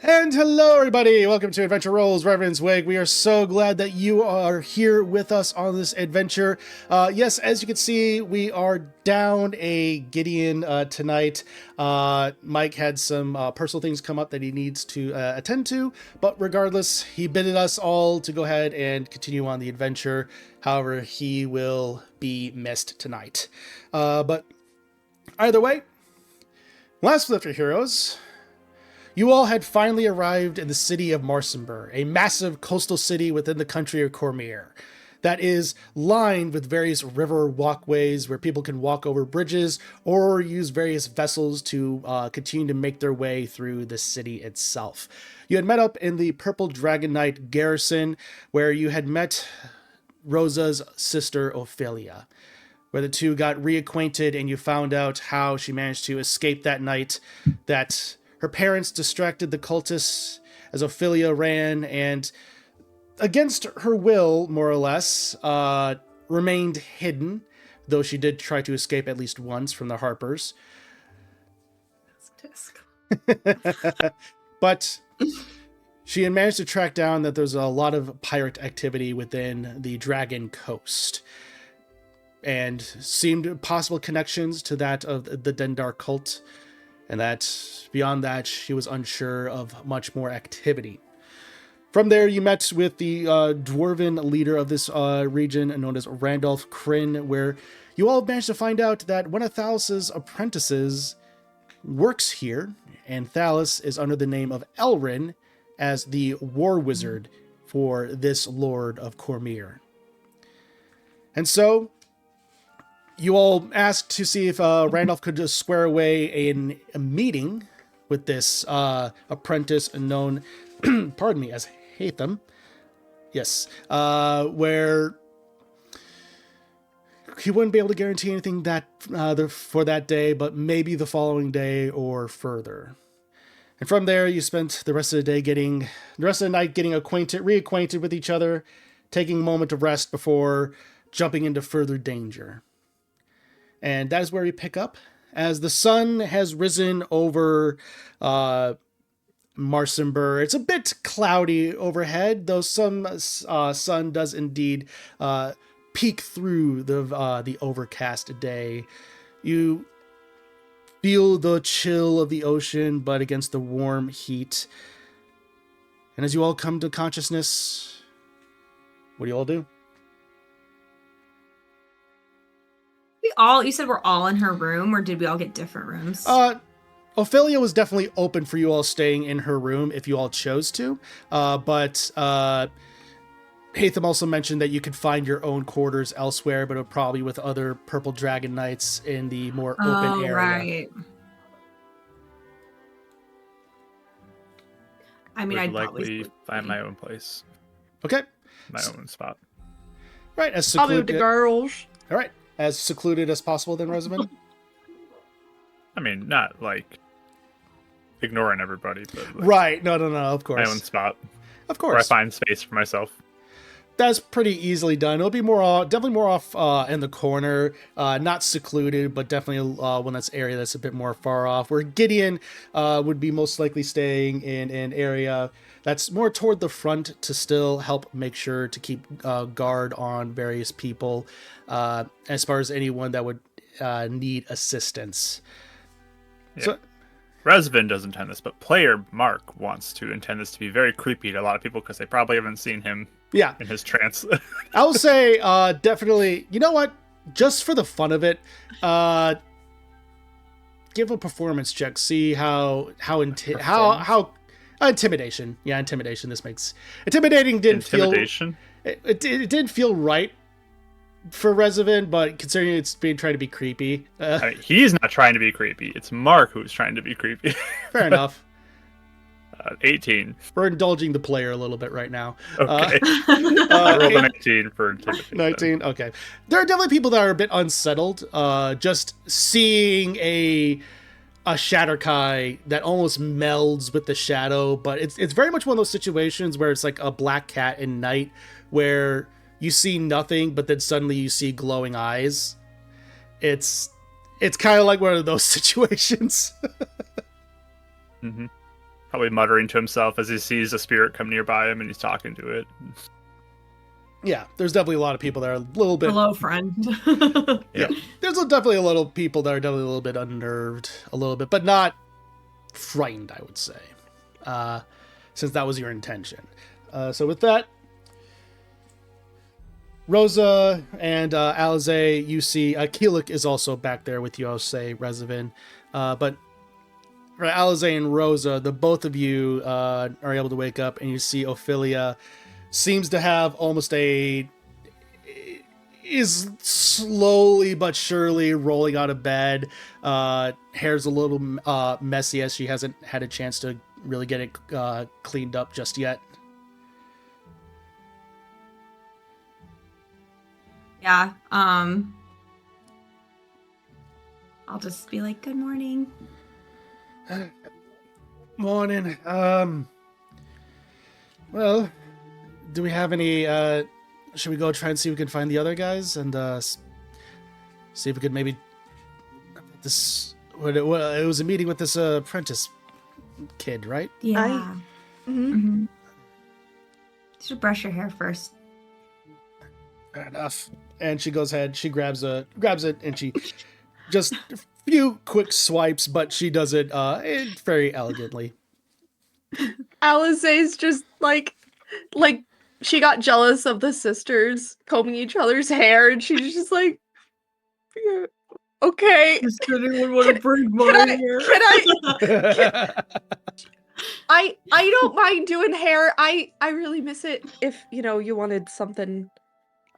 And hello, everybody! Welcome to Adventure Rolls Revenants Wig. We are so glad that you are here with us on this adventure. Yes, as you can see, we are down a Gideon tonight. Mike had some personal things come up that he needs to attend to, but regardless, he bidded us all to go ahead and continue on the adventure. However, he will be missed tonight. But either way, last Lift Your Heroes, you all had finally arrived in the city of Marsenburg, a massive coastal city within the country of Cormier that is lined with various river walkways where people can walk over bridges or use various vessels to continue to make their way through the city itself. You had met up in the Purple Dragon Knight garrison where you had met Rosa's sister Ophelia, where the two got reacquainted and you found out how she managed to escape that night, that her parents distracted the cultists as Ophelia ran and, against her will, more or less, remained hidden, though she did try to escape at least once from the Harpers. But she had managed to track down that there's a lot of pirate activity within the Dragon Coast, and seemed possible connections to that of the Dendar cult, and that beyond that, she was unsure of much more activity. From there, you met with the dwarven leader of this region, known as Randolph Kryn, where you all managed to find out that one of Thalus's apprentices works here, and Thalus is under the name of Elrin as the war wizard for this Lord of Cormier. And so you all asked to see if Randolph could just square away a meeting with this apprentice known, pardon me, as Hatham. Yes, where he wouldn't be able to guarantee anything that for that day, but maybe the following day or further. And from there, you spent the rest of the night getting reacquainted with each other, taking a moment of rest before jumping into further danger. And that is where we pick up, as the sun has risen over Marsenburg. It's a bit cloudy overhead, though some sun does indeed peek through the overcast day. You feel the chill of the ocean, but against the warm heat. And as you all come to consciousness, what do you all do? You said we're all in her room, or did we all get different rooms? Ophelia was definitely open for you all staying in her room if you all chose to. But Hatham also mentioned that you could find your own quarters elsewhere, but it would probably with other Purple Dragon Knights in the more open area. Right. I mean, I'd likely find my own place. Okay. My own spot. Right. As I'll be with the girls. All right. As secluded as possible, then, Rosamund? I mean, not like ignoring everybody, but like right. No, of course. my own spot. Of course. Where I find space for myself. That's pretty easily done. It'll be definitely more off in the corner, not secluded, but definitely one that's area that's a bit more far off. Where Gideon would be most likely staying in an area that's more toward the front to still help make sure to keep guard on various people, as far as anyone that would need assistance. Yeah. So, Resvin doesn't intend this, but player Mark wants to intend this to be very creepy to a lot of people because they probably haven't seen him in his trance. I will say definitely, you know what? Just for the fun of it, give a performance check. See how intimidation. Yeah, intimidation. This makes intimidating. Intimidation? It didn't feel right for Resvin, but considering it's being trying to be creepy, I mean, he's not trying to be creepy. It's Mark who's trying to be creepy. Fair enough. 18. We're indulging the player a little bit right now. Okay. I rolled a 19 for intimidation. 19. Okay. There are definitely people that are a bit unsettled. Just seeing a Shatterkai that almost melds with the shadow, but it's very much one of those situations where it's like a black cat in night, where you see nothing, but then suddenly you see glowing eyes. It's kind of like one of those situations. Mm-hmm. Probably muttering to himself as he sees a spirit come nearby him and he's talking to it. Yeah, there's definitely a lot of people that are a little bit... Hello, friend. Yeah, there's definitely a little people that are definitely a little bit unnerved, a little bit, but not frightened, I would say, since that was your intention. So with that, Rosa and Alize, you see, Keelik is also back there with you, I'll say, Rezavan. But for Alize and Rosa, the both of you are able to wake up, and you see Ophelia seems to have almost is slowly but surely rolling out of bed. Hair's a little messy as she hasn't had a chance to really get it cleaned up just yet. Yeah. I'll just be like, good morning. Morning. Well, do we have any, should we go try and see if we can find the other guys and, see if we could maybe, it was a meeting with this, apprentice kid, right? Yeah. You should brush your hair first. Fair enough. And she goes ahead, she grabs it, and she just a few quick swipes, but she does it, very elegantly. Alize's just like she got jealous of the sisters combing each other's hair, and she's just like, yeah, okay. Does anyone want to bring my hair? I don't mind doing hair. I really miss it. If you wanted something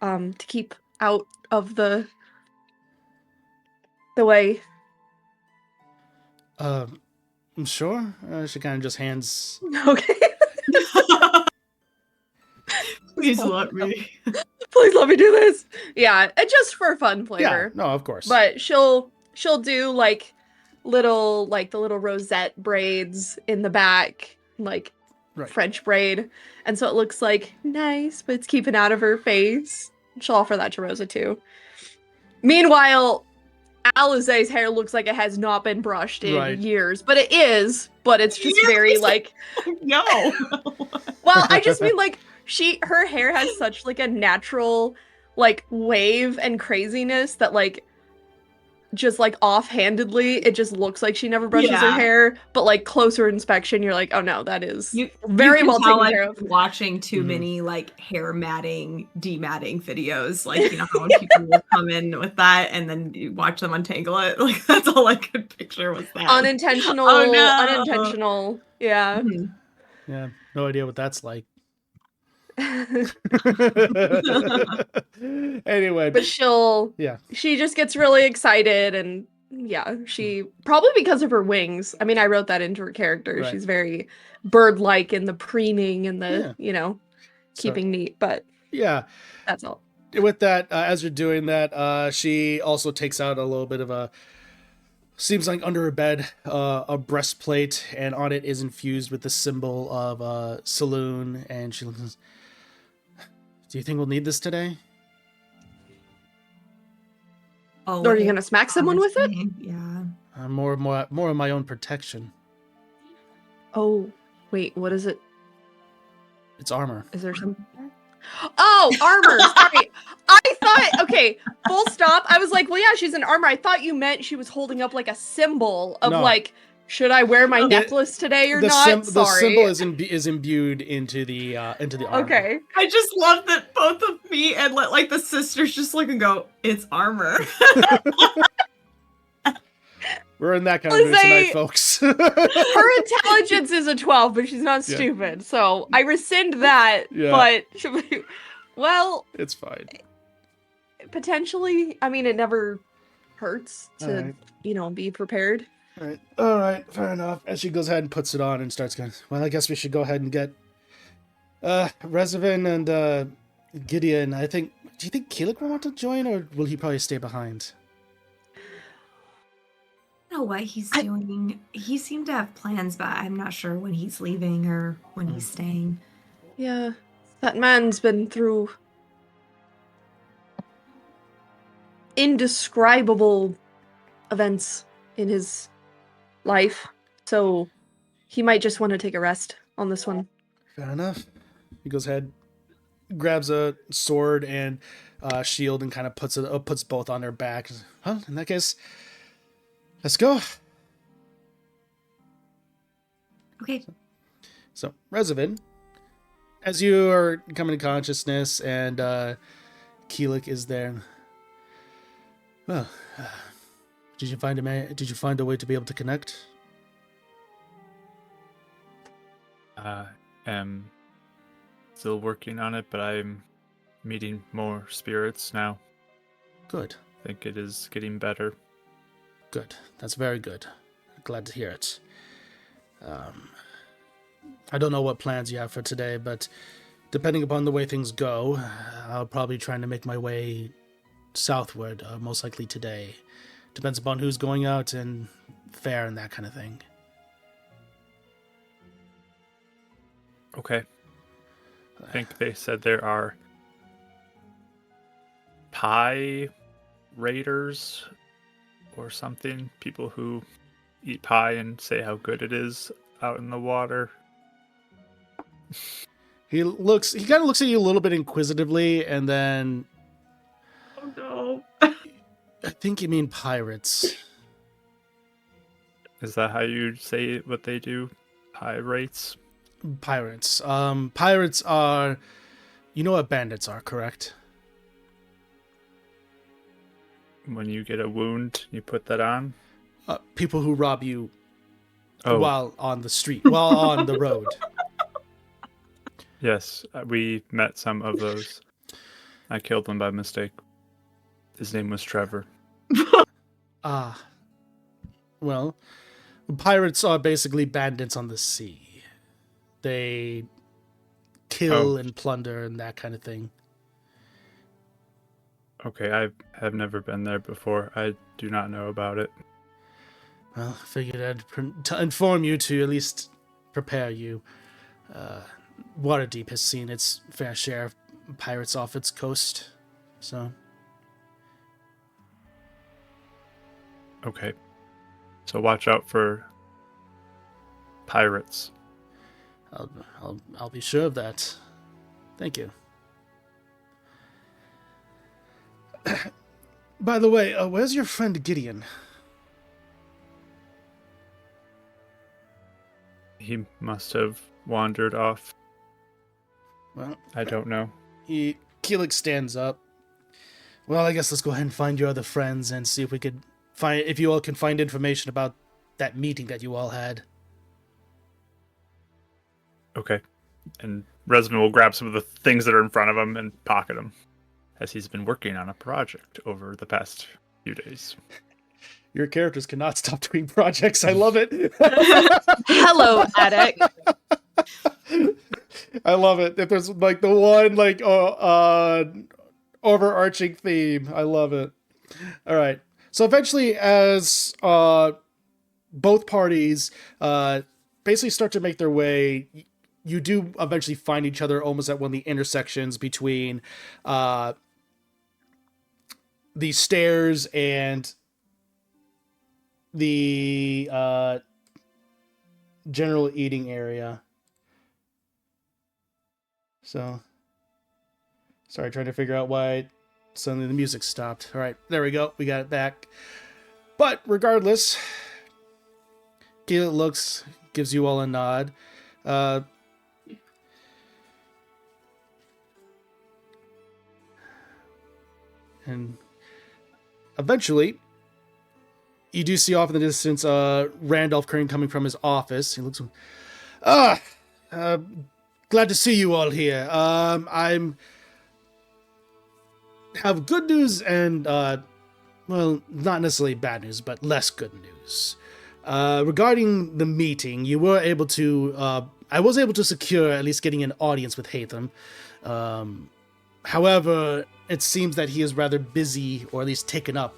to keep out of the way. I'm sure. She kind of just hands. Okay. Please let me. Please let me do this. Yeah, and just for fun flavor. Yeah, no, of course. But she'll do like the little rosette braids in the back, like right. French braid, and so it looks like nice, but it's keeping out of her face. She'll offer that to Rosa too. Meanwhile, Alize's hair looks like it has not been brushed in years, but it is. But it's just very like no. Well, I just mean like her hair has such like a natural like wave and craziness that like just like offhandedly it just looks like she never brushes her hair, but like closer inspection you're like, oh no, that is very well taken care of. Watching too many like hair matting, dematting videos, like how when people will come in with that and then you watch them untangle it, like that's all I could picture was that unintentional. Yeah. Yeah, no idea what that's like. Anyway, but she just gets really excited, and she probably because of her wings. I mean, I wrote that into her character. Right. She's very bird-like in the preening and the keeping neat, but that's all. With that, as you're doing that, she also takes out a little bit of a, seems like under her bed, a breastplate, and on it is infused with the symbol of saloon, and she looks. Do you think we'll need this today? Oh, are you gonna smack someone with it? Yeah. More of my own protection. Oh, wait, what is it? It's armor. Is there some? Oh, armor. Sorry, I thought. Okay, full stop. I was like, well, yeah, she's in armor. I thought you meant she was holding up like a symbol of like. Should I wear my necklace today or not? The symbol is imbued into the armor. Okay. I just love that both of me and like the sisters just look and go, it's armor. We're in that kind of mood tonight, folks. Her intelligence is a 12, but she's not stupid. So I rescind that. Yeah. But well, it's fine. Potentially, I mean, it never hurts to be prepared. All right, fair enough. And she goes ahead and puts it on and starts going, well, I guess we should go ahead and get Rezavan and Gideon. Do you think Keelik will want to join, or will he probably stay behind? I don't know what he's doing. He seemed to have plans, but I'm not sure when he's leaving or when he's staying. Yeah, that man's been through indescribable events in his life, so he might just want to take a rest on this one. Fair enough. He goes ahead, grabs a sword and shield, and kind of puts both on their back. Well, in that case, let's go. Okay. So, Rezavid, as you are coming to consciousness, and Keelik is there. Well, did you find a way to be able to connect? Am still working on it, but I'm meeting more spirits now. Good. I think it is getting better. Good. That's very good. Glad to hear it. I don't know what plans you have for today, but depending upon the way things go, I'll probably try to make my way southward, most likely today. Depends upon who's going out and fare and that kind of thing. Okay. I think they said there are pie raiders or something. People who eat pie and say how good it is out in the water. He kind of looks at you a little bit inquisitively, and then... Oh no. I think you mean pirates. Is that how you say what they do? Pirates? Pirates. Pirates are... You know what bandits are, correct? When you get a wound, you put that on? People who rob you Oh. while on the street, while on the road. Yes, we met some of those. I killed them by mistake. His name was Trevor. Well, pirates are basically bandits on the sea. They kill and plunder and that kind of thing. Okay, I have never been there before. I do not know about it. Well, I figured to inform you, to at least prepare you. Waterdeep has seen its fair share of pirates off its coast, so... Okay. So watch out for pirates. I'll be sure of that. Thank you. By the way, where's your friend Gideon? He must have wandered off. Well, I don't know. Keelik stands up. Well, I guess let's go ahead and find your other friends and see if you all can find information about that meeting that you all had. Okay. And Resman will grab some of the things that are in front of him and pocket them, as he's been working on a project over the past few days. Your characters cannot stop doing projects. I love it. Hello, addict. I love it. If there's like the one overarching theme, I love it. All right. So eventually, as both parties basically start to make their way, you do eventually find each other almost at one of the intersections between the stairs and the general eating area. So, sorry, trying to figure out why suddenly the music stopped. All right, there we go. We got it back. But regardless, Keelik gives you all a nod. And eventually, you do see off in the distance Randolph Crane coming from his office. He looks, glad to see you all here. I'm have good news and, well, not necessarily bad news, but less good news. Regarding the meeting, you were able to, I was able to secure at least getting an audience with Hatham. However, it seems that he is rather busy, or at least taken up,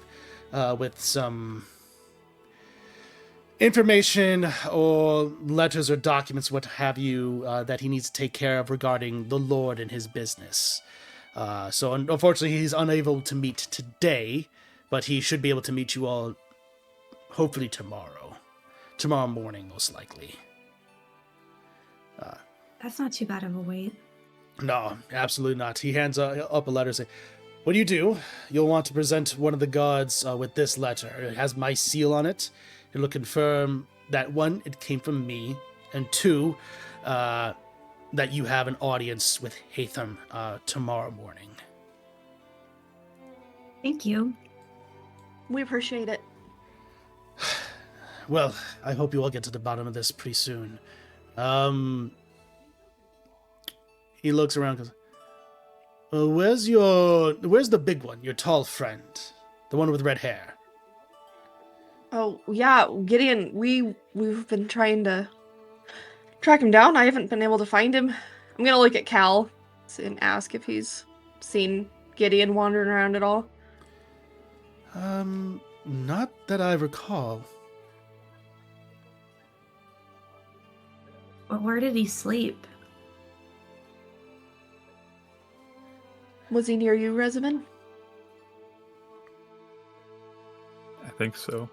with some information or letters or documents, what have you, that he needs to take care of regarding the Lord and his business. So unfortunately, he's unable to meet today, but he should be able to meet you all hopefully tomorrow. Tomorrow morning, most likely. That's not too bad of a wait. No, absolutely not. He hands up a letter saying, when you do, you'll want to present one of the gods with this letter. It has my seal on it. It'll confirm that, one, it came from me, and two, that you have an audience with Hatham tomorrow morning. Thank you. We appreciate it. Well, I hope you all get to the bottom of this pretty soon. He looks around and goes, where's the big one, your tall friend? The one with red hair? Oh, yeah, Gideon, we've been trying to track him down. I haven't been able to find him. I'm gonna look at Cal and ask if he's seen Gideon wandering around at all. Not that I recall. But where did he sleep? Was he near you, Rezaman? I think so.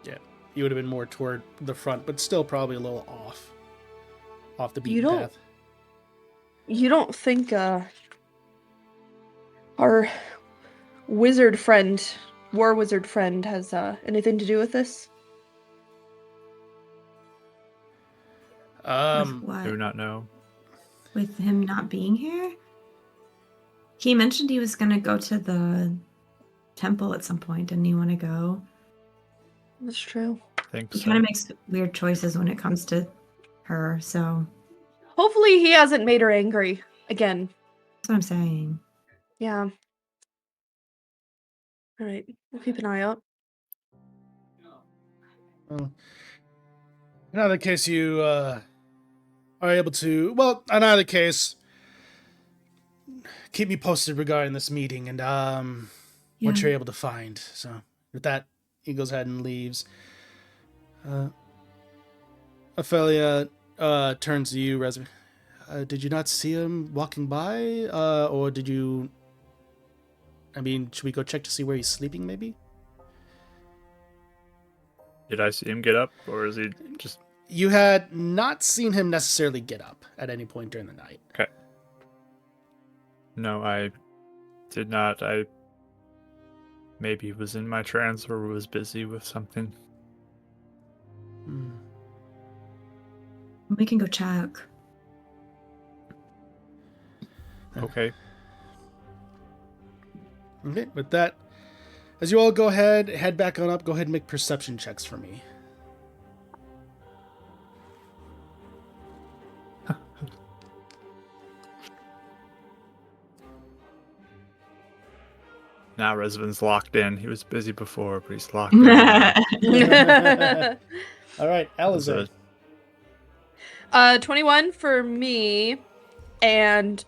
Yeah, he would have been more toward the front, but still probably a little off the beaten path. You don't think our wizard friend, war wizard friend, has anything to do with this? With what? Do not know. With him not being here? He mentioned he was going to go to the temple at some point. Didn't he want to go? That's true. I think He so. kind of makes weird choices when it comes to her, so Hopefully he hasn't made her angry again. that's what I'm saying. Yeah. Alright, we'll keep an eye out. Well, in either case, you are able to. Well, in either case, keep me posted regarding this meeting and what you're able to find. So with that, he goes ahead and leaves. Ophelia turns to you, Rezaman. Did you not see him walking by, or did you? I mean, should we go check to see where he's sleeping? Maybe. Did I see him get up, or is he just... You had not seen him necessarily get up at any point during the night. Okay. No, I did not. I maybe was in my trance or was busy with something. We can go check. Okay. Okay, with that, as you all go ahead, head back on up, go ahead and make perception checks for me. Now Resvan's locked in. He was busy before, but he's locked in now. All right, Alizé. 21 for me, and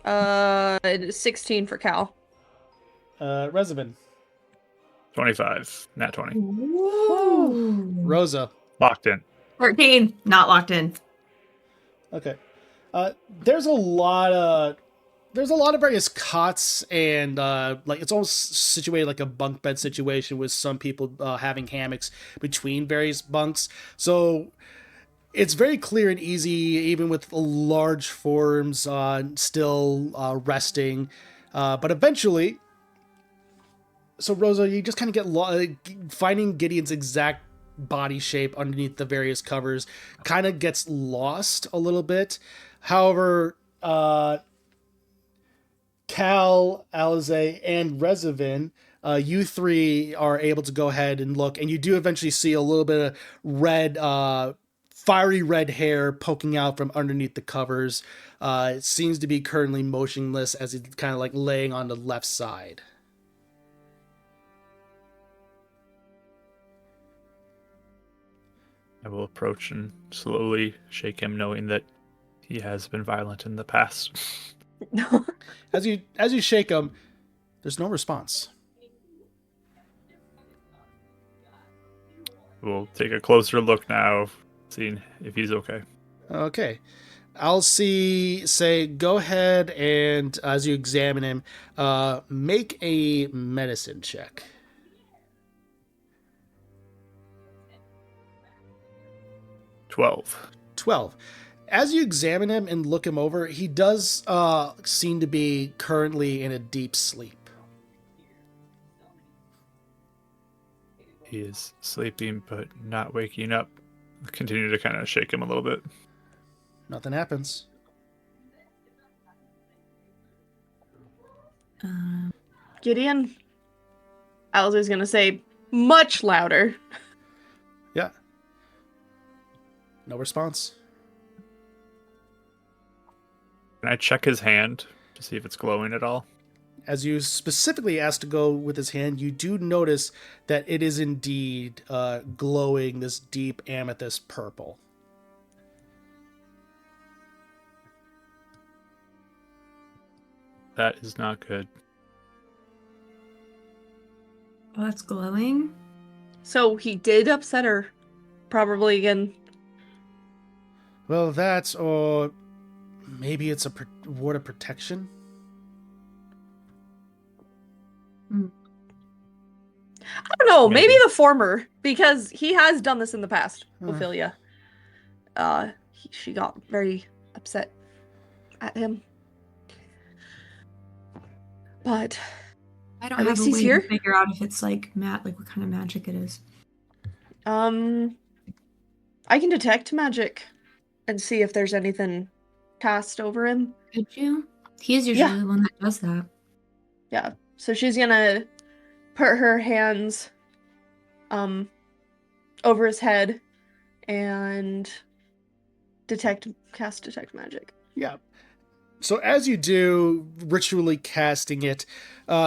16 for Cal. Rezaman. 25. Nat 20. Woo. Rosa. Locked in. 13. Not locked in. Okay. There's a lot of various cots and like it's almost situated like a bunk bed situation with some people having hammocks between various bunks. So it's very clear and easy, even with large forms still resting. But eventually, so Rosa, you just kind of get finding Gideon's exact body shape underneath the various covers kind of gets lost a little bit. However, Cal, Alizé, and Rezavan, you three are able to go ahead and look, and you do eventually see a little bit of red, fiery red hair poking out from underneath the covers. It seems to be currently motionless as it's kind of like laying on the left side. I will approach and slowly shake him, knowing that he has been violent in the past. As you shake him, there's no response. We'll take a closer look now, seeing if he's okay. Okay. I'll say go ahead and as you examine him, make a medicine check. 12. 12. As you examine him and look him over, he does seem to be currently in a deep sleep. He is sleeping, but not waking up. Continue to kind of shake him a little bit. Nothing happens. Gideon? Alzer's gonna say much louder. Yeah. No response. Can I check his hand to see if it's glowing at all? As you specifically asked to go with his hand, you do notice that it is indeed glowing this deep amethyst purple. That is not good. Oh, that's glowing. So he did upset her. Probably again. Well, that, or maybe it's a ward of protection? I don't know, maybe Maybe. the former, because he has done this in the past, Huh. Ophelia. She got very upset at him. But I don't At have least a he's way here? to figure out if it's like like what kind of magic it is. I can detect magic and see if there's anything cast over him. Could you? He's usually the one that does that. Yeah. So she's gonna put her hands over his head and cast detect magic. Yeah. So as you do, ritually casting it,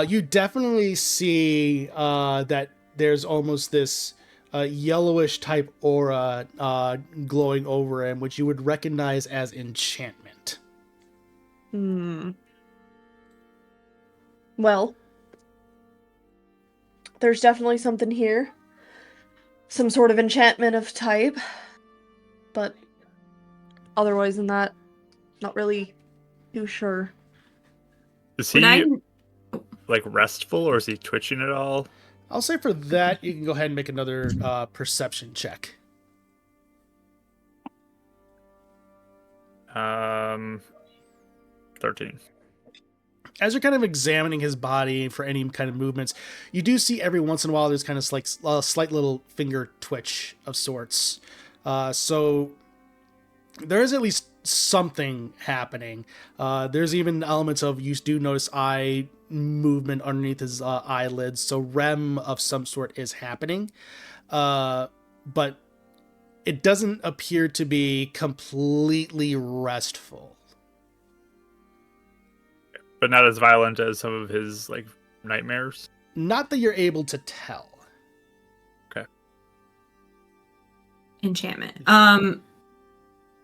you definitely see that there's almost this yellowish type aura glowing over him, which you would recognize as enchantment. Well, there's definitely something here. Some sort of enchantment of type. But otherwise than that, not really too sure. Is Would he I? like restful, or is he twitching at all? I'll say for that, you can go ahead and make another perception check. 13. As you're kind of examining his body for any kind of movements, you do see every once in a while there's kind of like a slight little finger twitch of sorts. So there is at least something happening. There's even elements of, you do notice eye movement underneath his eyelids, so REM of some sort is happening. But it doesn't appear to be completely restful. But not as violent as some of his like nightmares. Not that you're able to tell. Okay. Enchantment.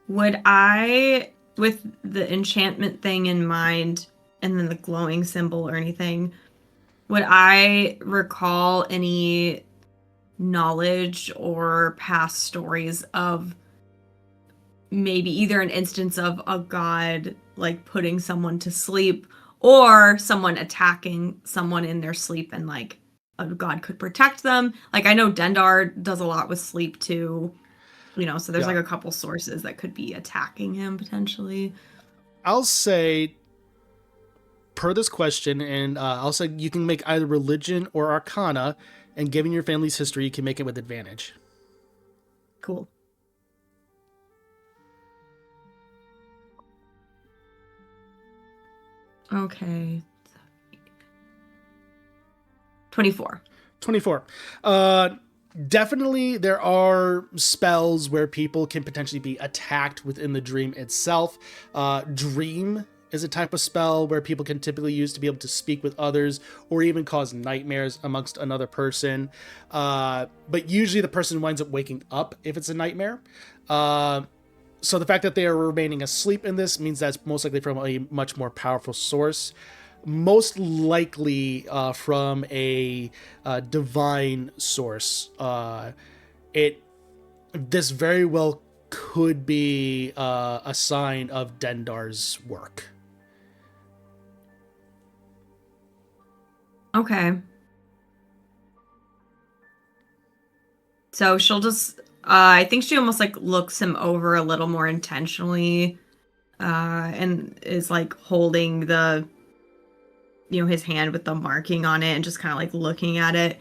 Would I, with the enchantment thing in mind, and then the glowing symbol or anything, would I recall any knowledge or past stories of maybe either an instance of a god like putting someone to sleep, or someone attacking someone in their sleep and like a god could protect them? Like I know Dendar does a lot with sleep too, so there's Yeah. like a couple sources that could be attacking him potentially. I'll say, per this question, and I'll say you can make either religion or arcana, and given your family's history, you can make it with advantage. Cool. Okay. 24. 24. Definitely there are spells where people can potentially be attacked within the dream itself. Dream is a type of spell where people can typically use to be able to speak with others or even cause nightmares amongst another person. But usually the person winds up waking up if it's a nightmare. So the fact that they are remaining asleep in this means that's most likely from a much more powerful source. Most likely from a divine source. This very well could be a sign of Dendar's work. Okay. So she'll just I think she almost like looks him over a little more intentionally, and is like holding the, his hand with the marking on it and just kind of like looking at it.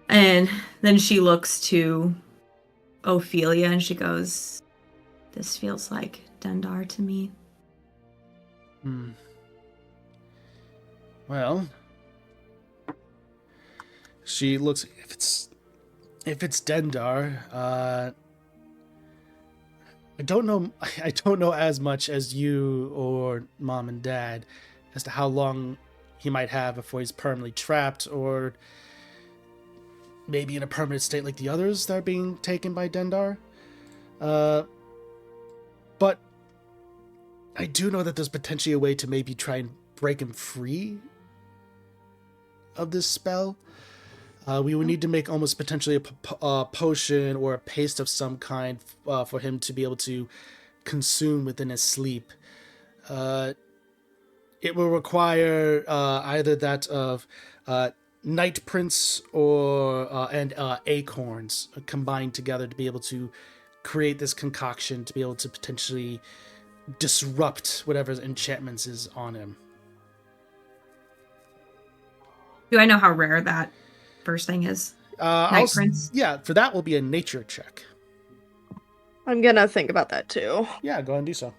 And then she looks to Ophelia and she goes, "This feels like Dendar to me." Well, she looks. If it's Dendar, I don't know. I don't know as much as you or Mom and Dad as to how long he might have before he's permanently trapped, or maybe in a permanent state like the others that are being taken by Dendar. But I do know that there's potentially a way to maybe try and break him free of this spell. We would need to make almost potentially a potion or a paste of some kind for him to be able to consume within his sleep. It will require either that of Night Prince and acorns combined together to be able to create this concoction to be able to potentially disrupt whatever enchantments is on him. Do I know how rare that first thing is? Night Prince? Yeah, for that will be a nature check. I'm gonna think about that too. Yeah, go ahead and do so.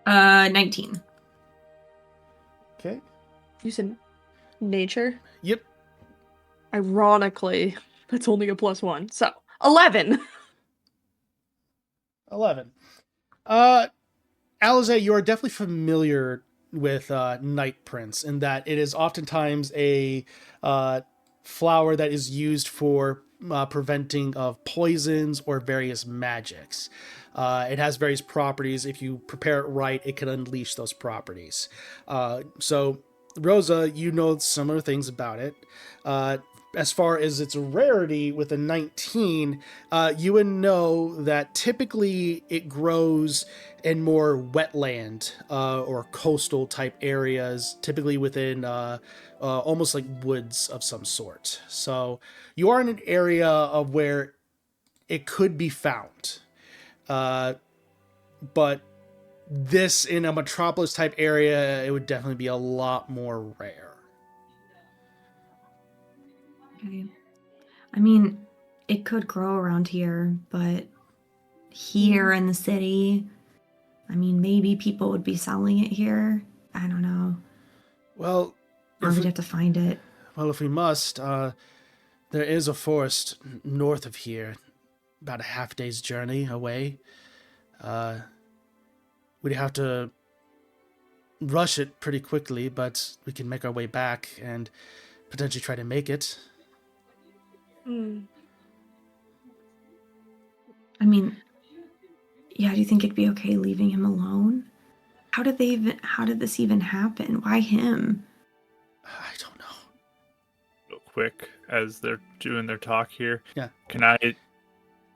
19. Okay. You said nature? Yep. Ironically, that's only a +1. So 11. 11. Alize, you are definitely familiar with Night Prince in that it is oftentimes a flower that is used for preventing of poisons or various magics. It has various properties. If you prepare it right, it can unleash those properties. So, Rosa, you know similar things about it. As far as its rarity with a 19, you would know that typically it grows in more wetland or coastal type areas, typically within almost like woods of some sort. So you are in an area of where it could be found. But this in a metropolis type area, it would definitely be a lot more rare. Okay. I mean, it could grow around here, but here in the city, I mean, maybe people would be selling it here. I don't know. Well, Or we'd have to find it. Well, if we must, there is a forest north of here, about a half day's journey away. We'd have to rush it pretty quickly, but we can make our way back and potentially try to make it. I mean, yeah, do you think it'd be okay leaving him alone? How did this even happen? Why him? I don't know. Real quick, as they're doing their talk here, Yeah. Can I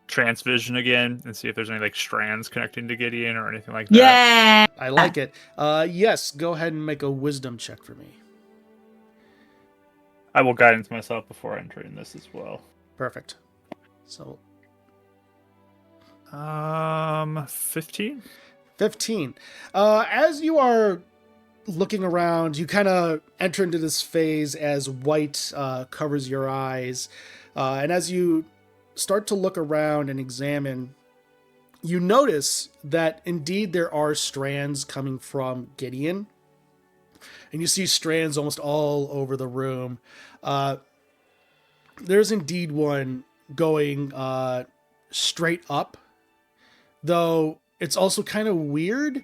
transvision again and see if there's any like strands connecting to Gideon or anything like that? Yeah. I like it. Yes, go ahead and make a wisdom check for me. I will guidance myself before entering this as well. Perfect. So 15? 15. As you are looking around, you kind of enter into this phase as white covers your eyes. And as you start to look around and examine, you notice that indeed there are strands coming from Gideon. And you see strands almost all over the room. There's indeed one going straight up, though it's also kind of weird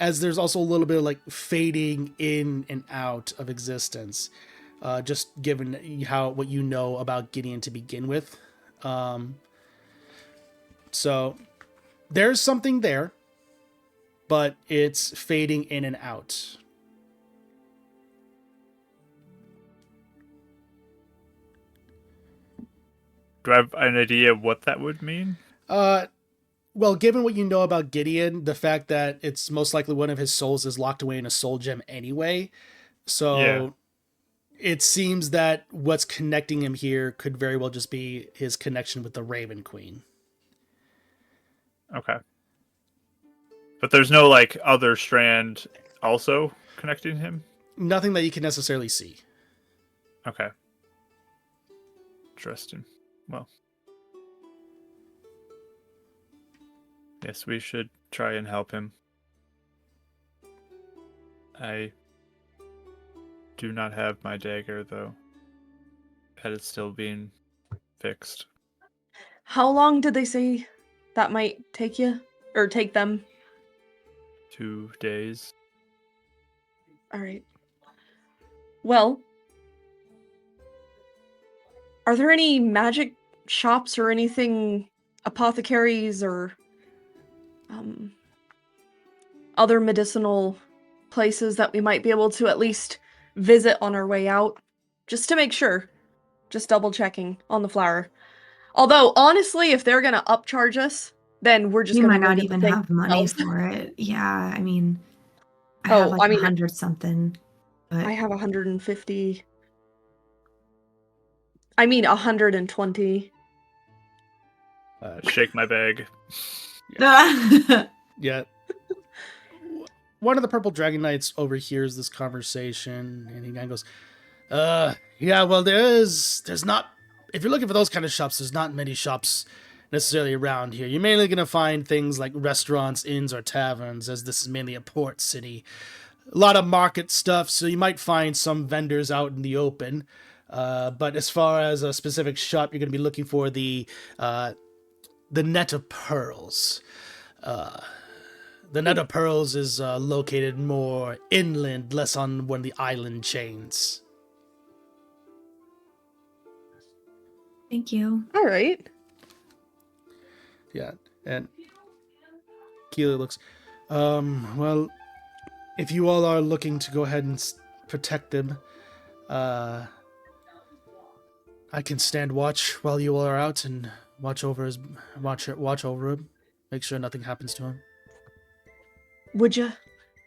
as there's also a little bit of like fading in and out of existence, just given what you know about Gideon to begin with. So there's something there, but it's fading in and out. Do I have an idea of what that would mean? Well, given what you know about Gideon, the fact that it's most likely one of his souls is locked away in a soul gem anyway, so it seems that what's connecting him here could very well just be his connection with the Raven Queen. Okay. But there's no like other strand also connecting him? Nothing that you can necessarily see. Okay. Interesting. Well. Yes, we should try and help him. I do not have my dagger, though. That is still being fixed. How long did they say that might take you? Or take them? 2 days. Alright. Well, are there any magic shops or anything, apothecaries or other medicinal places that we might be able to at least visit on our way out? Just to make sure. Just double checking on the flower. Although, honestly, if they're gonna upcharge us, then we're just You gonna might go not get even the thing have money ourselves. for it. Yeah, I mean, I Oh, have like I mean, 100 something. But I have 150. I mean, 120. Shake my bag. Yeah. One of the purple dragon knights overhears this conversation, and he kind of goes, yeah, well, there's not, if you're looking for those kind of shops, there's not many shops necessarily around here. You're mainly going to find things like restaurants, inns, or taverns, as this is mainly a port city. A lot of market stuff, so you might find some vendors out in the open. But as far as a specific shop, you're going to be looking for the Net of Pearls. The Net of Pearls is located more inland, less on one of the island chains. Thank you. All right. Yeah, and Keely looks, well, if you all are looking to go ahead and protect him, I can stand watch while you all are out and watch over him, make sure nothing happens to him. Would you?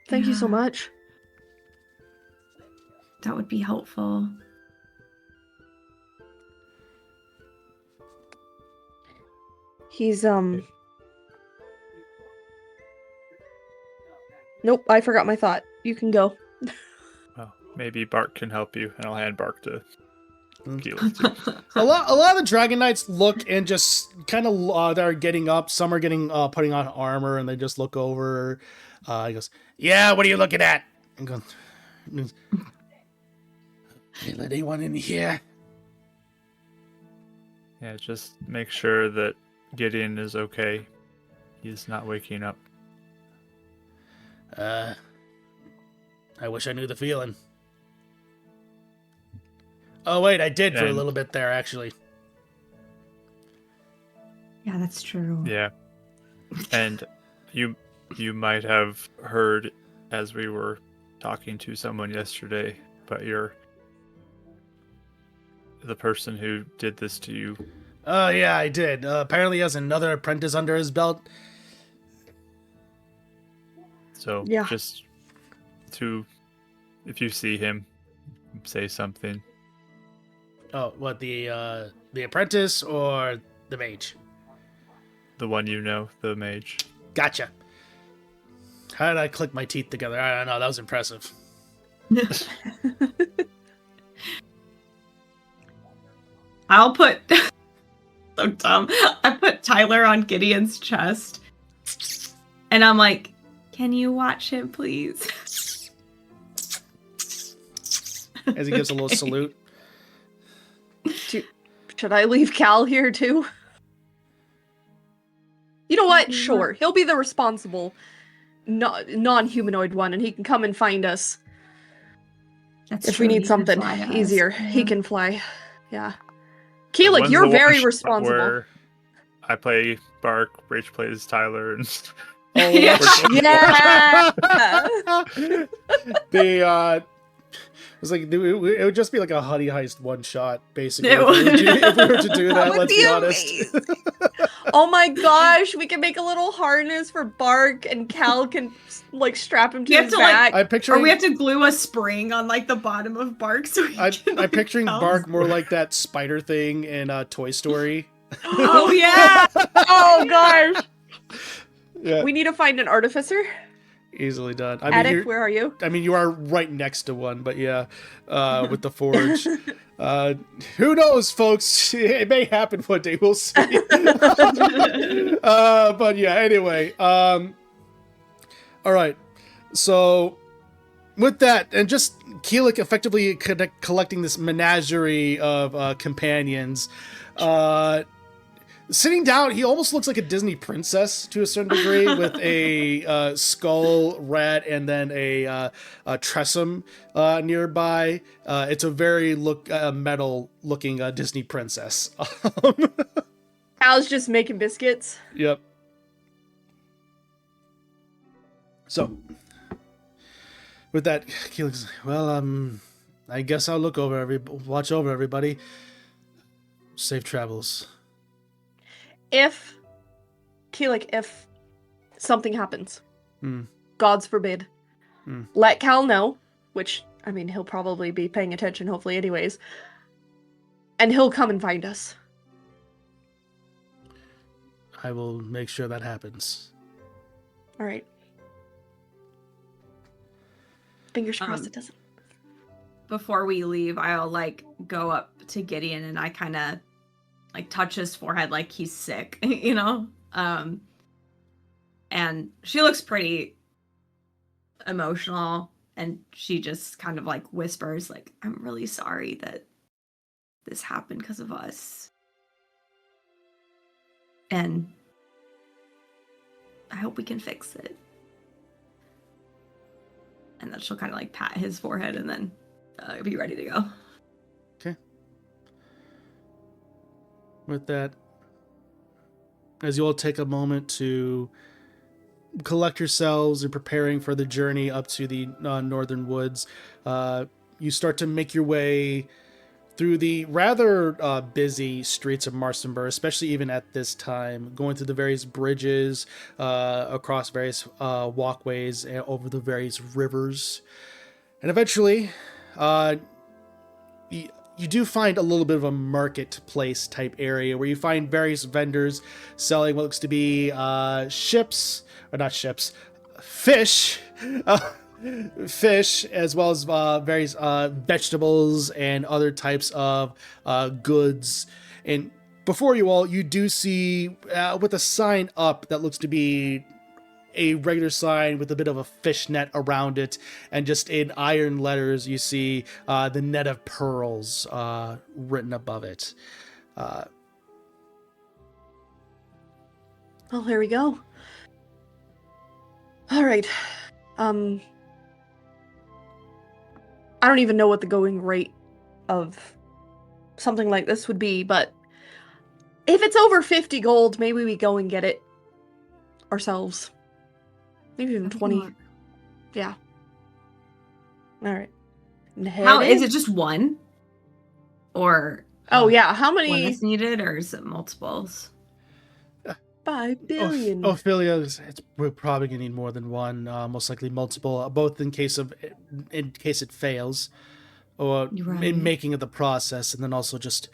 Thank you so Yeah. much. That would be helpful. He's Nope, I forgot my thought. You can go. Well, maybe Bark can help you, and I'll hand Bark to Keely. A lot of the Dragon Knights look and just kind of they're getting up. Some are getting putting on armor, and they just look over. He goes, "Yeah, what are you looking at?" And goes, "Hey, let anyone in here?" Yeah, just make sure that Gideon is okay. He's not waking up. I wish I knew the feeling. Oh wait, I did for a little bit there, actually. Yeah, that's true. Yeah. And you might have heard as we were talking to someone yesterday, but you're the person who did this to you. Oh yeah, I did. Apparently he has another apprentice under his belt. So Yeah. just if you see him, say something. Oh, what, the apprentice or the mage? The one you know, the mage. Gotcha. How did I click my teeth together? I don't know. That was impressive. I'll put so dumb. I put Tyler on Gideon's chest, and I'm like, "Can you watch him, please?" As he gives a little salute. Should I leave Cal here too? You know what? Sure. He'll be the responsible non-humanoid one, and he can come and find us. That's If true, we he need could something fly us. easier, he Yeah. can fly. Yeah. Keelik, When's you're the one very shot responsible. where I play Bark, Rach plays Tyler, and Oh, Yeah. Yeah. it was like it would just be like a Honey Heist one shot, basically. It If we were to do that, would let's be be honest. Oh my gosh, we can make a little harness for Bark, and Cal can like strap him to his back. I'm picturing. Or we have to glue a spring on like the bottom of Bark so I'm picturing Bark more like that spider thing in Toy Story. Oh yeah. Oh gosh. Yeah, We need to find an artificer. easily done. Attic, where are you? I mean, you are right next to one, but yeah, with the forge. Who knows, folks? It may happen one day. We'll see. But yeah, anyway. All right. So with that, and just Keelik effectively collecting this menagerie of companions. Sitting down, he almost looks like a Disney princess to a certain degree, with a skull, rat, and then a tressum nearby. It's a very metal-looking Disney princess. Al's just making biscuits. Yep. So, with that, Keelik's, well, I guess I'll watch over everybody. Safe travels. If something happens, God's forbid, let Cal know, which, I mean, he'll probably be paying attention, hopefully, anyways, and he'll come and find us. I will make sure that happens. All right. Fingers crossed it doesn't. Before we leave, I'll like go up to Gideon and I kind of like touch his forehead like he's sick, you know? And she looks pretty emotional, and she just kind of like whispers like, I'm really sorry that this happened because of us. And I hope we can fix it. And then she'll kind of like pat his forehead and then be ready to go. Okay. With that, as you all take a moment to collect yourselves and preparing for the journey up to the northern woods, you start to make your way through the rather busy streets of Marstonburg, especially even at this time, going through the various bridges, across various walkways, and over the various rivers. And eventually, you do find a little bit of a marketplace type area where you find various vendors selling what looks to be fish. Fish, as well as various vegetables and other types of goods. And before you all, you do see with a sign up that looks to be a regular sign with a bit of a fish net around it, and just in iron letters you see the net of pearls written above it. Well, here we go. All right. I don't even know what the going rate of something like this would be, but if it's over 50 gold, maybe we go and get it ourselves. Maybe even 20. Yeah. All right. How is it? Just one? Or oh yeah, how one many is needed, or is it multiples? 5 billion. Ophelia, we're probably gonna need more than one, most likely multiple, both in case it fails, or in making of the process, and then also just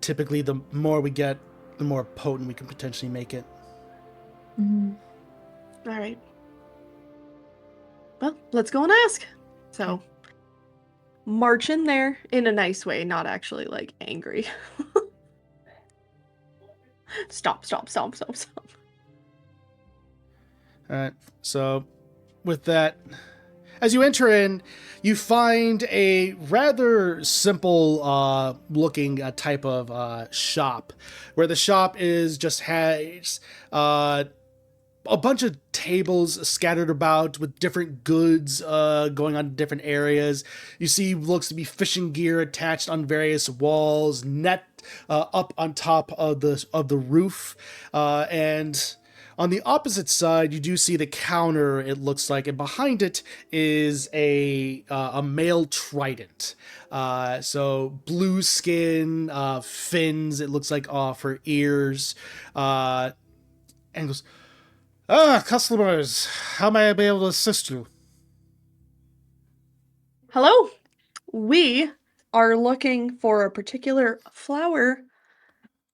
typically the more we get, the more potent we can potentially make it. Mm-hmm. All right. Well, let's go and ask. So, march in there in a nice way, not actually like angry. Stop. Alright, so with that, as you enter in, you find a rather simple looking type of shop, where the shop is just has a bunch of tables scattered about with different goods going on in different areas. You see looks to be fishing gear attached on various walls, net up on top of the roof, and On the opposite side, you do see the counter, it looks like, and behind it is a male trident. So blue skin, fins, it looks like, for ears, and goes, customers, how may I be able to assist you? Hello. We are looking for a particular flower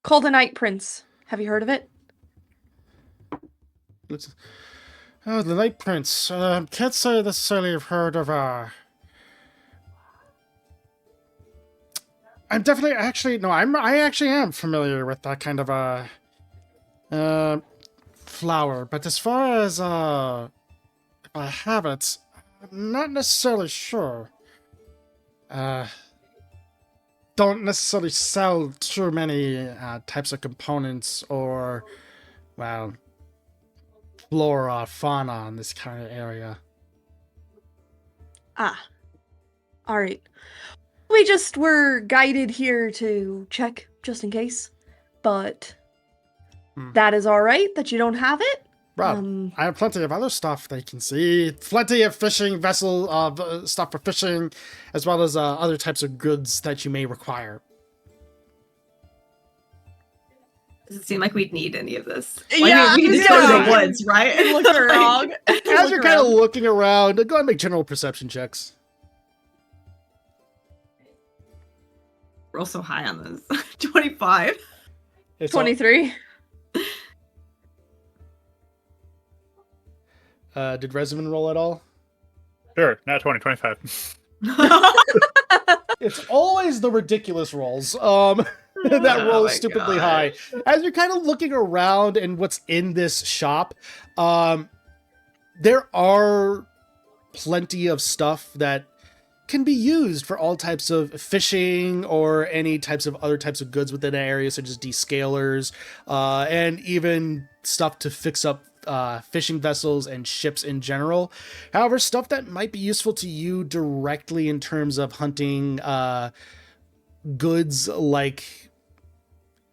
called a night prince. Have you heard of it? Oh, the Night Prince. Can't say necessarily I've heard of, I'm definitely, actually, no, I actually am familiar with that kind of, flower, but as far as, if I have it, I'm not necessarily sure. Don't necessarily sell too many, types of components or, well, flora, fauna in this kind of area. Ah. All right. We just were guided here to check just in case. But that is all right that you don't have it. Well, I have plenty of other stuff they can see. Plenty of fishing vessel stuff for fishing, as well as other types of goods that you may require. Does it seem like we'd need any of this? Yeah, we can just go to the woods, right? Look around. As you're kind of looking around, go ahead and make general perception checks. Roll so high on this. 25. It's 23. Did Resman roll at all? Sure, not 20, 25. It's always the ridiculous rolls. That rolls stupidly high. As you're kind of looking around and what's in this shop, there are plenty of stuff that can be used for all types of fishing or any types of other types of goods within an area, such as descalers, and even stuff to fix up fishing vessels and ships in general. However, stuff that might be useful to you directly in terms of hunting goods like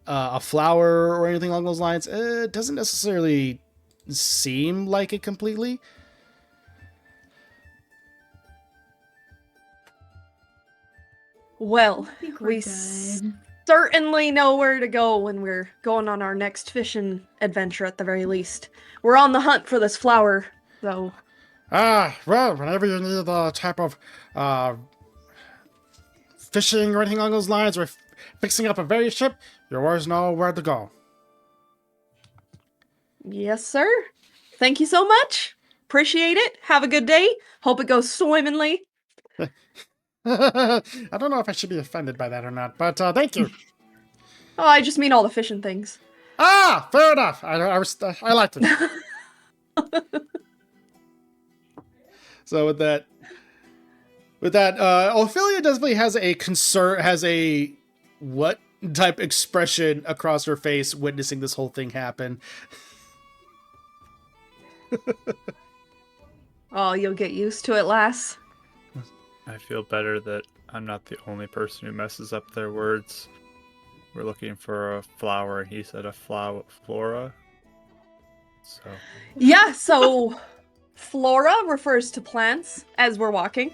a flower or anything along those lines, it doesn't necessarily seem like it completely. Well, we certainly know where to go when we're going on our next fishing adventure at the very least. We're on the hunt for this flower, though. Well, whenever you need a type of fishing or anything along those lines, or fixing up a very ship, you always know where to go. Yes, sir. Thank you so much. Appreciate it. Have a good day. Hope it goes swimmingly. I don't know if I should be offended by that or not, but thank you. Oh, I just mean all the fishing things. Fair enough. I liked it. So with that, Ophelia definitely has a concern, has a what type expression across her face, witnessing this whole thing happen. Oh, you'll get used to it, lass. I feel better that I'm not the only person who messes up their words. We're looking for a flower, and he said a flora. So. Yeah, so flora refers to plants as we're talking.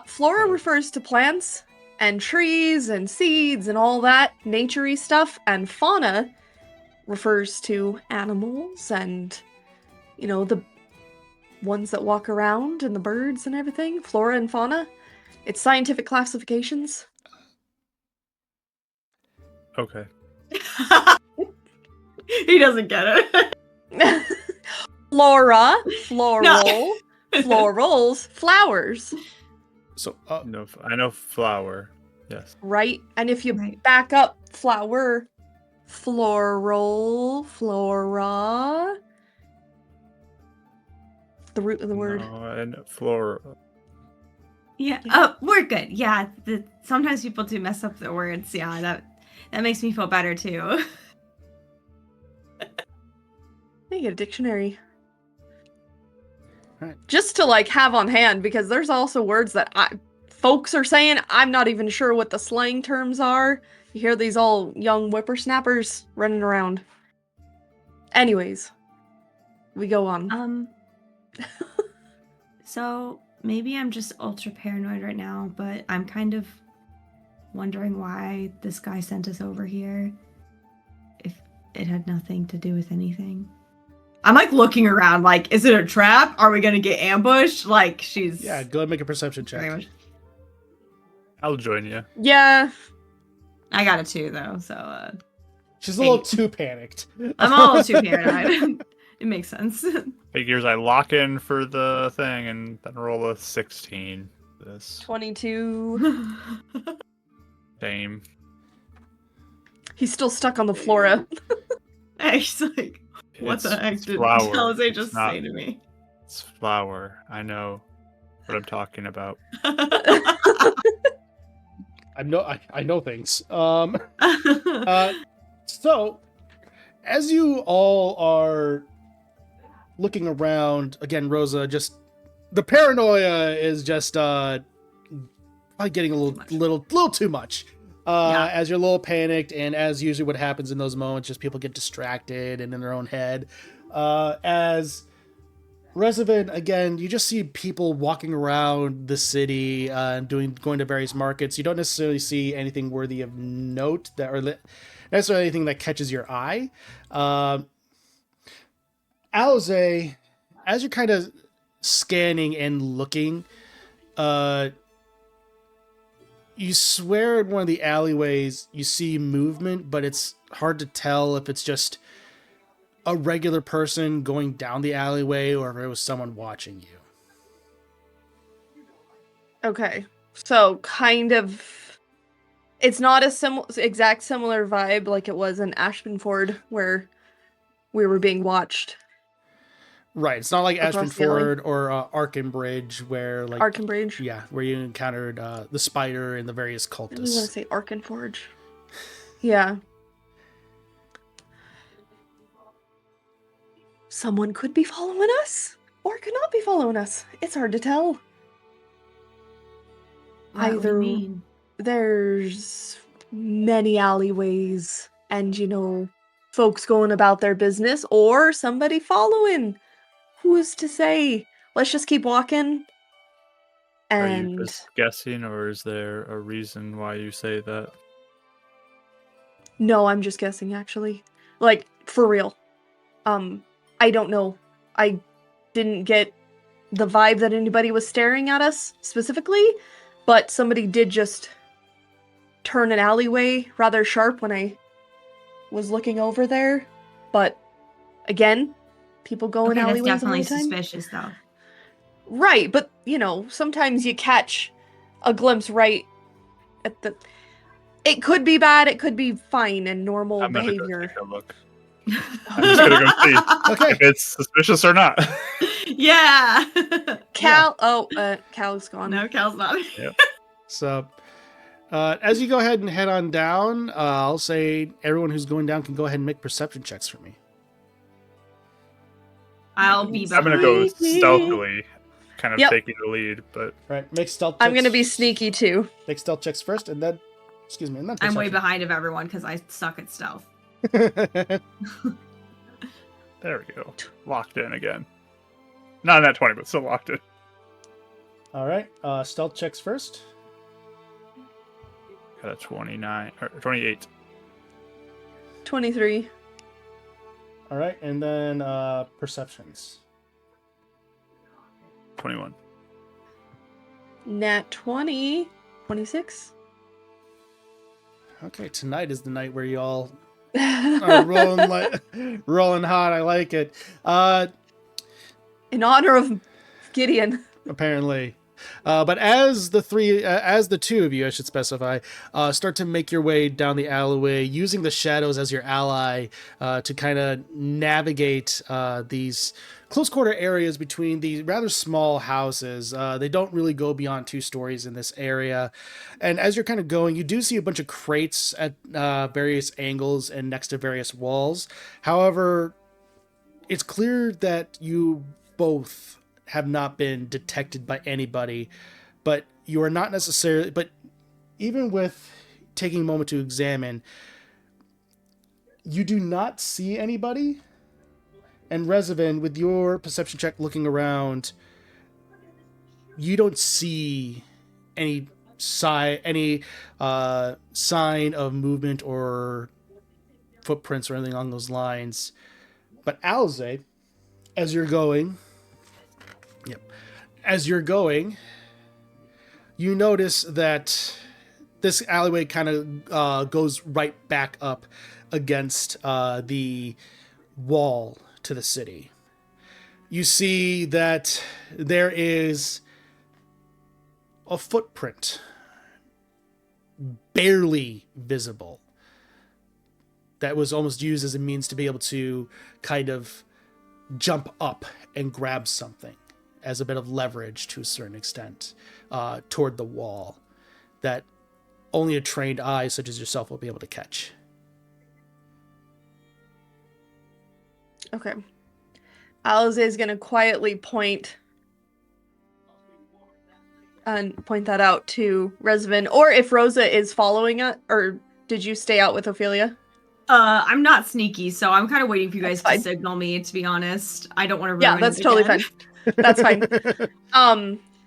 Flora refers to plants and trees and seeds and all that nature-y stuff, and fauna refers to animals and, you know, the ones that walk around and the birds and everything. Flora and fauna. It's scientific classifications. Okay. He doesn't get it. Flora, floral, No. florals, flowers. So, No, I know flower. Yes. Right? And if you Right. back up flower, floral, flora. The root of the word. No, and flora. Yeah. Oh, we're good. Yeah. Sometimes people do mess up the words. Yeah, that makes me feel better too. I get a dictionary. Right. Just to like have on hand, because there's also words that folks are saying. I'm not even sure what the slang terms are. You hear these all young whippersnappers running around. Anyways, we go on. So maybe I'm just ultra paranoid right now, but I'm kind of wondering why this guy sent us over here. If it had nothing to do with anything. I'm like looking around, like, is it a trap? Are we gonna get ambushed? Like, she's Yeah, go ahead and make a perception check. very much. I'll join you. Yeah. I got a 2 though, so She's a little 8. too panicked. I'm a little too paranoid. It makes sense. Figures I lock in for the thing and then roll a 16. This 22. same. He's still stuck on the flora. He's like, what It's the heck did flour. Alize It's just not- say to me? It's flour. I know what I'm talking about. I know things. So, as you all are looking around, again, Rosa, just the paranoia is just probably getting a little too much. Yeah. As you're a little panicked, and as usually what happens in those moments, just people get distracted and in their own head. As Resident, again, you just see people walking around the city and going to various markets. You don't necessarily see anything worthy of note necessarily anything that catches your eye. Alize, as you're kind of scanning and looking, you swear in one of the alleyways you see movement, but it's hard to tell if it's just a regular person going down the alleyway or if it was someone watching you. Okay. So kind of it's not a exact similar vibe like it was in Ashmanford where we were being watched. Right. It's not like Across the alley. Ashmanford or Arkenbridge where like Arkenbridge. yeah, where you encountered the spider and the various I really want to cultists. say Arkenforge. Yeah. Someone could be following us or could not be following us. It's hard to tell. What do you Either mean? there's many alleyways and, folks going about their business or somebody following. Who's to say? Let's just keep walking. Are you And just guessing, or is there a reason why you say that? no, I'm just guessing actually. Like, for real. I don't know. I didn't get the vibe that anybody was staring at us specifically, but somebody did just turn an alleyway rather sharp when I was looking over there. But again, people go in Okay, that's alleyways all definitely the time. suspicious, though. Right, but sometimes you catch a glimpse right at the. It could be bad. It could be fine and normal I'm gonna go behavior. take a look. I'm just gonna go see Okay. if it's suspicious or not. Yeah. Cal. Oh, Cal's gone. No, Cal's not. So, as you go ahead and head on down, I'll say everyone who's going down can go ahead and make perception checks for me. I'll be I'm behind. gonna go stealthily, kind of Yep. taking the lead, but Right, make stealth checks. I'm gonna be sneaky too. Make stealth checks first, and then, and then I'm way perception. behind of everyone because I suck at stealth. there we go. Locked in again. Not at 20, but still locked in. All right, stealth checks first. Got a 29 or 28. 23. All right, and then perceptions. 21. Nat 20. 26. Okay, tonight is the night where y'all are rolling hot. I like it. In honor of Gideon. Apparently. But as the two of you, I should specify, start to make your way down the alleyway, using the shadows as your ally to kind of navigate these close quarter areas between these rather small houses. They don't really go beyond 2 stories in this area. And as you're kind of going, you do see a bunch of crates at various angles and next to various walls. However, it's clear that you both have not been detected by anybody, but you are not necessarily, but even with taking a moment to examine, you do not see anybody, And Rezavan, with your perception check looking around, you don't see any sign of movement or footprints or anything along those lines. But Alze, as you're going, you notice that this alleyway kind of goes right back up against the wall to the city. You see that there is a footprint, barely visible, that was almost used as a means to be able to kind of jump up and grab something as a bit of leverage to a certain extent toward the wall that only a trained eye such as yourself will be able to catch. Okay. Alize is going to quietly point that out to Rezavan, or if Rosa is following it, or did you stay out with Ophelia? I'm not sneaky, so I'm kind of waiting for you guys That's to signal me, to be honest. I don't want to ruin Yeah, that's it totally again. fine. That's fine.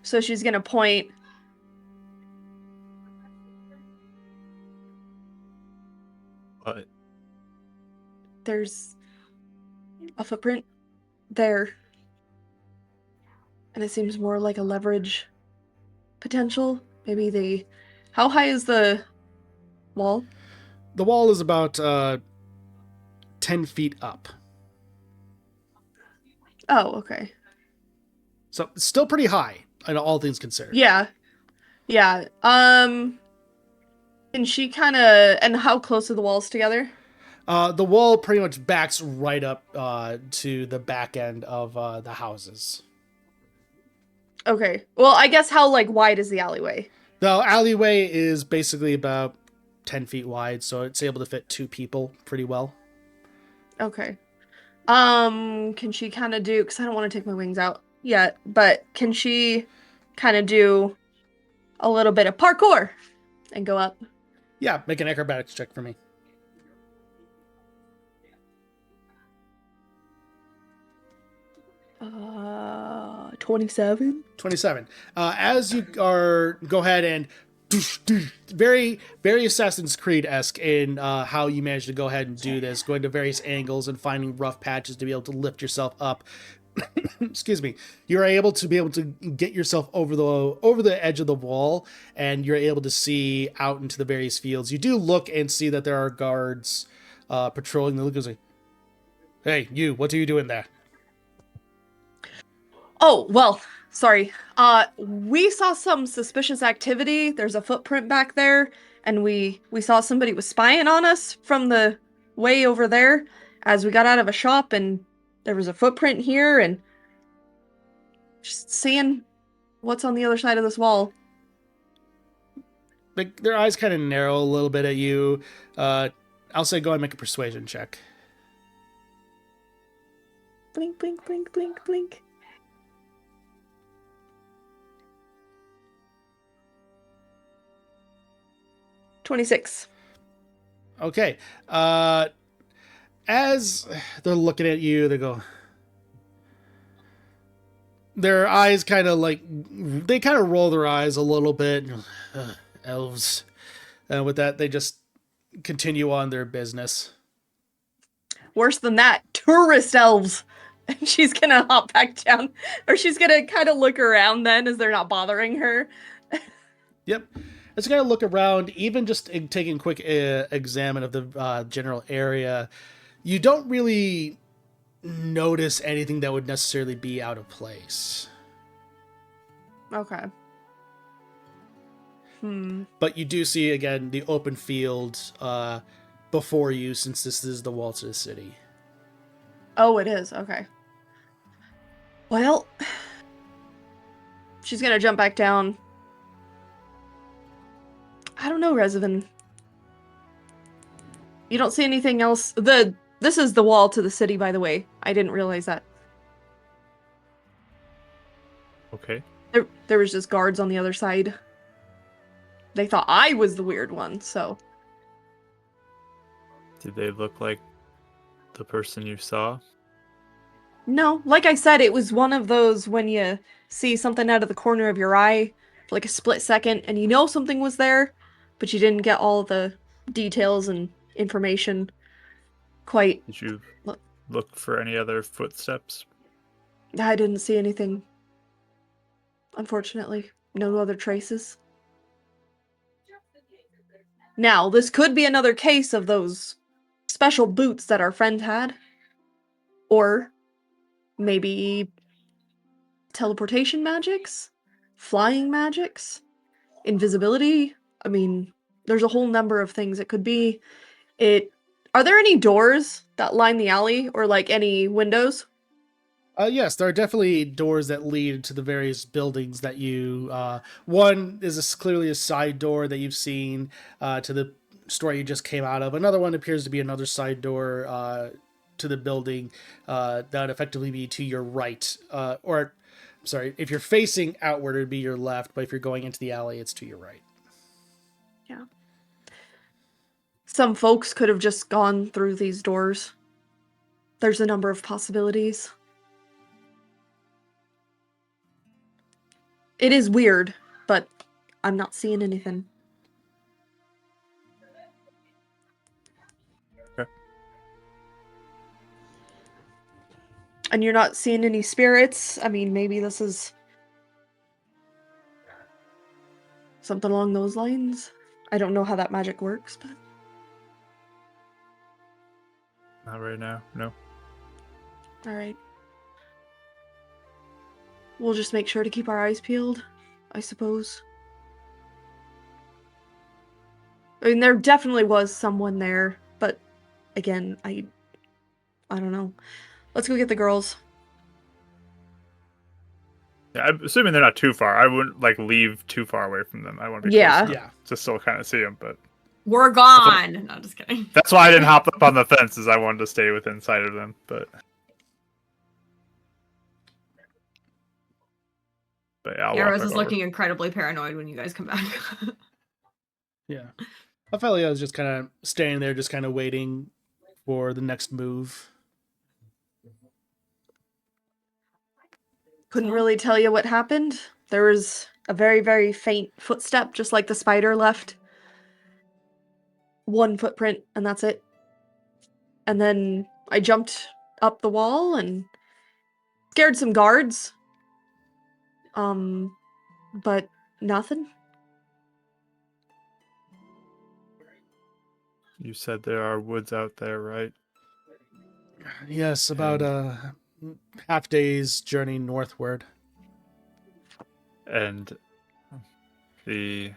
So she's gonna point. What? There's a footprint there. And it seems more like a leverage potential. Maybe how high is the wall? The wall is about 10 feet up. Oh, okay. So it's still pretty high, all things considered. Yeah. Yeah. And she kind of... And how close are the walls together? The wall pretty much backs right up to the back end of the houses. Okay. Well, I guess how, wide is the alleyway? The alleyway is basically about 10 feet wide, so it's able to fit 2 people pretty well. Okay. Can she kind of do... Because I don't want to take my wings out yet, but can she kind of do a little bit of parkour and go up? Yeah, make an acrobatics check for me. 27. 27. As you are, go ahead and very, very Assassin's Creed-esque in how you manage to go ahead and do this, going to various angles and finding rough patches to be able to lift yourself up. Excuse me. You're able to get yourself over the edge of the wall, and you're able to see out into the various fields. You do look and see that there are guards patrolling. The look is like, "Hey, you! What are you doing there?" Oh, well, sorry. We saw some suspicious activity. There's a footprint back there, and we saw somebody was spying on us from the way over there as we got out of a shop, and there was a footprint here, and just seeing what's on the other side of this wall. Like, their eyes kind of narrow a little bit at you. I'll say go ahead and make a persuasion check. Blink, blink, blink, blink, blink. 26. Okay. As they're looking at you, they go... Their eyes kind of they kind of roll their eyes a little bit. Elves. And with that, they just continue on their business. Worse than that, tourist elves. And she's gonna hop back down. Or she's gonna kind of look around then as they're not bothering her. Yep. As you kind of look around, even just taking a quick examine of the general area, you don't really notice anything that would necessarily be out of place. Okay. But you do see, again, the open field before you, since this is the wall to the city. Oh, it is. Okay. Well, she's gonna jump back down. I don't know, Rezavan. You don't see anything else? This is the wall to the city, by the way. I didn't realize that. Okay. There was just guards on the other side. They thought I was the weird one, so... Did they look like the person you saw? No, like I said, it was one of those when you see something out of the corner of your eye for like a split second and you know something was there, but you didn't get all the details and information quite. Did you Look. look for any other footsteps? I didn't see anything. Unfortunately, no other traces. Now, this could be another case of those special boots that our friend had. Or maybe teleportation magics? Flying magics? Invisibility? I mean, there's a whole number of things it could be. Are there any doors that line the alley or like any windows? Yes, there are definitely doors that lead to the various buildings that you. One is clearly a side door that you've seen to the store you just came out of. Another one appears to be another side door to the building that would effectively be to your right. Or, sorry, if you're facing outward, it would be your left, but if you're going into the alley, it's to your right. Yeah. Some folks could have just gone through these doors. There's a number of possibilities. It is weird, but I'm not seeing anything. Okay. And you're not seeing any spirits? I mean, maybe this is something along those lines. I don't know how that magic works, but Not right now, no. alright. We'll just make sure to keep our eyes peeled, I suppose. I mean, there definitely was someone there, but again, I don't know. Let's go get the girls. Yeah, I'm assuming they're not too far. I wouldn't like leave too far away from them. I want to be Yeah. close enough to still kind of see them, but We're gone. No, just kidding. that's why I didn't hop up on the fence, is I wanted to stay within sight of them. But yeah, I'll walk Rose back is over. looking incredibly paranoid when you guys come back. Yeah. Ophelia is just kind of standing there, just kind of waiting for the next move. Couldn't really tell you what happened. There was a very, very faint footstep, just like the spider left. One footprint, and that's it. And then I jumped up the wall and scared some guards. But nothing. You said there are woods out there, right? Yes, about a half day's journey northward. And the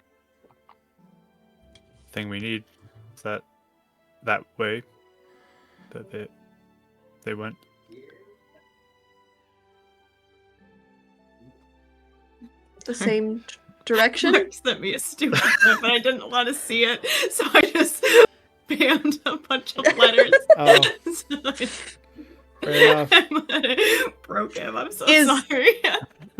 thing we need is that way that they went. The same direction? Mark sent me a stupid clip, and I didn't want to see it, so I just spammed a bunch of letters. Oh. So Fair enough. I broke him. I'm so Is- sorry.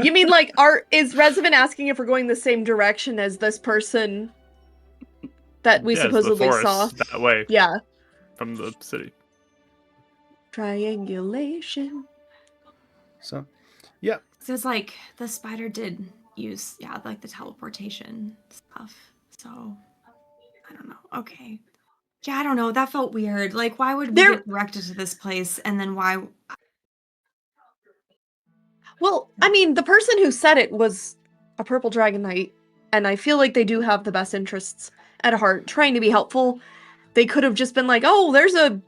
You mean like is Resvin asking if we're going the same direction as this person that we Yeah, it's the supposedly forest, saw? that way Yeah. from the city. Triangulation. So, yeah. So it's like the spider did use, like the teleportation stuff. So I don't know. Okay. Yeah, I don't know. That felt weird. Like, why would we get directed to this place, and then why? Well, I mean, the person who said it was a purple dragon knight, and I feel like they do have the best interests at heart, trying to be helpful. They could have just been like, oh, there's a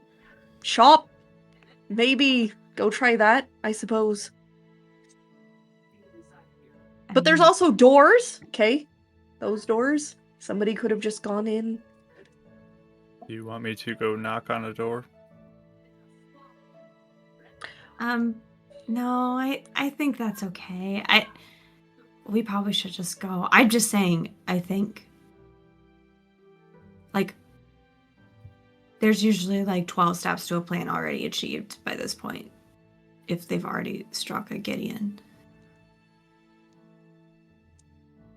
shop. Maybe go try that, I suppose. But there's also doors, okay? Those doors. Somebody could have just gone in. Do you want me to go knock on a door? No, I think that's okay. We probably should just go. I'm just saying, I think, like, there's usually like 12 steps to a plan already achieved by this point, if they've already struck a Gideon.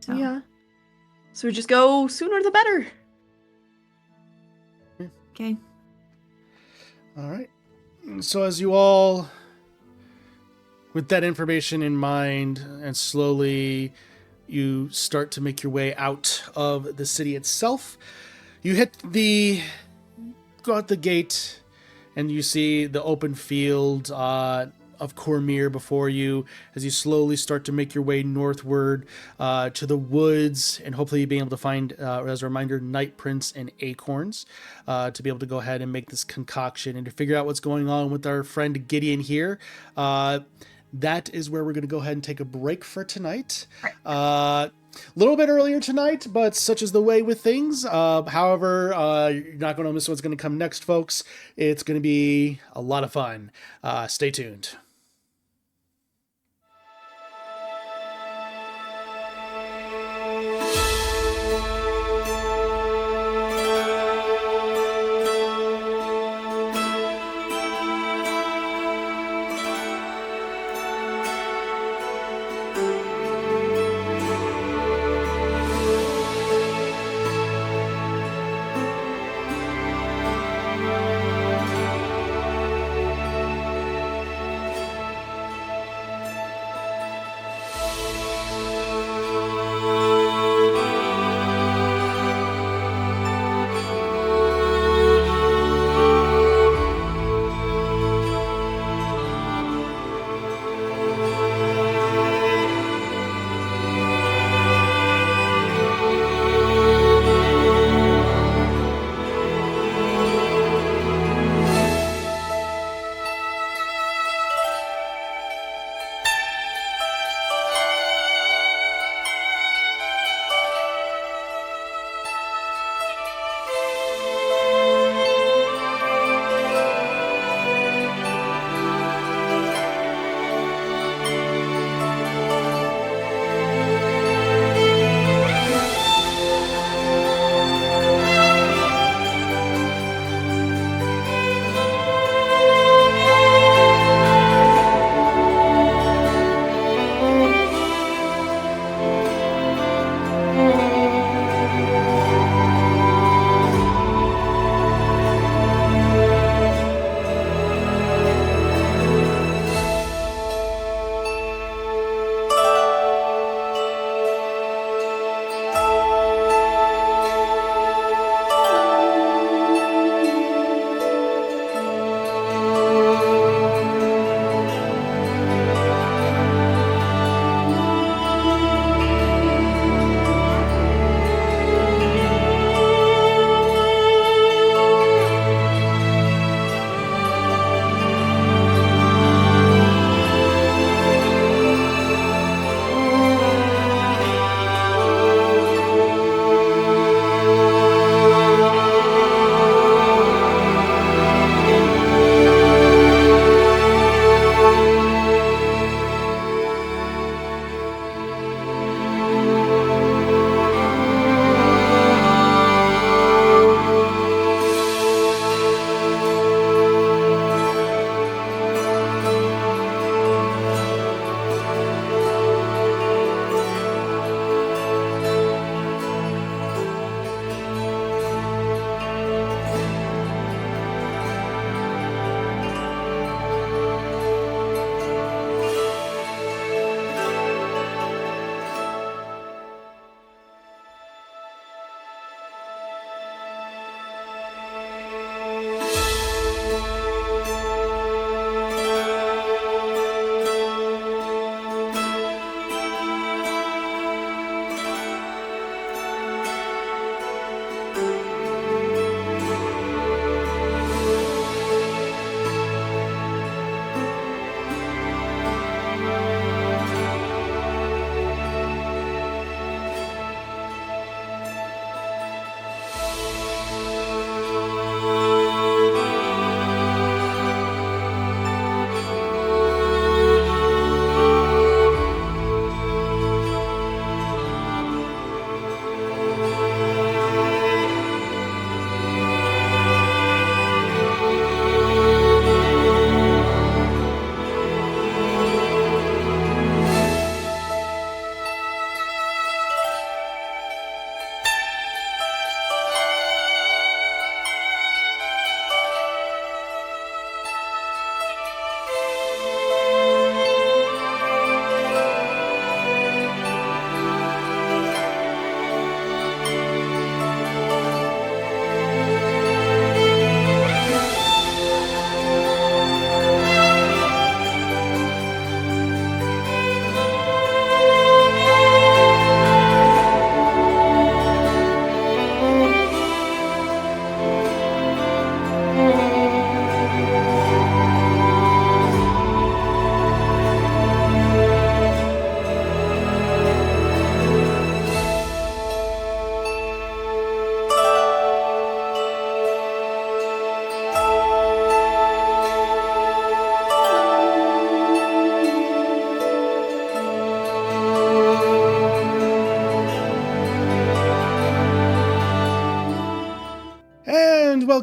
So. Yeah. So we just go sooner the better. Okay. All right. So as you all with that information in mind, and slowly you start to make your way out of the city itself. You go out the gate, and you see the open field of Cormyr before you as you slowly start to make your way northward to the woods, and hopefully being able to find, as a reminder, Night Prince and acorns to be able to go ahead and make this concoction and to figure out what's going on with our friend Gideon here. That is where we're going to go ahead and take a break for tonight. A little bit earlier tonight, but such is the way with things. However, you're not going to miss what's going to come next, folks. It's going to be a lot of fun. Stay tuned.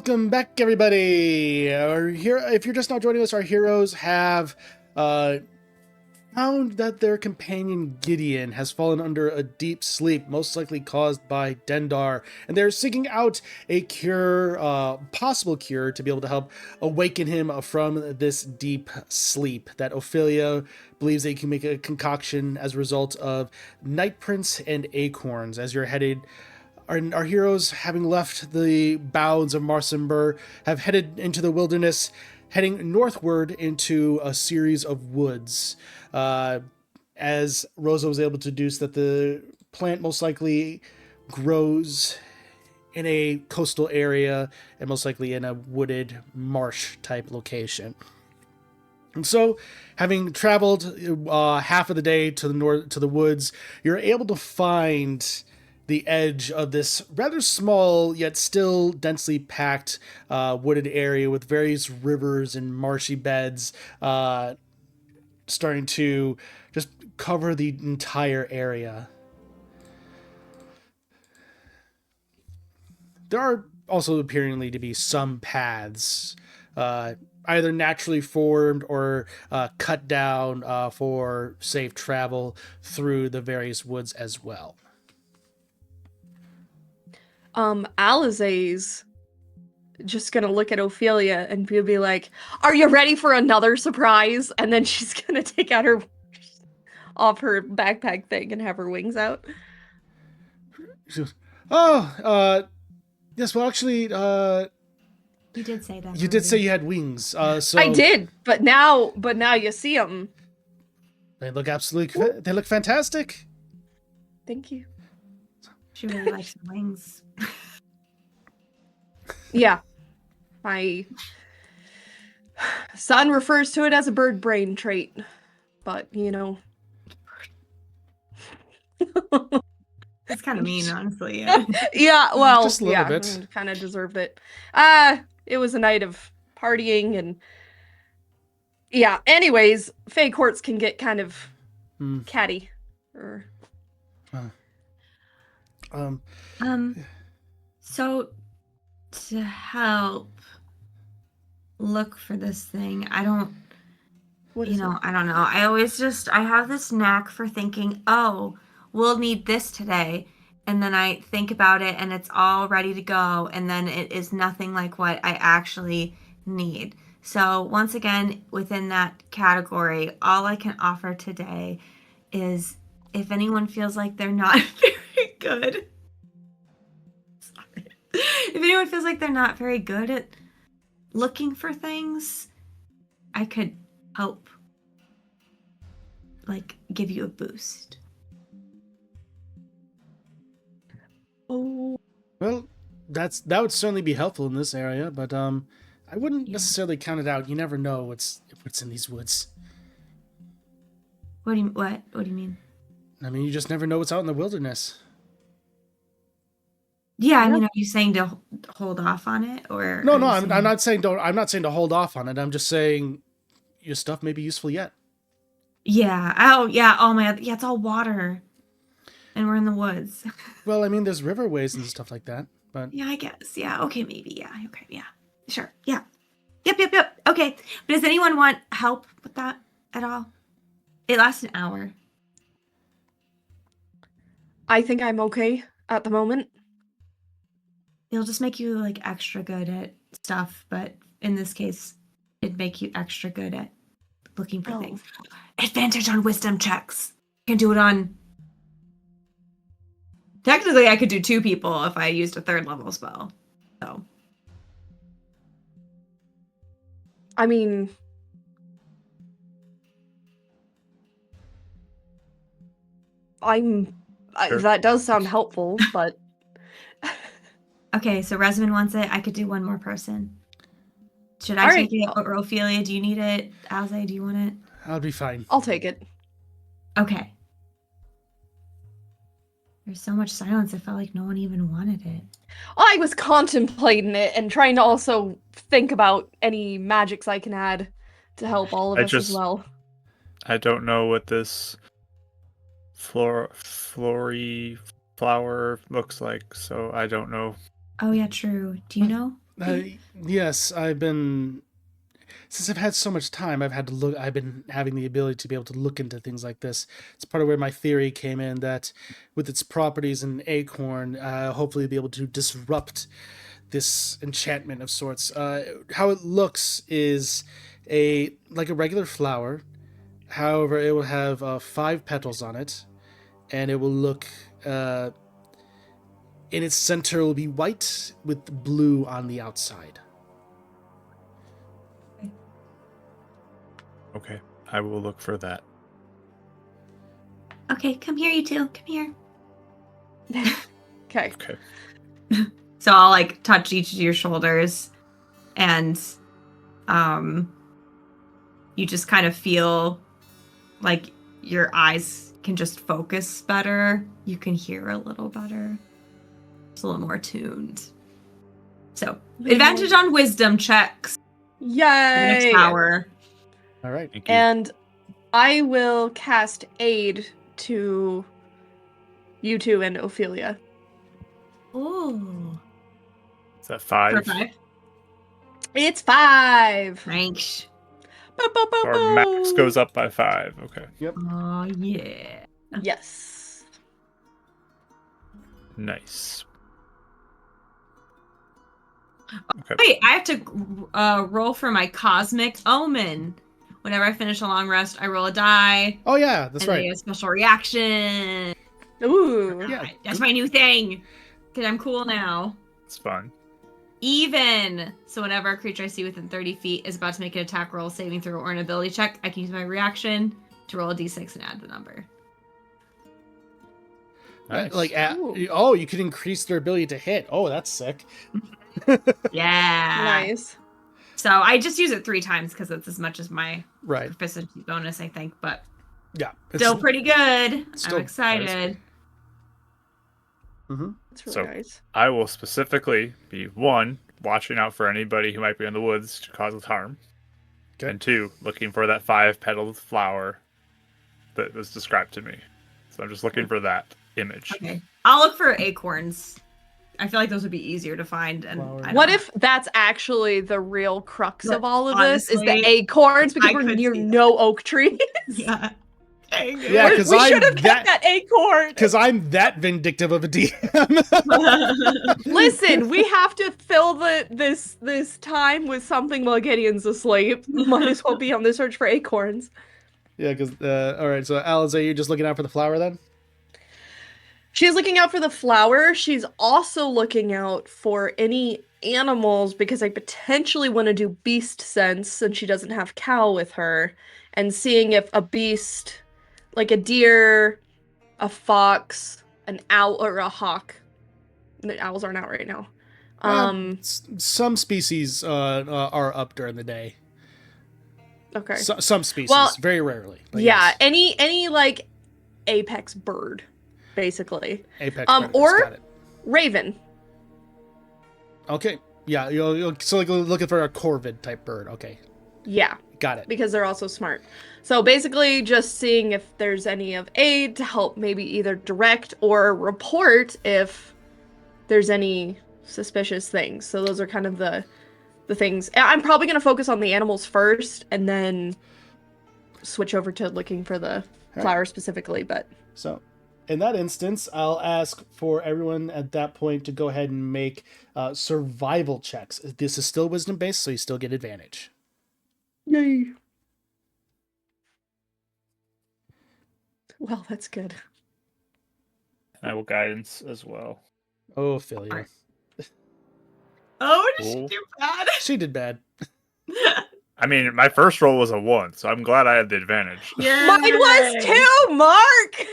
Welcome back, everybody. If you're just now joining us, our heroes have found that their companion Gideon has fallen under a deep sleep, most likely caused by Dendar, and they're seeking out a cure, possible cure, to be able to help awaken him from this deep sleep. That Ophelia believes they can make a concoction as a result of night prints and acorns. As you're headed, our heroes, having left the bounds of Marsenburg, have headed into the wilderness, heading northward into a series of woods. As Rosa was able to deduce that the plant most likely grows in a coastal area and most likely in a wooded marsh type location. And so, having traveled half of the day to the north, to the woods, you're able to find the edge of this rather small yet still densely packed wooded area with various rivers and marshy beds starting to just cover the entire area. There are also apparently to be some paths, either naturally formed or cut down for safe travel through the various woods as well. Alizé's just gonna look at Ophelia and be like, "Are you ready for another surprise?" And then she's gonna take out her off her backpack thing and have her wings out. She goes, "Oh, yes. Well, actually, You did say that. you did say you had wings. So I did, but now you see them. They look absolutely. They look fantastic." Thank you. She really likes the wings. Yeah. My son refers to it as a bird brain trait, but you know. It's kind of mean, honestly. Yeah. Yeah, well, Just a little yeah, bit. kind of deserved it. It was a night of partying and yeah. Anyways, Fae courts can get kind of catty. Or So to help look for this thing, I don't know. I have this knack for thinking, oh, we'll need this today. And then I think about it and it's all ready to go. And then it is nothing like what I actually need. So once again, within that category, all I can offer today is if anyone feels like they're not very good. Sorry. If anyone feels like they're not very good at looking for things, I could help, like, give you a boost. oh, Well, that would certainly be helpful in this area, but I wouldn't necessarily count it out. You never know what's in these woods. What do you mean? I mean, you just never know what's out in the wilderness. Yeah, I mean, are you saying to hold off on it, or No, I'm not saying don't. I'm not saying to hold off on it. I'm just saying your stuff may be useful yet. Yeah. Oh, yeah. Oh my God. Yeah, it's all water, and we're in the woods. Well, I mean, there's riverways and stuff like that, but Yeah, I guess. Yeah. Okay. Maybe. Yeah. Okay. Yeah. Sure. Yeah. Yep. Okay. But does anyone want help with that at all? It lasts an hour. I think I'm okay at the moment. It'll just make you like extra good at stuff, but in this case, it'd make you extra good at looking for things. Advantage on wisdom checks. I can do it on. Technically, I could do 2 people if I used a 3rd level spell. So. I mean, Sure. that does sound helpful, but Okay, so Resman wants it. I could do 1 more person. Should I All take right. it? Or Ophelia, do you need it? Alze, do you want it? I'll be fine. I'll take it. Okay. There's so much silence, I felt like no one even wanted it. I was contemplating it and trying to also think about any magics I can add to help all of us as well. I don't know what this flory flower looks like, so I don't know. Oh yeah, true. Do you know? Yes, since I've had so much time, I've been having the ability to be able to look into things like this. It's part of where my theory came in that with its properties in acorn, hopefully be able to disrupt this enchantment of sorts. How it looks is like a regular flower. However, it will have 5 petals on it, and it will look in its center will be white with blue on the outside. Okay, I will look for that. Okay, come here, you two. Come here. Okay. Okay. So I'll like touch each of your shoulders, and you just kind of feel like your eyes can just focus better. You can hear a little better. It's a little more tuned. So advantage on wisdom checks. For the next Yay! hour. All right. Thank you. And I will cast aid to you two and Ophelia. Ooh. Is that 5? For 5. It's 5. Thanks. Boop, boop, boop, Our max boop. goes up by 5. Okay. Oh yeah. Yes. Nice. Okay. Wait, I have to roll for my cosmic omen. Whenever I finish a long rest, I roll a die. Oh yeah, that's and I right. get a special reaction. Ooh. Yeah. That's my new thing. Because I'm cool now. It's fun. Even. So whenever a creature I see within 30 feet is about to make an attack roll, saving throw, or an ability check, I can use my reaction to roll a d6 and add the number. Nice. Ooh. You can increase their ability to hit. Oh, that's sick. Yeah. Nice. So I just use it 3 times because it's as much as my Right. proficiency bonus, I think. But Yeah. still pretty good. still- I'm excited. Mm-hmm. That's really So- nice. I will specifically be 1, watching out for anybody who might be in the woods to cause us harm. Okay. And 2, looking for that 5-petaled flower that was described to me. So I'm just looking for that image. Okay. I'll look for acorns. I feel like those would be easier to find. And Flower. I don't What know. if that's actually the real crux But of all of this? Is the honestly, acorns because I we're could near see no oak trees? Yeah. Dang it. Yeah, We- 'cause we I'm should have kept that acorn. Because I'm that vindictive of a DM. Listen, we have to fill this time with something while Gideon's asleep. Might as well be on the search for acorns. Yeah, because all right. So, Alice, are you just looking out for the flower then? She's looking out for the flower. She's also looking out for any animals because I potentially want to do beast sense since she doesn't have Cal with her, and seeing if a beast, like a deer, a fox, an owl, or a hawk. The owls aren't out right now. Some species are up during the day. Okay. Some species, Well, very rarely. But yeah, yes, any like apex bird, basically. apex predators, or- got it. Raven. Okay, yeah, you'll so like looking for a corvid type bird. Okay, Yeah, got it. because they're also smart. So basically just seeing if there's any of aid to help maybe either direct or report if there's any suspicious things. So those are kind of the things. I'm probably going to focus on the animals first and then switch over to looking for the right. flower specifically, but So, in that instance, I'll ask for everyone at that point to go ahead and make survival checks. This is still wisdom based, so you still get advantage. yay. Well, that's good. And I will guidance as well. Oh, Ophelia. Alright. Oh, did she Cool. do bad? She did bad. I mean, my first roll was a 1, so I'm glad I had the advantage. Yeah. Mine was too, Mark!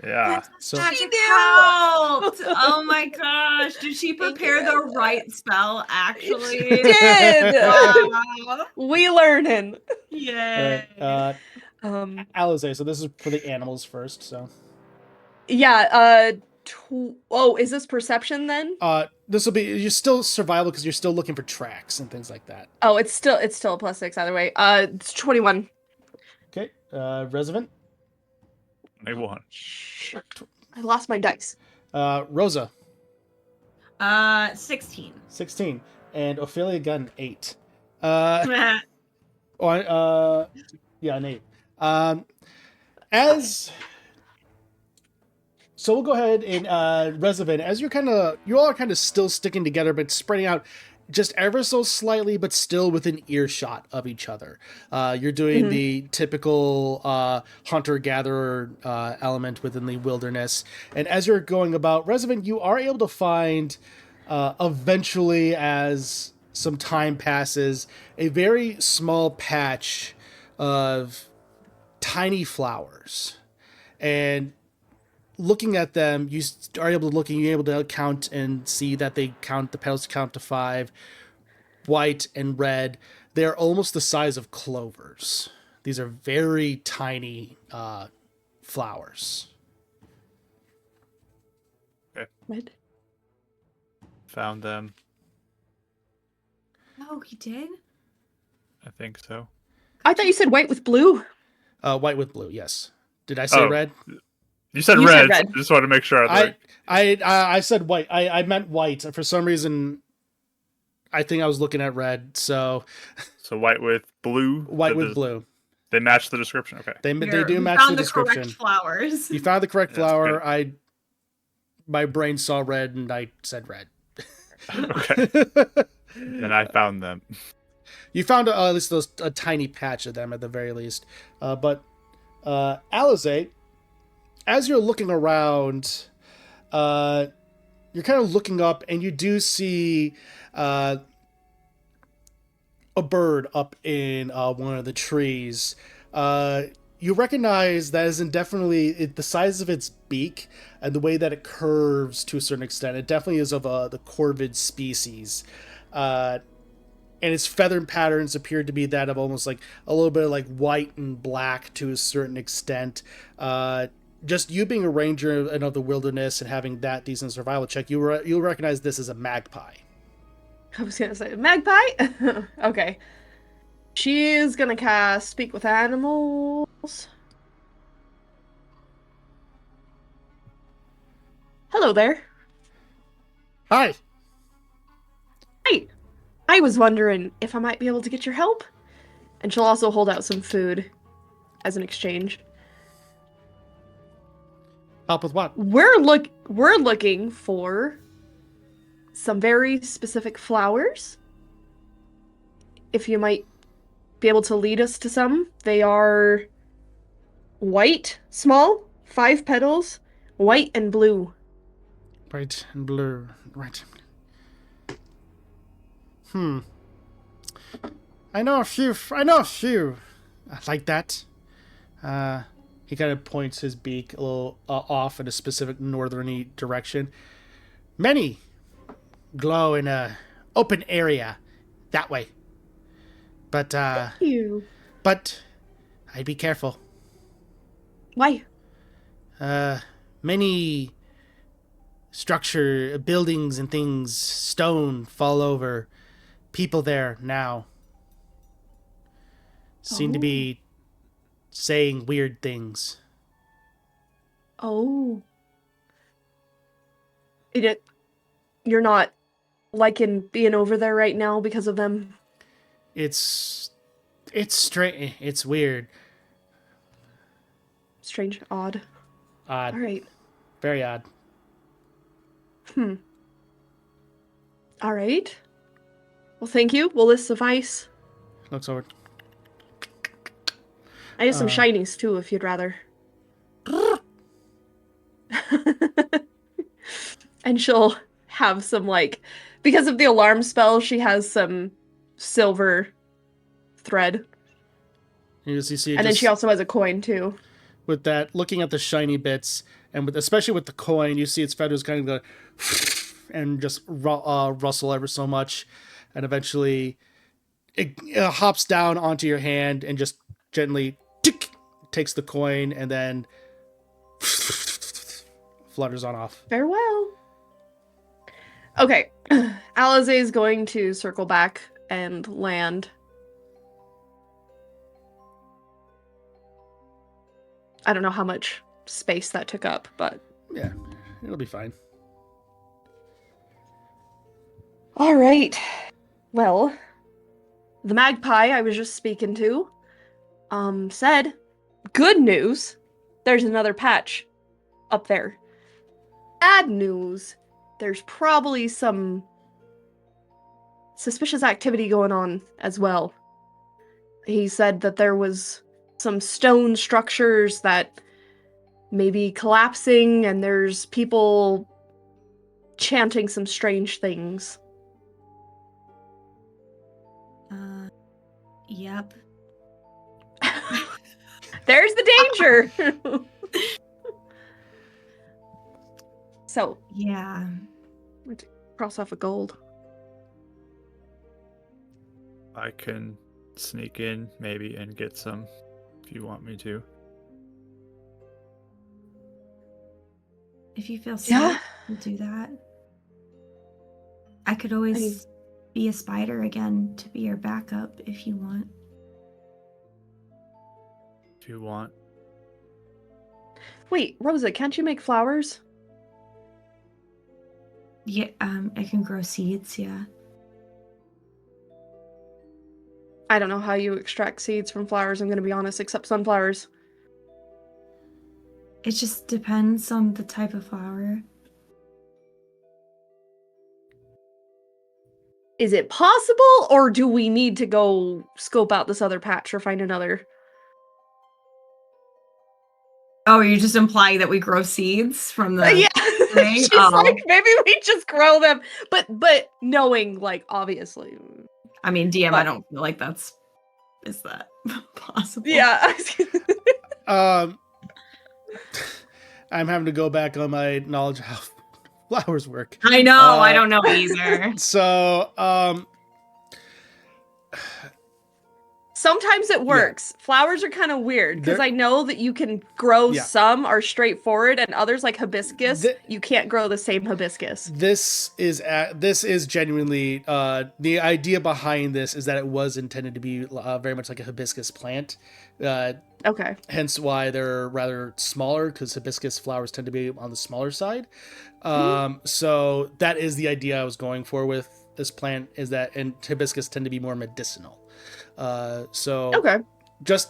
Yeah. So, Magic She knew. helped. Oh my gosh. Did she Thank prepare you. the right spell, actually? She did! Wow. We learning. Yay. all right, Alize, so this is for the animals first. So, Yeah, oh, is this perception then? this will be you're still survival because you're still looking for tracks and things like that. Oh, it's still a +6 either way. It's 21. Okay, Resivant, I won. Shit. I lost my dice. Rosa, 16. 16. And Ophelia got an 8. Yeah, an 8. As so, we'll go ahead and Resident, as you all are kind of still sticking together, but spreading out just ever so slightly, but still within earshot of each other. You're doing the typical hunter-gatherer element within the wilderness, and as you're going about, Resident, you are able to find eventually, as some time passes, a very small patch of tiny flowers. And looking at them, you're able to count and see that the petals count to 5, white and red. They're almost the size of clovers. These are very tiny flowers. Okay. Red. Found them. Oh, he did? I think so. I thought you said white with blue. White with blue, yes. Did I say red? You said You red. said red. So I just want to make sure. I said white. I meant white. For some reason, I think I was looking at red. So white with blue. White with blue. They match the description. Okay. They do match the description. Correct flowers. You found the correct flower. Good. My brain saw red and I said red. Okay. Then I found them. You found at least a tiny patch of them at the very least. But Alize, as you're looking around, you're kind of looking up and you do see a bird up in one of the trees. You recognize that isn't definitely the size of its beak and the way that it curves to a certain extent. It definitely is of the corvid species. And its feather patterns appear to be that of almost like a little bit of like white and black to a certain extent. Just you being a ranger and of the wilderness and having that decent survival check, you'll recognize this as a magpie. I was gonna say magpie. Okay. She is gonna cast Speak with Animals. Hello there. Hi. Hi. I was wondering if I might be able to get your help. And she'll also hold out some food as an exchange. Help with what? We're looking for some very specific flowers. If you might be able to lead us to some. They are white, small, 5 petals, white and blue. White and blue. Right. I know a few like that. He kind of points his beak a little off in a specific northerny direction. Many glow in a open area that way. But Thank you. But I'd be careful. Why? Many structure, buildings and things, stone fall over. People there now seem to be saying weird things. Oh. You're not liking being over there right now because of them? It's strange. It's weird. Strange. Odd. Odd. All right. Very odd. All right. Well, thank you. Will this suffice? Looks over. I have some shinies too, if you'd rather. And she'll have some, like, because of the alarm spell, she has some silver thread. You see and then she also has a coin too. With that, looking at the shiny bits, and especially with the coin, you see its feathers kind of go and just rustle ever so much, and eventually it hops down onto your hand and just gently takes the coin and then flutters on off. Farewell. Okay, Alize is going to circle back and land. I don't know how much space that took up, but... Yeah, it'll be fine. All right. Well, the magpie I was just speaking to, said, good news, there's another patch up there. Bad news, there's probably some suspicious activity going on as well. He said that there was some stone structures that may be collapsing, and there's people chanting some strange things. Yep. There's the danger! So, Yeah. cross off a gold. I can sneak in maybe and get some if you want me to. If you feel safe, Yeah. we'll do that. I could always be a spider again to be your backup if you want. If you want. Wait, Rosa, can't you make flowers? Yeah, I can grow seeds, yeah. I don't know how you extract seeds from flowers, I'm gonna be honest, except sunflowers. It just depends on the type of flower. Is it possible, or do we need to go scope out this other patch or find another? Oh, you're just implying that we grow seeds from the Yeah, thing? she's Oh. like, maybe we just grow them, but knowing, like, obviously. I mean, DM, Well- I don't feel like is that possible? Yeah. I'm having to go back on my knowledge of how flowers work. I know, I don't know either. So, Sometimes it works. Flowers are kind of weird because I know that you can grow some are straightforward, and others like hibiscus, you can't grow the same hibiscus. This is genuinely the idea behind this is that it was intended to be very much like a hibiscus plant. Okay. Hence why they're rather smaller, because hibiscus flowers tend to be on the smaller side. So that is the idea I was going for with this plant, is that, and hibiscus tend to be more medicinal. So okay, just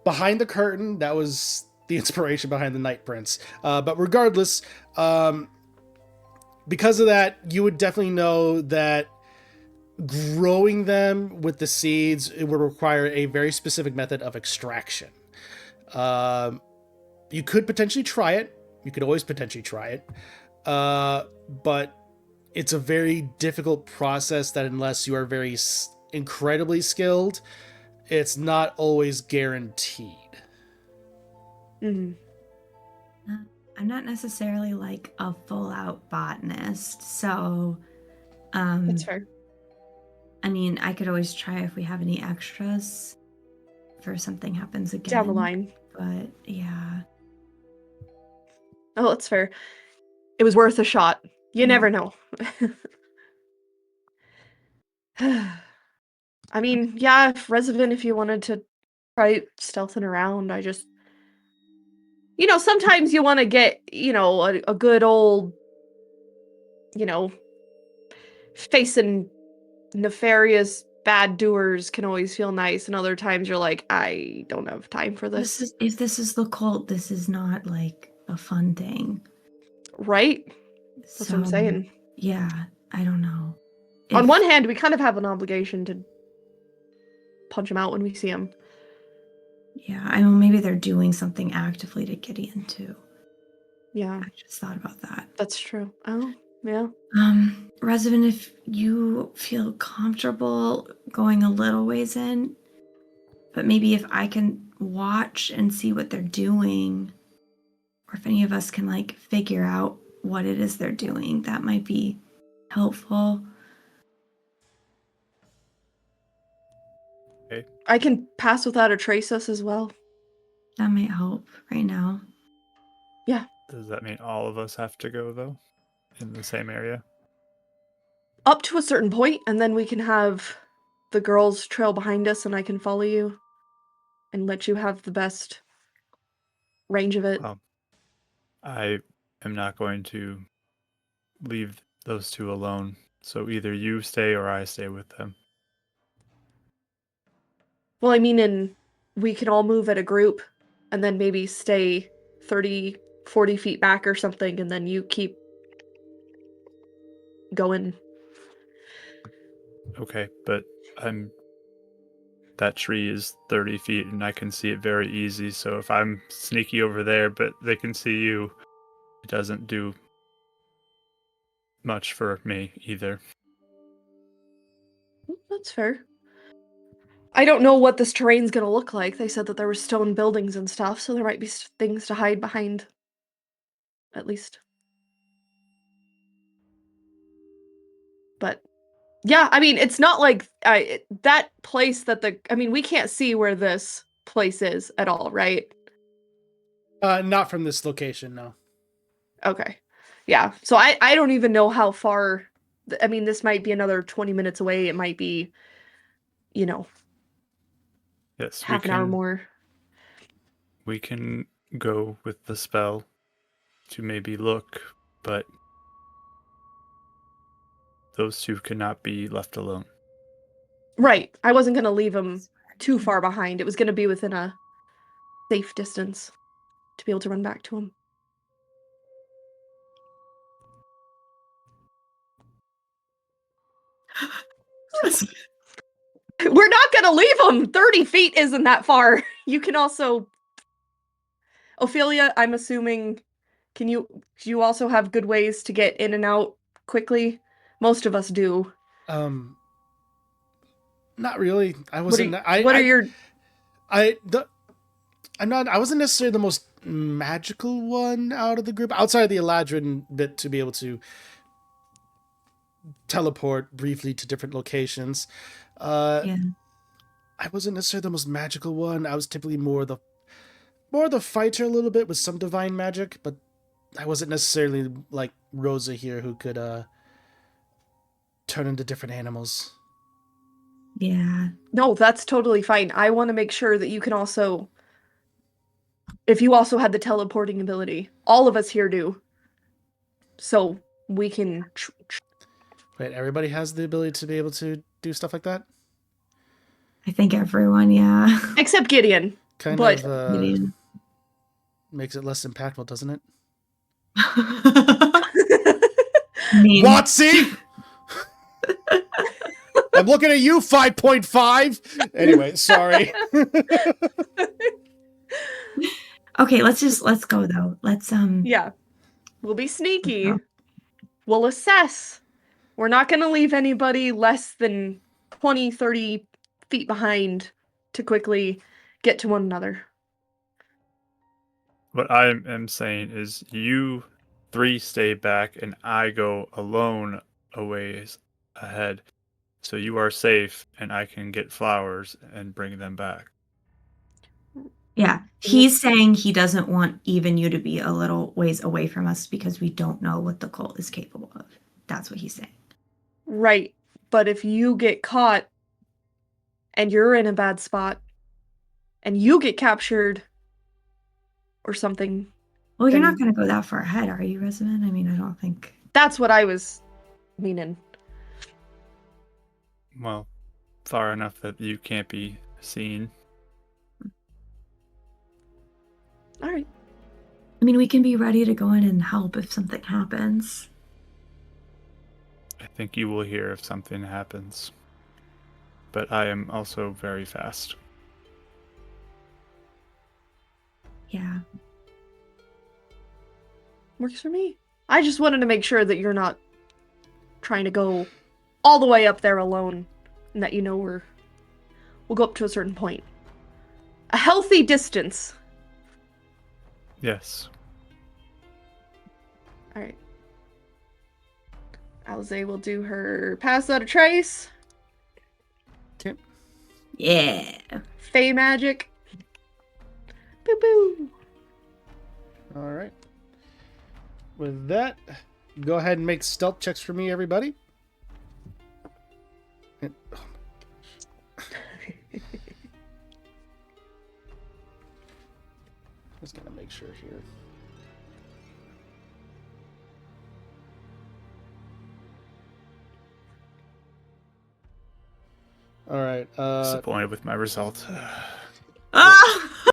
behind the curtain, that was the inspiration behind the Night Prince. But regardless, because of that, you would definitely know that growing them with the seeds, it would require a very specific method of extraction. You could potentially try it. You could always potentially try it. But it's a very difficult process that, unless you are very incredibly skilled, it's not always guaranteed. Mm-hmm. I'm not necessarily like a full-out botanist, so That's fair. I mean, I could always try if we have any extras if something happens again Down the line. But yeah. Oh, that's fair. It was worth a shot. You never know. I mean, yeah, Resident, if you wanted to try stealthing around, I just... sometimes you want to get, a good old, facing nefarious bad doers can always feel nice, and other times you're like, I don't have time for this. If this is the cult, this is not like a fun thing. Right? That's what I'm saying. Yeah, I don't know. On one hand, we kind of have an obligation to punch him out when we see him. Yeah, I mean, maybe they're doing something actively to Gideon too. Yeah. I just thought about that. That's true. Oh, yeah. Resident, if you feel comfortable going a little ways in, but maybe if I can watch and see what they're doing, or if any of us can like figure out what it is they're doing, that might be helpful. Okay. I can pass without a trace us as well. That might help right now. Yeah. Does that mean all of us have to go, though? In the same area? Up to a certain point, and then we can have the girls trail behind us, and I can follow you and let you have the best range of it. Well, I am not going to leave those two alone, So either you stay or I stay with them. Well, I mean, we can all move at a group and then maybe stay 30, 40 feet back or something, and then you keep going. Okay, but that tree is 30 feet and I can see it very easy. So if I'm sneaky over there, but they can see you, it doesn't do much for me either. That's fair. I don't know what this terrain's gonna look like. They said that there were stone buildings and stuff, so there might be things to hide behind. At least. But yeah, I mean, it's not like that place that we can't see where this place is at all, right? Not from this location, no. Okay. Yeah. So I don't even know how far. I mean, this might be another 20 minutes away. It might be, Yes, half an hour more. We can go with the spell to maybe look, but those two cannot be left alone. Right. I wasn't going to leave him too far behind. It was going to be within a safe distance to be able to run back to him. We're not going to leave him. 30 feet isn't that far. You can also... Ophelia, I'm assuming, do you also have good ways to get in and out quickly? Most of us do. Not really. I wasn't. I wasn't necessarily the most magical one out of the group, outside of the Eladrin bit, to be able to teleport briefly to different locations. Yeah. I wasn't necessarily the most magical one. I was typically more the fighter a little bit with some divine magic, but I wasn't necessarily like Rosa here, who could turn into different animals. Yeah. No, that's totally fine. I want to make sure that you can also, if you also had the teleporting ability, all of us here do. So we can. Wait, everybody has the ability to be able to do stuff like that? I think everyone, yeah. Except Gideon. Kind but of Gideon. makes it less impactful, doesn't it? Watsy! I'm looking at you, 5.5. Anyway, sorry. Okay, let's go though. Let's Yeah. We'll be sneaky. We'll assess. We're not going to leave anybody less than 20, 30 feet behind to quickly get to one another. What I am saying is you three stay back and I go alone a ways ahead. So you are safe and I can get flowers and bring them back. Yeah. He's saying he doesn't want even you to be a little ways away from us because we don't know what the cult is capable of. That's what he's saying. Right. But if you get caught and you're in a bad spot and you get captured or something. Well, you're not going to go that far ahead, are you, Resident? I mean, I don't think. That's what I was meaning. Well, far enough that you can't be seen. All right. I mean, we can be ready to go in and help if something happens. I think you will hear if something happens. But I am also very fast. Yeah. Works for me. I just wanted to make sure that you're not trying to go all the way up there alone and that we'll go up to a certain point. A healthy distance. Yes. All right. Alize will do her pass out a trace. Okay. Yeah. Fey magic. Boo boo. All right. With that, go ahead and make stealth checks for me, everybody. And, oh my gosh. Just gonna make sure here. All right. Disappointed with my result. Ah!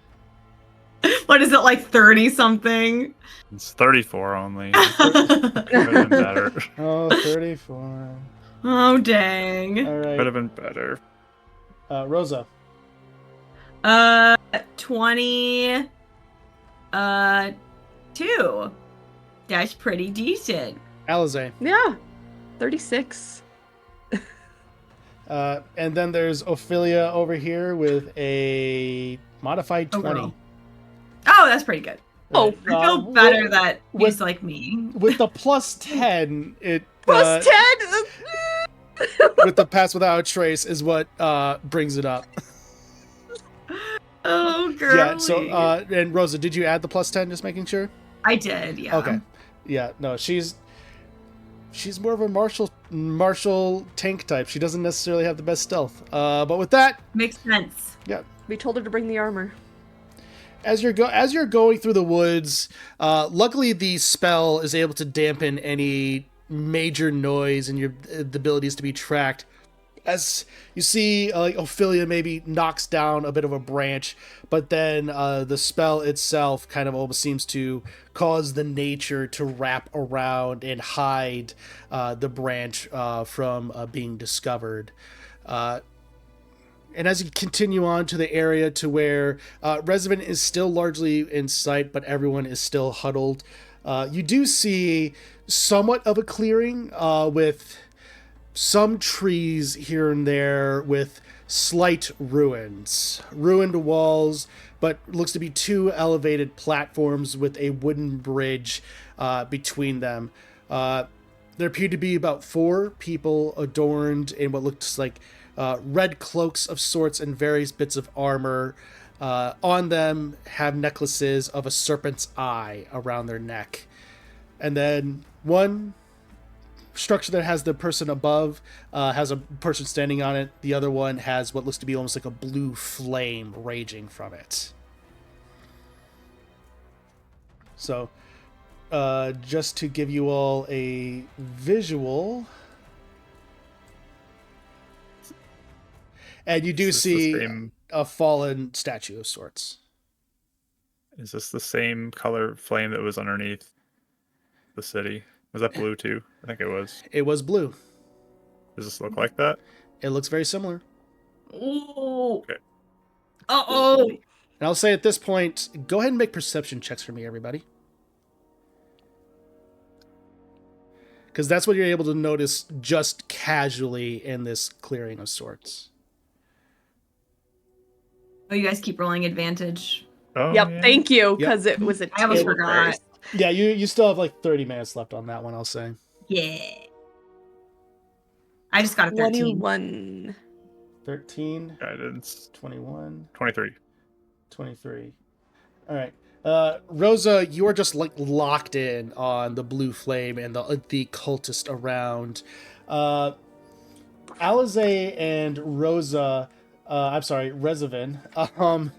What is it, like 30 something? It's 34 only. Could have been better. Oh, 34. Oh, dang. All Could right. have been better. Rosa. 20. 2. That's pretty decent. Alize. Yeah. 36. And then there's Ophelia over here with a modified Oh, 20. girl. Oh, that's pretty good. Oh, I feel better that with- he's like me. With the plus 10, it Plus 10! with the pass without a trace is what brings it up. Oh, girl. Yeah, so and Rosa, did you add the plus 10, just making sure? I did, yeah. Okay. Yeah, no, she's more of a martial tank type. She doesn't necessarily have the best stealth. But with that, Makes sense. yeah. We told her to bring the armor. As you're going through the woods, luckily the spell is able to dampen any major noise and the abilities to be tracked. As you see, Ophelia maybe knocks down a bit of a branch, but then the spell itself kind of almost seems to cause the nature to wrap around and hide the branch from being discovered. And as you continue on to the area to where Revenant is still largely in sight, but everyone is still huddled, you do see somewhat of a clearing with some trees here and there with slight ruined walls, but looks to be 2 elevated platforms with a wooden bridge between them. There appear to be about 4 people adorned in what looks like red cloaks of sorts and various bits of armor. On them have necklaces of a serpent's eye around their neck. And then one structure that has the person above has a person standing on it. The other one has what looks to be almost like a blue flame raging from it. So just to give you all a visual, and you do see a fallen statue of sorts. Is this the same color flame that was underneath the city? Was that blue too? I think it was. It was blue. Does this look like that? It looks very similar. Ooh. Okay. Uh-oh. And I'll say at this point, go ahead and make perception checks for me, everybody. Because that's what you're able to notice just casually in this clearing of sorts. Oh, you guys keep rolling advantage. Oh, Yep, yeah. thank you, because it was a I almost table forgot. first. Yeah, you still have like 30 minutes left on that one, I'll say. Yeah. I just got a 13. 21. 13, Guidance. 21, 23. 23. All right. Rosa, you are just like locked in on the blue flame and the cultist around. Alize and Rosa, Rezavan,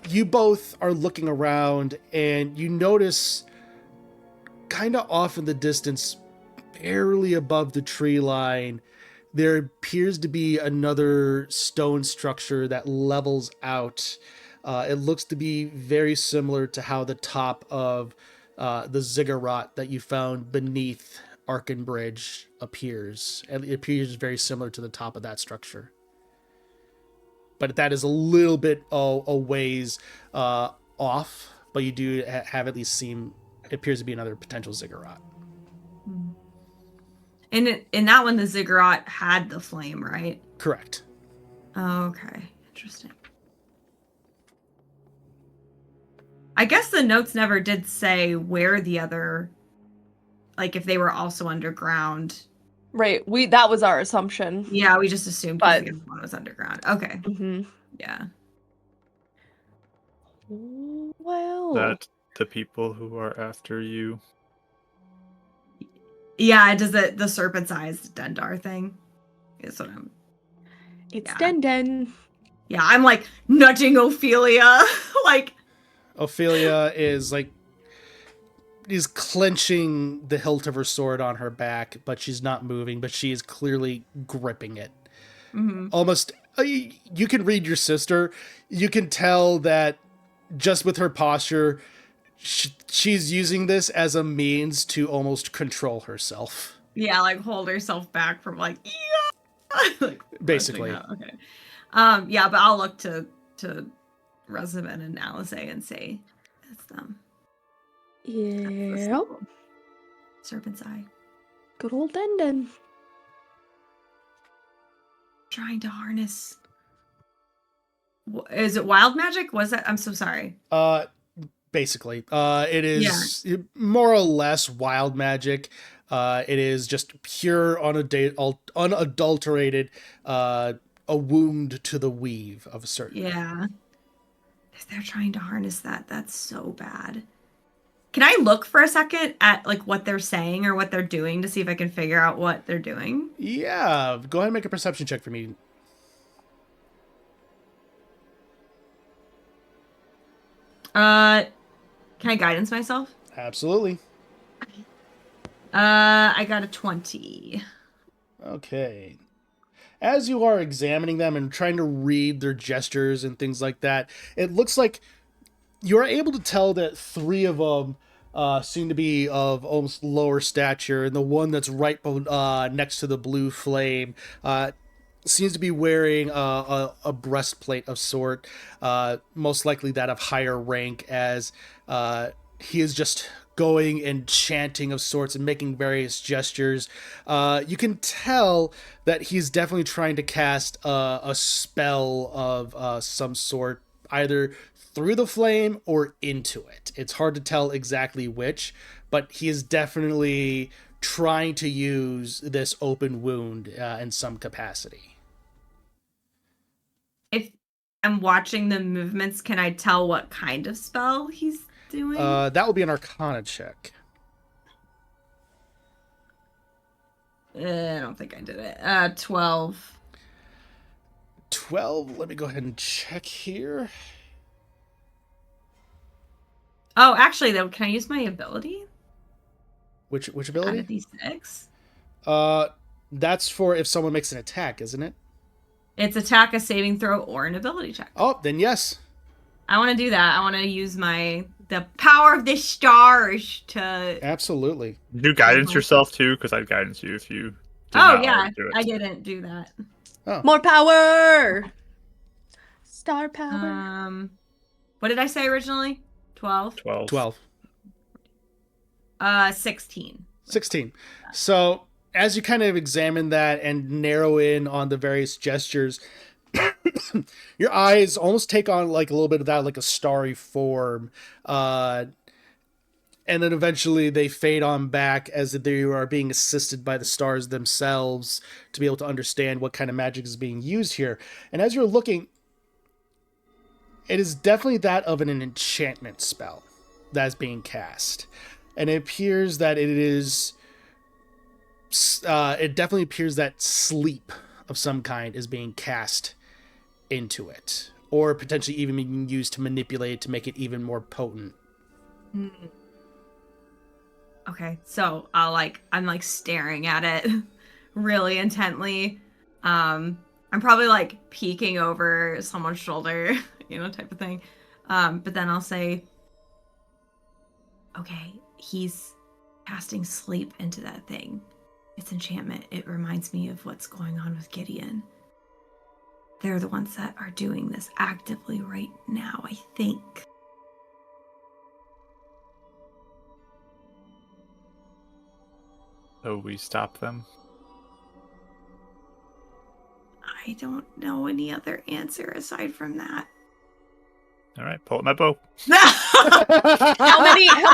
you both are looking around and you notice kind of off in the distance, barely above the tree line, there appears to be another stone structure that levels out. It looks to be very similar to how the top of the ziggurat that you found beneath Arkenbridge appears. And it appears very similar to the top of that structure. But that is a little bit a ways off, but you do have at least seen, it appears to be another potential ziggurat. And in that one, the ziggurat had the flame, right? Correct. Oh, okay. Interesting. I guess the notes never did say where the other, like if they were also underground. Right, that was our assumption. Yeah, we just assumed But- the other one was underground. Okay. Mm-hmm. Yeah. Well, That the people who are after you. Yeah, does the serpent's eyes Dendar thing? Is what I'm. it's yeah. Denden. Yeah, I'm like nudging Ophelia. Like, Ophelia is clenching the hilt of her sword on her back, but she's not moving, but she is clearly gripping it. almost, you can read your sister. You can tell that just with her posture, she's using this as a means to almost control herself. Yeah, like hold herself back from like, yeah! Like basically. Okay. Yeah, but I'll look to Resident and Alice and say, it's them. Yeah. Serpent's Eye. Good old Dendar. Trying to harness. Is it wild magic? Was that? I'm so sorry. Basically, it is more or less wild magic. It is just pure, unadulterated, a wound to the weave of a certain. Yeah. If they're trying to harness that, that's so bad. Can I look for a second at like what they're saying or what they're doing to see if I can figure out what they're doing? Yeah, go ahead and make a perception check for me. Can I guidance myself? Absolutely. I got a 20. Okay. As you are examining them and trying to read their gestures and things like that, it looks like you're able to tell that 3 of them seem to be of almost lower stature, and the one that's right next to the blue flame seems to be wearing a breastplate of sort, most likely that of higher rank, as he is just going and chanting of sorts and making various gestures. You can tell that he's definitely trying to cast a spell of some sort, either through the flame or into it. It's hard to tell exactly which, but he is definitely trying to use this open wound in some capacity. If I'm watching the movements, can I tell what kind of spell he's doing? That will be an Arcana check. I don't think I did it. 12. 12. Let me go ahead and check here. Oh, actually, though, can I use my ability? Which Out ability? of these 6? That's for if someone makes an attack, isn't it? It's attack, a saving throw, or an ability check. Oh, then yes. I want to do that. I want to use the power of the stars to... Absolutely. Do guidance yourself too, because I'd guidance you if you. Oh, yeah. Do it. I didn't do that. Oh. More power! Star power. What did I say originally? 12? 12. 16. 16. So as you kind of examine that and narrow in on the various gestures, your eyes almost take on like a little bit of that, like a starry form. And then eventually they fade on back as if they are being assisted by the stars themselves to be able to understand what kind of magic is being used here. And as you're looking, it is definitely that of an enchantment spell that is being cast. And it appears that it is... it definitely appears that sleep of some kind is being cast into it, or potentially even being used to manipulate it to make it even more potent. Okay, so I'm staring at it really intently. I'm probably like peeking over someone's shoulder, type of thing. But then I'll say, okay, he's casting sleep into that thing. It's enchantment. It reminds me of what's going on with Gideon. They're the ones that are doing this actively right now, I think. So we stop them. I don't know any other answer aside from that. All right, pull up my bow. How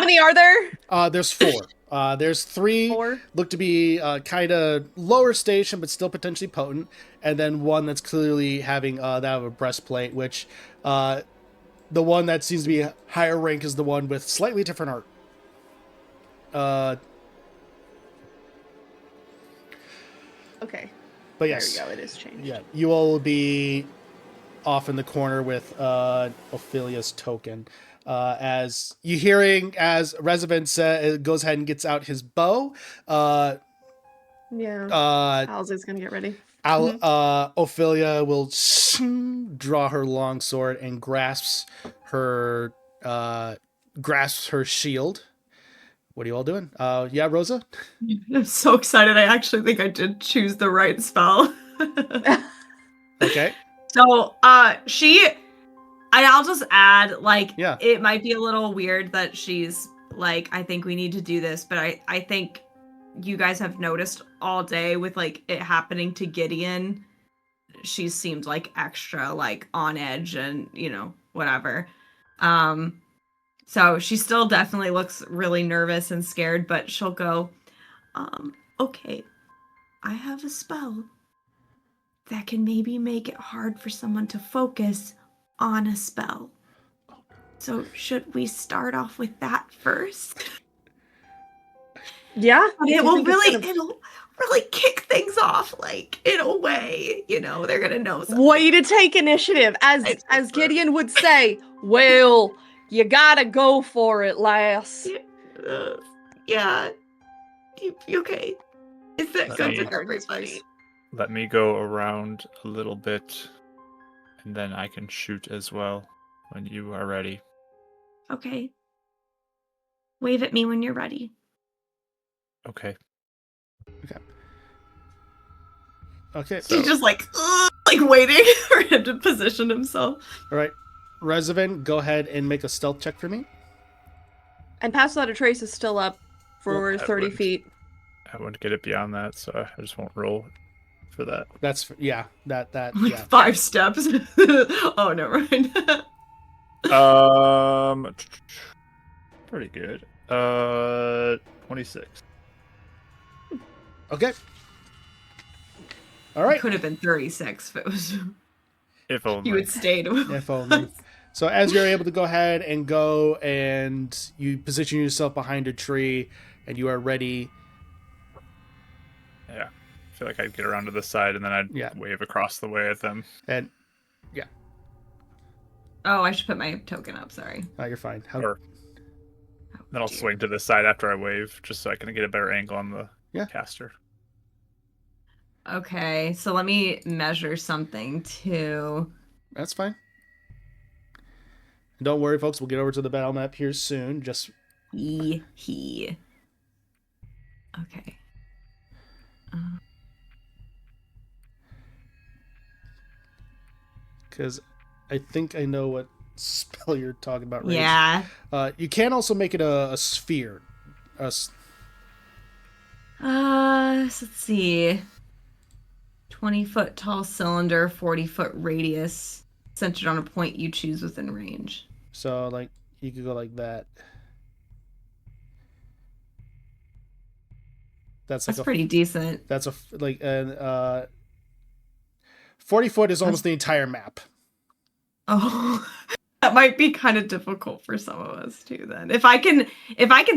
many are there? There's 4. There's 3 4? look to be kind of lower station, but still potentially potent, and then one that's clearly having that of a breastplate, which the one that seems to be higher rank is the one with slightly different art. Okay. But yes, There we go. It is changed. yeah, you all will be off in the corner with Ophelia's token. As you hearing as Revenants goes ahead and gets out his bow. Yeah. Uh, Halsey's gonna get ready. Ophelia will draw her long sword and grasps her shield. What are you all doing? Yeah, Rosa? I'm so excited. I actually think I did choose the right spell. Okay. So, I'll just add, like, Yeah. it might be a little weird that she's like, I think we need to do this, but I think you guys have noticed all day with, like, it happening to Gideon, she seemed, like, extra, like, on edge and, you know, whatever. So she still definitely looks really nervous and scared, but she'll go, okay, I have a spell that can maybe make it hard for someone to focus on a spell. So should we start off with that first? Yeah. But it'll really kick things off, like, in a way, you know, they're gonna know something. Way to take initiative. As Gideon would say, well, you gotta go for it, lass. Yeah. Okay. Is that Let good me- for everybody? Let me go around a little bit, and then I can shoot as well when you are ready. Okay. Wave at me when you're ready. Okay. Okay. He's just like waiting for him to position himself. All right. Rezavan, go ahead and make a stealth check for me. And Pass Without a Trace is still up for Well, 30 feet. I wouldn't get it beyond that, so I just won't roll for that. That's yeah. That Like yeah. 5 steps. Oh, never mind. Pretty good. 26. Okay. All right. Could have been 36 if it was. If only. You had stayed. If only. So as you're able to go ahead and go and you position yourself behind a tree and you are ready. Yeah. I feel like I'd get around to the side and then I'd wave across the way at them. And Oh, I should put my token up. Sorry. you're fine. Or then I'll swing to the side after I wave, just so I can get a better angle on the caster. Okay, so let me measure something too. That's fine. Don't worry, folks. We'll get over to the battle map here soon. Just Okay. because I think I know what spell you're talking about. Rage. Yeah. You can also make it a sphere. Let's see. 20-foot tall cylinder, 40-foot radius, centered on a point you choose within range. So, like, you could go like that. That's pretty decent. That's 40 foot is almost the entire map. Oh, that might be kind of difficult for some of us too. Then, if I can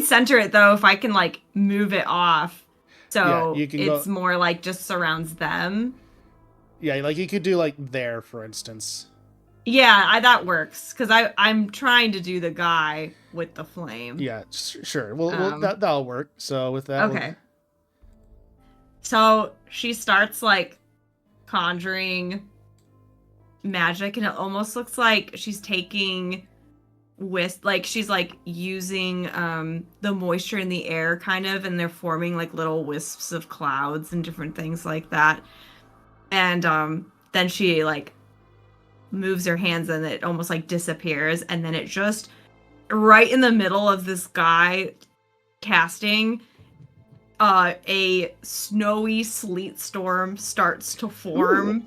center it though, if I can like move it off, so you can it's more like just surrounds them. Yeah, like you could do like there, for instance. Yeah, that works because I'm trying to do the guy with the flame. Yeah, sure. Well, that'll work. So with that, okay. So she starts like conjuring magic, and it almost looks like she's taking she's like using the moisture in the air kind of, and they're forming like little wisps of clouds and different things like that. And then she like moves her hands and it almost like disappears, and then it just right in the middle of this guy casting, a snowy sleet storm starts to form. Ooh.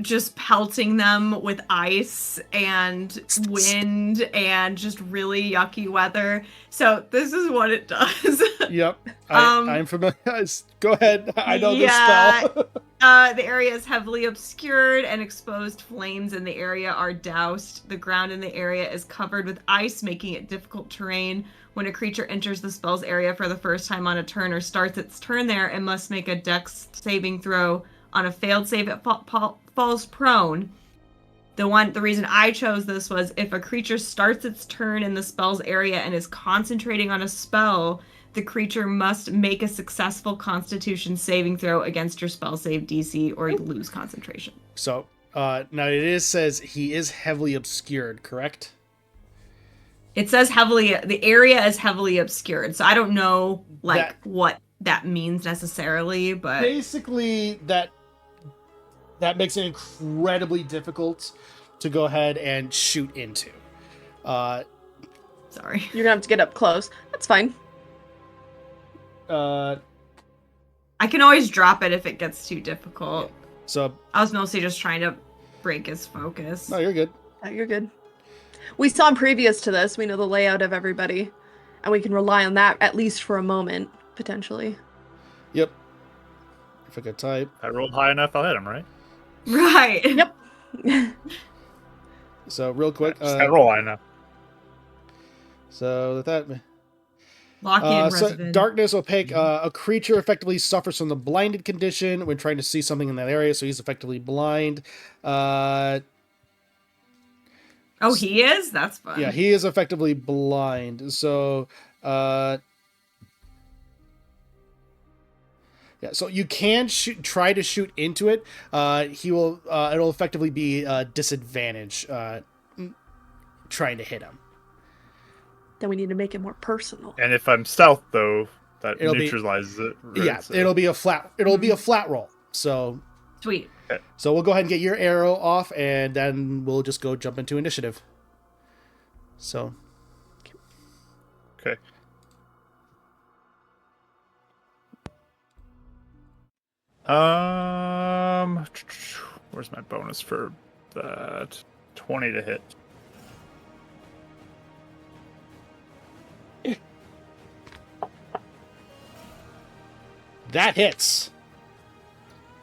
Just pelting them with ice and wind and just really yucky weather. So this is what it does. Yep. I'm familiar. Go ahead. I know this spell. The area is heavily obscured and exposed flames in the area are doused. The ground in the area is covered with ice, making it difficult terrain. When a creature enters the spell's area for the first time on a turn or starts its turn there, it must make a dex saving throw. On a failed save, it falls prone. The reason I chose this was if a creature starts its turn in the spell's area and is concentrating on a spell, the creature must make a successful Constitution saving throw against your spell save DC, or you lose concentration. So now it says he is heavily obscured, correct? It says the area is heavily obscured, so I don't know what that means necessarily, but basically that makes it incredibly difficult to go ahead and shoot into. Sorry. You're gonna have to get up close. That's fine. I can always drop it if it gets too difficult. So I was mostly just trying to break his focus. no, you're good. You're good. We saw him previous to this. We know the layout of everybody, and we can rely on that at least for a moment, potentially. Yep. If I could type. I rolled high enough, I'll hit him, right? Right. Yep. So real quick. Just gotta roll high enough. So with that. Lock in, So Resident. darkness opaque. A creature effectively suffers from the blinded condition when trying to see something in that area, so he's effectively blind. Oh, he is? That's fun. Yeah, he is effectively blind. So, yeah, so you can try to shoot into it. He will. It'll effectively be a disadvantage trying to hit him. Then we need to make it more personal. And if I'm stealth, though, that It'll be- neutralizes it. Right? Yeah, So- it'll be a flat. It'll be a flat roll. So Sweet. So we'll go ahead and get your arrow off, and then we'll just go jump into initiative. So. Okay. Where's my bonus for that? 20 to hit. That hits.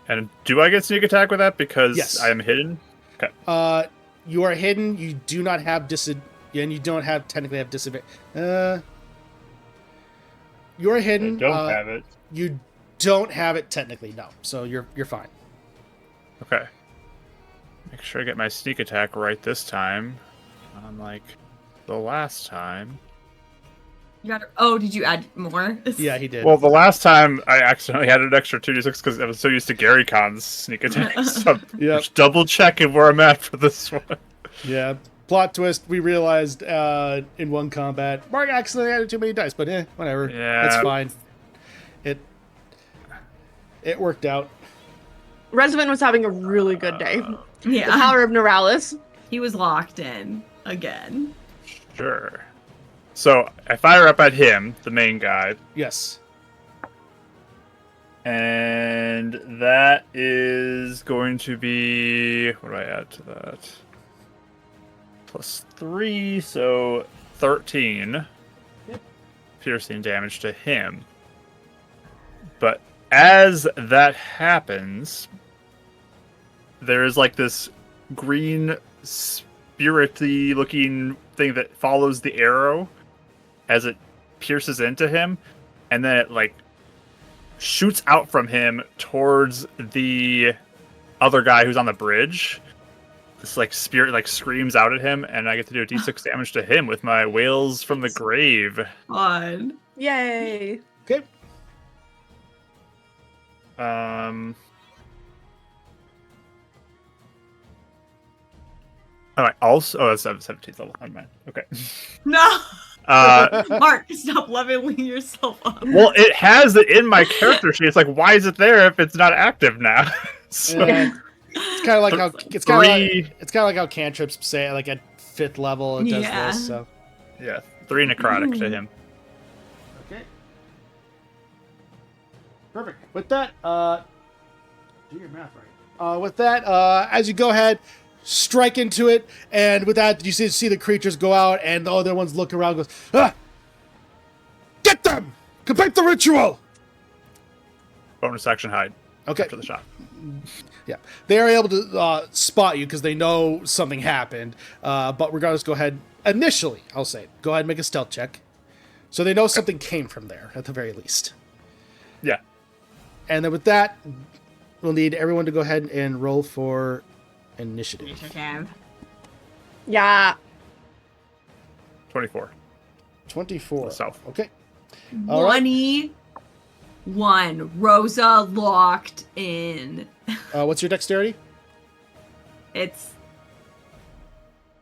And do I get sneak attack with that because Yes. I am hidden? Okay. You are hidden. You do not have and you don't have technically have disadvantage. You are I hidden. don't have it. You don't have it technically, no. So you're fine. Okay. Make sure I get my sneak attack right this time. Unlike the last time. You got. Oh, did you add more? Yeah, he did. Well, the last time I accidentally had an extra 2d6 because I was so used to Gary Khan's sneak attack. So I'm Yep. just double checking where I'm at for this one. Yeah. Plot twist. We realized in one combat, Mark accidentally added too many dice, but whatever. Yeah. It's fine. It worked out. Resident was having a really good day. The Yeah. power of Neuralis. He was locked in again. Sure. So I fire up at him, the main guy, Yes. and that is going to be, what do I add to that? +3, so 13 piercing damage to him. But as that happens, there is like this green spirity looking thing that follows the arrow as it pierces into him, and then it like shoots out from him towards the other guy who's on the bridge. This like spirit like screams out at him, and I get to do a d6 damage to him with my Wails from the Grave. Fun. Yay. Okay. All right. Also, that's 17th level. Never mind. Okay. No, Uh, Mark, stop leveling yourself up. well, it has it in my character sheet. It's like, why is it there if it's not active now? So, It's kind of like how it's kind of like how cantrips say like at 5th level it does Yeah. this. So. yeah, 3 necrotic to him. Okay. Perfect. With that, do your math right. With that, as you go ahead, strike into it, and with that, you see the creatures go out, and the other ones look around, and goes, ah! Get them! Complete the ritual. Bonus action hide. Okay. After the shot. Yeah, they are able to spot you because they know something happened. But regardless, go ahead. Initially, I'll say, go ahead and make a stealth check, so they know something came from there at the very least. Yeah. And then with that, we'll need everyone to go ahead and roll for initiative. Yeah. 24. 24. South. Okay. All right. 21. Rosa locked in. What's your dexterity? It's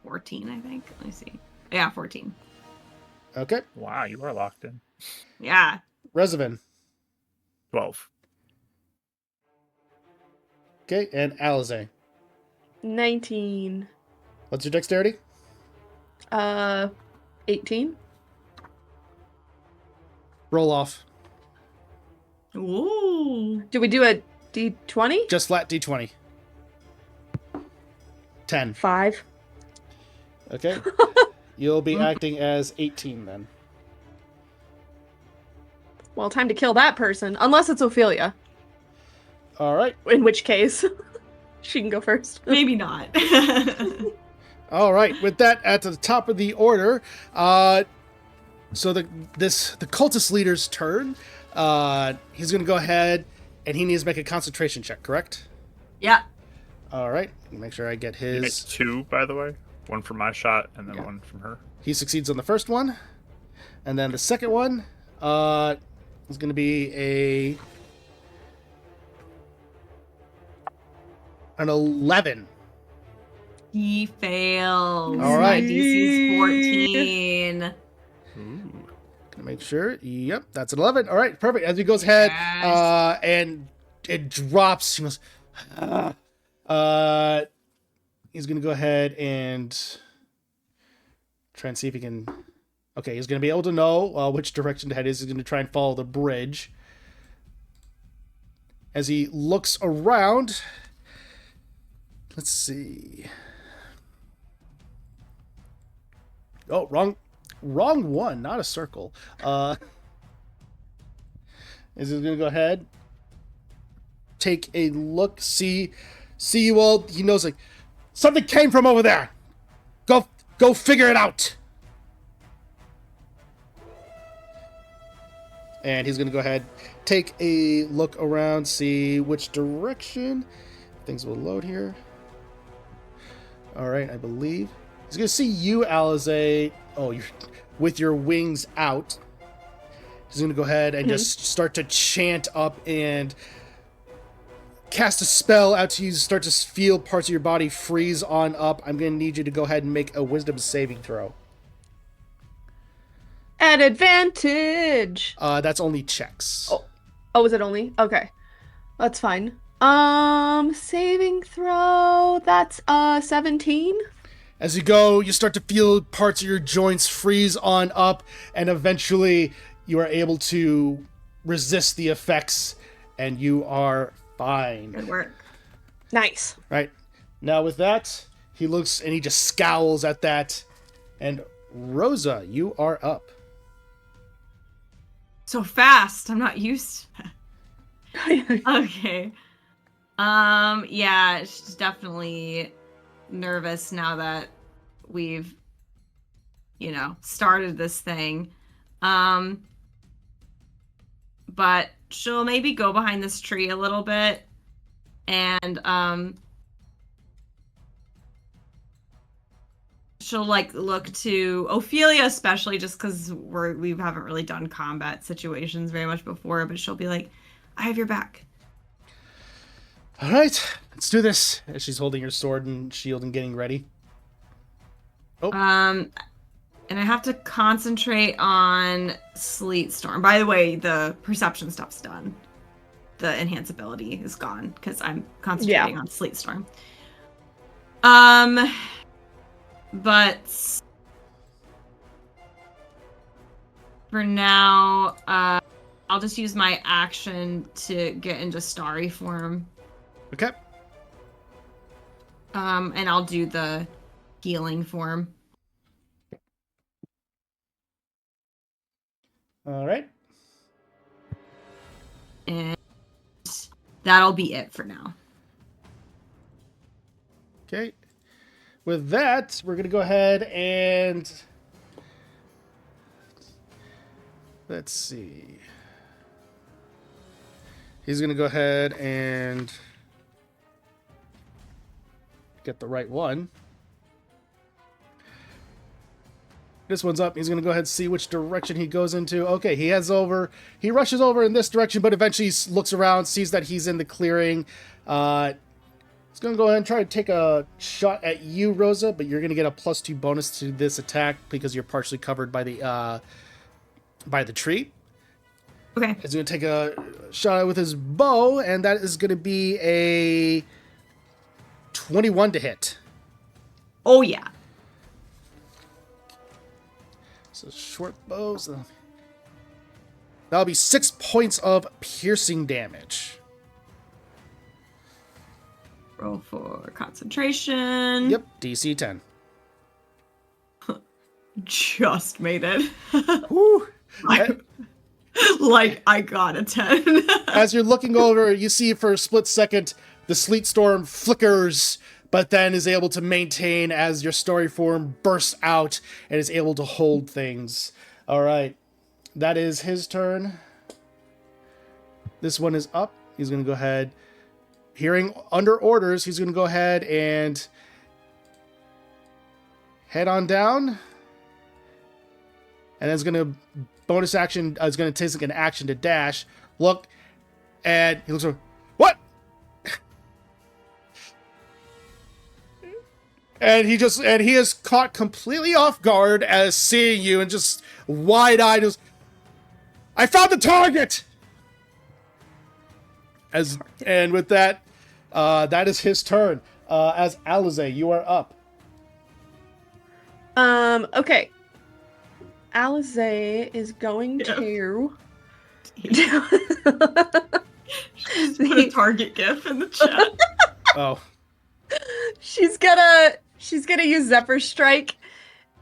14, I think. Let me see. Yeah, 14. Okay. Wow, you are locked in. Yeah. Rezavan. 12. Okay, and Alize. 19. What's your dexterity? 18. Roll off. Ooh. Do we do a D20? Just flat D20. 10. 5. Okay. You'll be acting as 18 then. Well, time to kill that person. Unless it's Ophelia. All right. In which case, she can go first. Maybe not. All right. With that at the top of the order, so the cultist leader's turn. He's going to go ahead and he needs to make a concentration check, correct? Yeah. All right. Make sure I get his. It's 2, by the way. 1 from my shot, and then Yeah. 1 from her. He succeeds on the first one, and then the second one is going to be an 11. He fails. All right. My DC's 14. Ooh. Gonna make sure. Yep, that's an 11. All right, perfect. As he goes ahead, Yes. and it drops. He goes. He's gonna go ahead and try and see if he can. Okay, he's gonna be able to know which direction to head is. He's gonna try and follow the bridge. As he looks around, let's see. Oh, wrong one, not a circle. Is he gonna go ahead, take a look, see you all. He knows like something came from over there. Go figure it out. And he's gonna go ahead, take a look around, see which direction. Things will load here. All right, I believe he's gonna see you, Alize. Oh, you're with your wings out. He's gonna go ahead and just start to chant up and cast a spell out to you. Start to feel parts of your body freeze on up. I'm gonna need you to go ahead and make a wisdom saving throw. At advantage. That's only checks. Oh, is it only? Okay. That's fine. Saving throw. That's 17. As you go, you start to feel parts of your joints freeze on up, and eventually you are able to resist the effects, and you are fine. Good work. Nice. Right. Now with that, he looks and he just scowls at that. And Rosa, you are up. So fast. I'm not used to that. Okay. Yeah, she's definitely nervous now that we've, started this thing. But she'll maybe go behind this tree a little bit and she'll look to Ophelia, especially just because we haven't really done combat situations very much before, but she'll be like, I have your back. All right, let's do this. As she's holding her sword and shield and getting ready. Oh. And I have to concentrate on Sleet Storm. By the way, the perception stuff's done. The enhanceability is gone because I'm concentrating on Sleet Storm. But for now, I'll just use my action to get into starry form. Okay. And I'll do the healing form. All right. And that'll be it for now. Okay. With that, we're going to go ahead and let's see. He's going to go ahead and get the right one. This one's up. He's going to go ahead and see which direction he goes into. Okay, he rushes over in this direction, but eventually looks around, sees that he's in the clearing. He's going to go ahead and try to take a shot at you, Rosa, but you're going to get a +2 bonus to this attack because you're partially covered by the tree. Okay. He's going to take a shot with his bow, and that is going to be a 21 to hit. Oh, yeah. So short bows. That'll be 6 points of piercing damage. Roll for concentration. Yep, DC 10. Just made it. Woo. Like I got a 10. As you're looking over, you see for a split second the sleet storm flickers, but then is able to maintain as your story form bursts out and is able to hold things. All right, that is his turn. This one is up. He's going to go ahead. Hearing under orders, he's going to go ahead and head on down. And it's going to bonus action. It's going to take an action to dash. Look, and he looks over. What? And he is caught completely off guard as seeing you and just wide-eyed. Goes, I found the target. And with that, that is his turn. As Alize, you are up. Okay. Alize is going to. Just put a target gif in the chat. Oh. She's gonna use Zephyr Strike,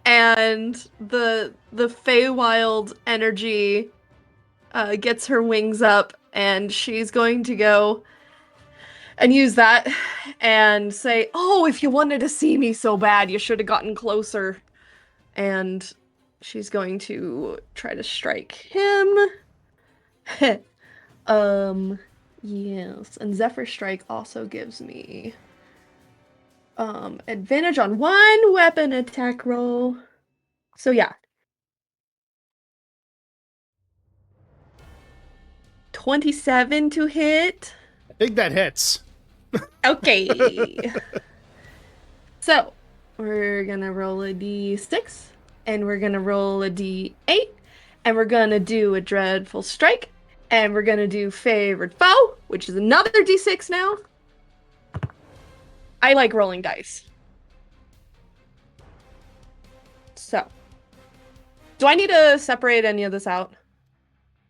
and the Feywild energy gets her wings up, and she's going to go and use that and say, "Oh, if you wanted to see me so bad, you should have gotten closer." And she's going to try to strike him. Yes, and Zephyr Strike also gives me advantage on one weapon attack roll. So yeah. 27 to hit. I think that hits. Okay. So, we're gonna roll a d6, and we're gonna roll a d8, and we're gonna do a dreadful strike, and we're gonna do favored foe, which is another d6 now. I like rolling dice. So, do I need to separate any of this out?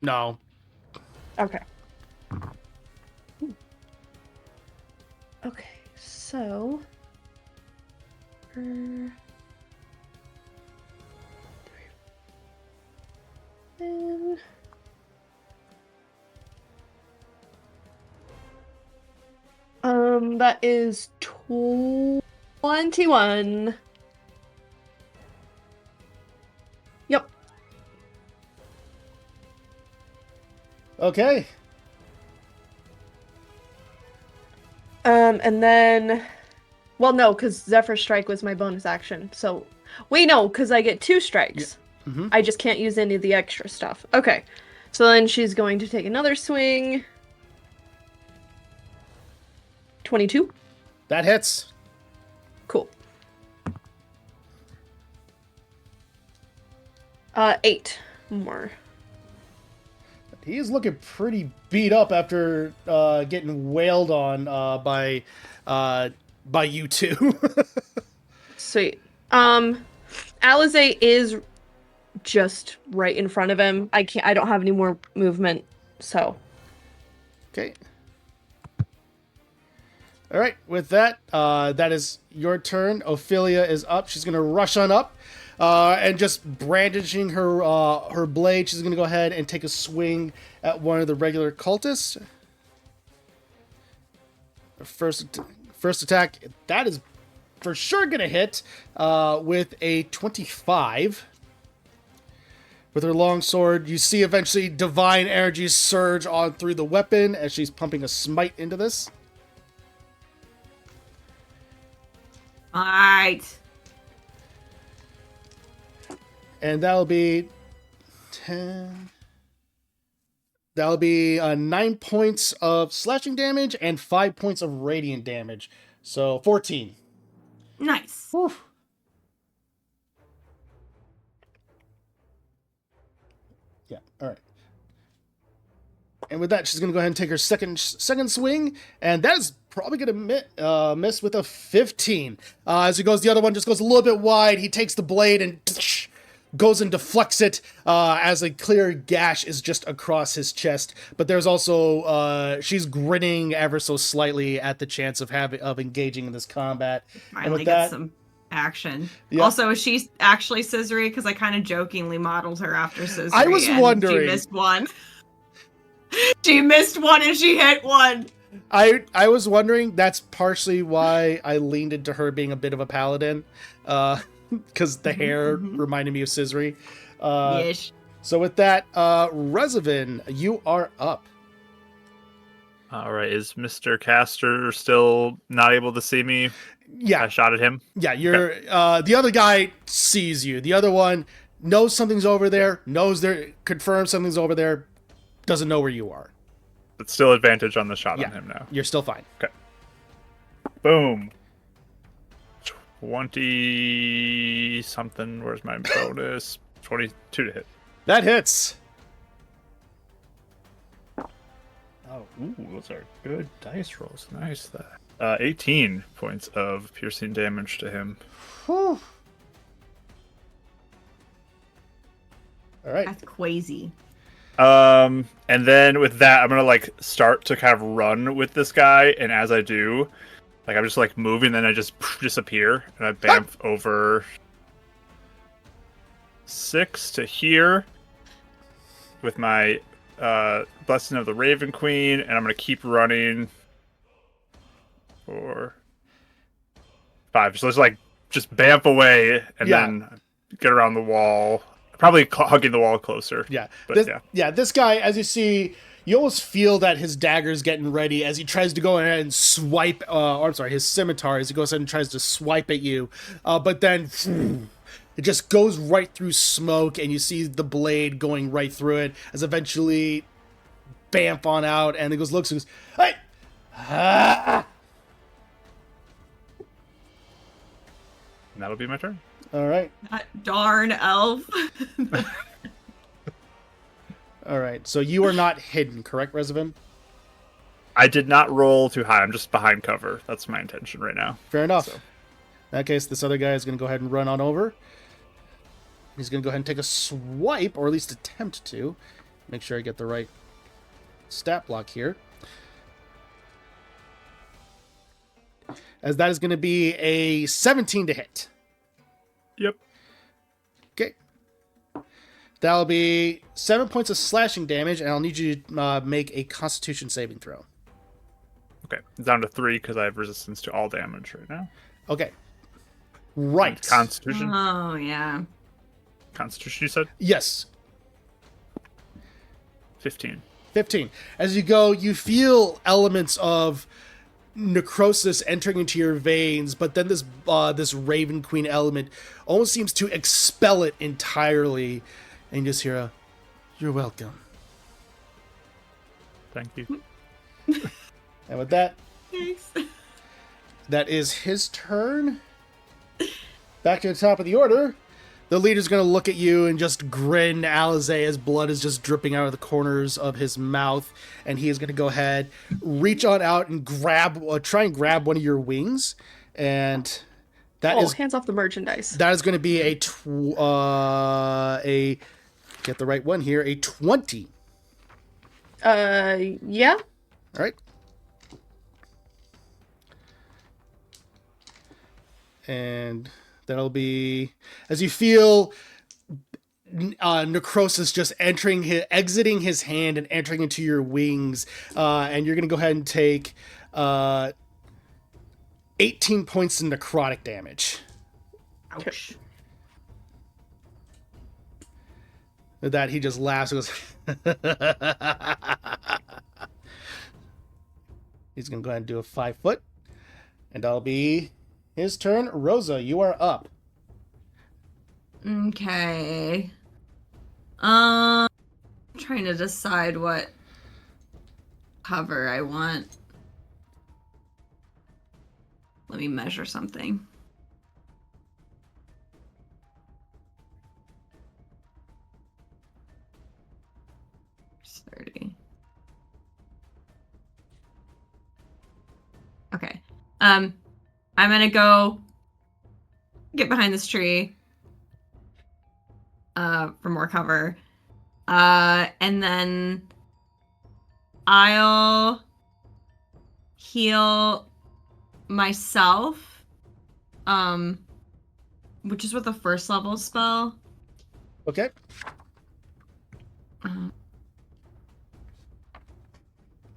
No. Okay. Okay, so... that is 21. Yep. Okay. And then, well, no, because Zephyr Strike was my bonus action. So, wait, no, because I get 2 strikes. Yeah. Mm-hmm. I just can't use any of the extra stuff. Okay. So then she's going to take another swing. 22. That hits. Cool. 8 more. He's looking pretty beat up after getting wailed on by you two. Sweet. Alize is just right in front of him. I don't have any more movement, so. Okay. All right. With that, that is your turn. Ophelia is up. She's gonna rush on up, and just brandishing her blade, she's gonna go ahead and take a swing at one of the regular cultists. First attack, that is for sure gonna hit with a 25. With her long sword, you see eventually divine energy surge on through the weapon as she's pumping a smite into this. Alright. And that'll be 10. That'll be 9 points of slashing damage and 5 points of radiant damage. So 14. Nice. Whew. Yeah, all right. And with that, she's going to go ahead and take her second swing, and that is probably going to miss with a 15. As he goes, the other one just goes a little bit wide. He takes the blade and goes and deflects it as a clear gash is just across his chest. But there's also, she's grinning ever so slightly at the chance of engaging in this combat. Finally get some action. Yeah. Also, is she actually scissory? Because I kind of jokingly modeled her after scissory. I was wondering. She missed one. She missed one and she hit one. I was wondering. That's partially why I leaned into her being a bit of a paladin, because the hair reminded me of Scissory. Yes. So with that, Revenant, you are up. All right. Is Mr. Caster still not able to see me? Yeah, I shot at him. yeah. You're the other guy sees you. The other one knows something's over there. Confirms something's over there. Doesn't know where you are. But still advantage on the shot Yeah. on him now. You're still fine. Boom. 20 something. Where's my bonus? 22 to hit. That hits. Oh, ooh, those are good dice rolls. Nice. 18 points of piercing damage to him. Whew. All right. That's crazy. And then with that, I'm gonna start to kind of run with this guy, and as I do, I'm just moving, then I just disappear, and I bamf over 6 to here with my Blessing of the Raven Queen, and I'm gonna keep running for 5. So just bamf away, and then get around the wall. Probably hugging the wall closer. Yeah. But This guy, as you see, you almost feel that his dagger's getting ready as he tries to go ahead and swipe, his scimitar, as he goes ahead and tries to swipe at you. But then it just goes right through smoke, and you see the blade going right through it as eventually bamf on out, and he looks and goes, hey! Ah! And that'll be my turn. All right. That darn elf. All right. So you are not hidden, correct, Revenant? I did not roll too high. I'm just behind cover. That's my intention right now. Fair enough. So. In that case, this other guy is going to go ahead and run on over. He's going to go ahead and take a swipe, or at least attempt to. Make sure I get the right stat block here. As that is going to be a 17 to hit. Yep. Okay. That'll be 7 points of slashing damage, and I'll need you to make a Constitution saving throw. Okay. Down to 3 because I have resistance to all damage right now. Okay. Right. Constitution. Oh, yeah. Constitution, you said? Yes. 15. 15. As you go, you feel elements of necrosis entering into your veins, but then this Raven Queen element almost seems to expel it entirely, and you just hear "You're welcome." Thank you. And with that, Thanks. that is his turn. Back to the top of the order. The leader's going to look at you and just grin. Alizé, as blood is just dripping out of the corners of his mouth. And he is going to go ahead, reach on out and try and grab one of your wings. And that is hands off the merchandise. That is going to be a get the right one here, a 20. Yeah. All right. And that'll be, as you feel necrosis just exiting his hand and entering into your wings, and you're going to go ahead and take 18 points of necrotic damage. Ouch. With that, he just laughs and goes, he's going to go ahead and do a 5 foot, and that'll be his turn. Rosa, you are up. Okay. Trying to decide what cover I want. Let me measure something. It's 30. Okay. I'm gonna go get behind this tree for more cover. And then I'll heal myself, which is with a first level spell. Okay.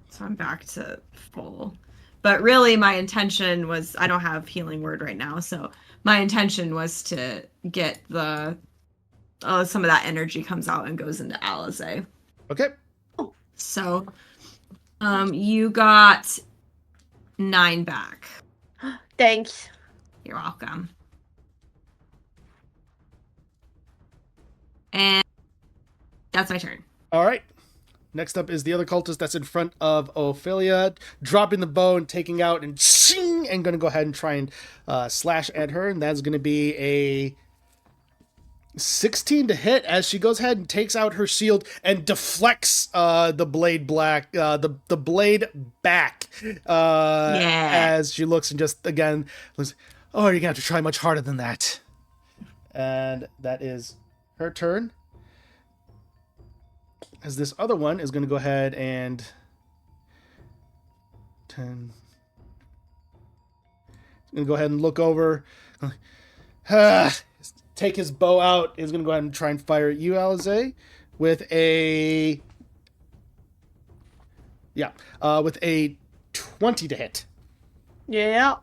So I'm back to full. But really my intention was, I don't have healing word right now, so my intention was to get the some of that energy comes out and goes into Alize. Okay. So you got 9 back. Thanks. You're welcome. And that's my turn. All right. Next up is the other cultist that's in front of Ophelia, dropping the bow and taking out and shing, and going to go ahead and try and slash at her. And that's going to be a 16 to hit as she goes ahead and takes out her shield and deflects the blade the blade back as she looks and just again looks, oh, you're gonna have to try much harder than that. And that is her turn, as this other one is going to go ahead and 10 going to go ahead and look over, take his bow out, is going to go ahead and try and fire at you, Alize, with a 20 to hit. Yeah.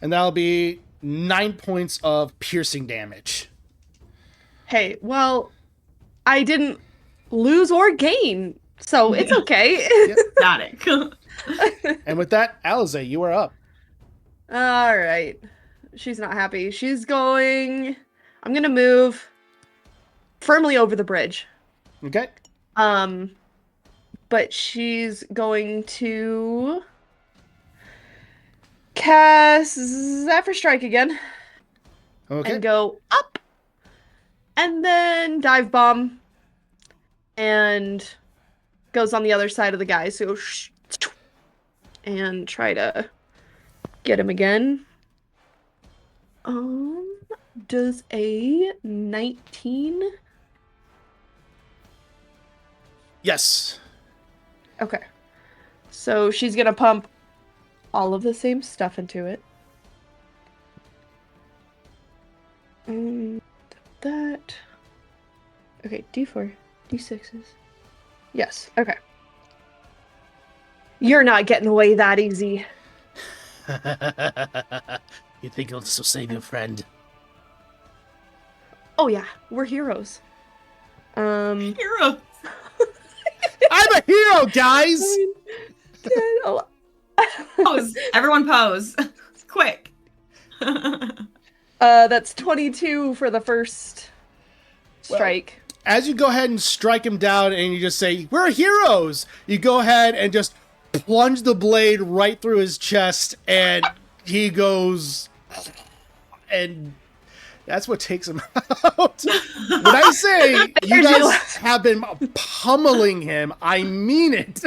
And that'll be 9 points of piercing damage. Hey, well, I didn't lose or gain, so it's okay. Yep. Got it. And with that, Alize, you are up. All right. She's not happy. I'm gonna move firmly over the bridge. Okay. But she's going to cast Zephyr Strike again. Okay. And go up. And then dive bomb. And goes on the other side of the guy. So and try to get him again. Does a 19? Yes. Okay. So she's gonna pump all of the same stuff into it. That. Okay, D4, D6s. Yes, okay. You're not getting away that easy. You think you'll still save your friend? Oh yeah, we're heroes. Hero. I'm a hero, guys! Pose. Everyone pose. Quick. That's 22 for the first strike. As you go ahead and strike him down and you just say, we're heroes, you go ahead and just plunge the blade right through his chest, and he goes, and that's what takes him out. When I say you guys have been pummeling him, I mean it.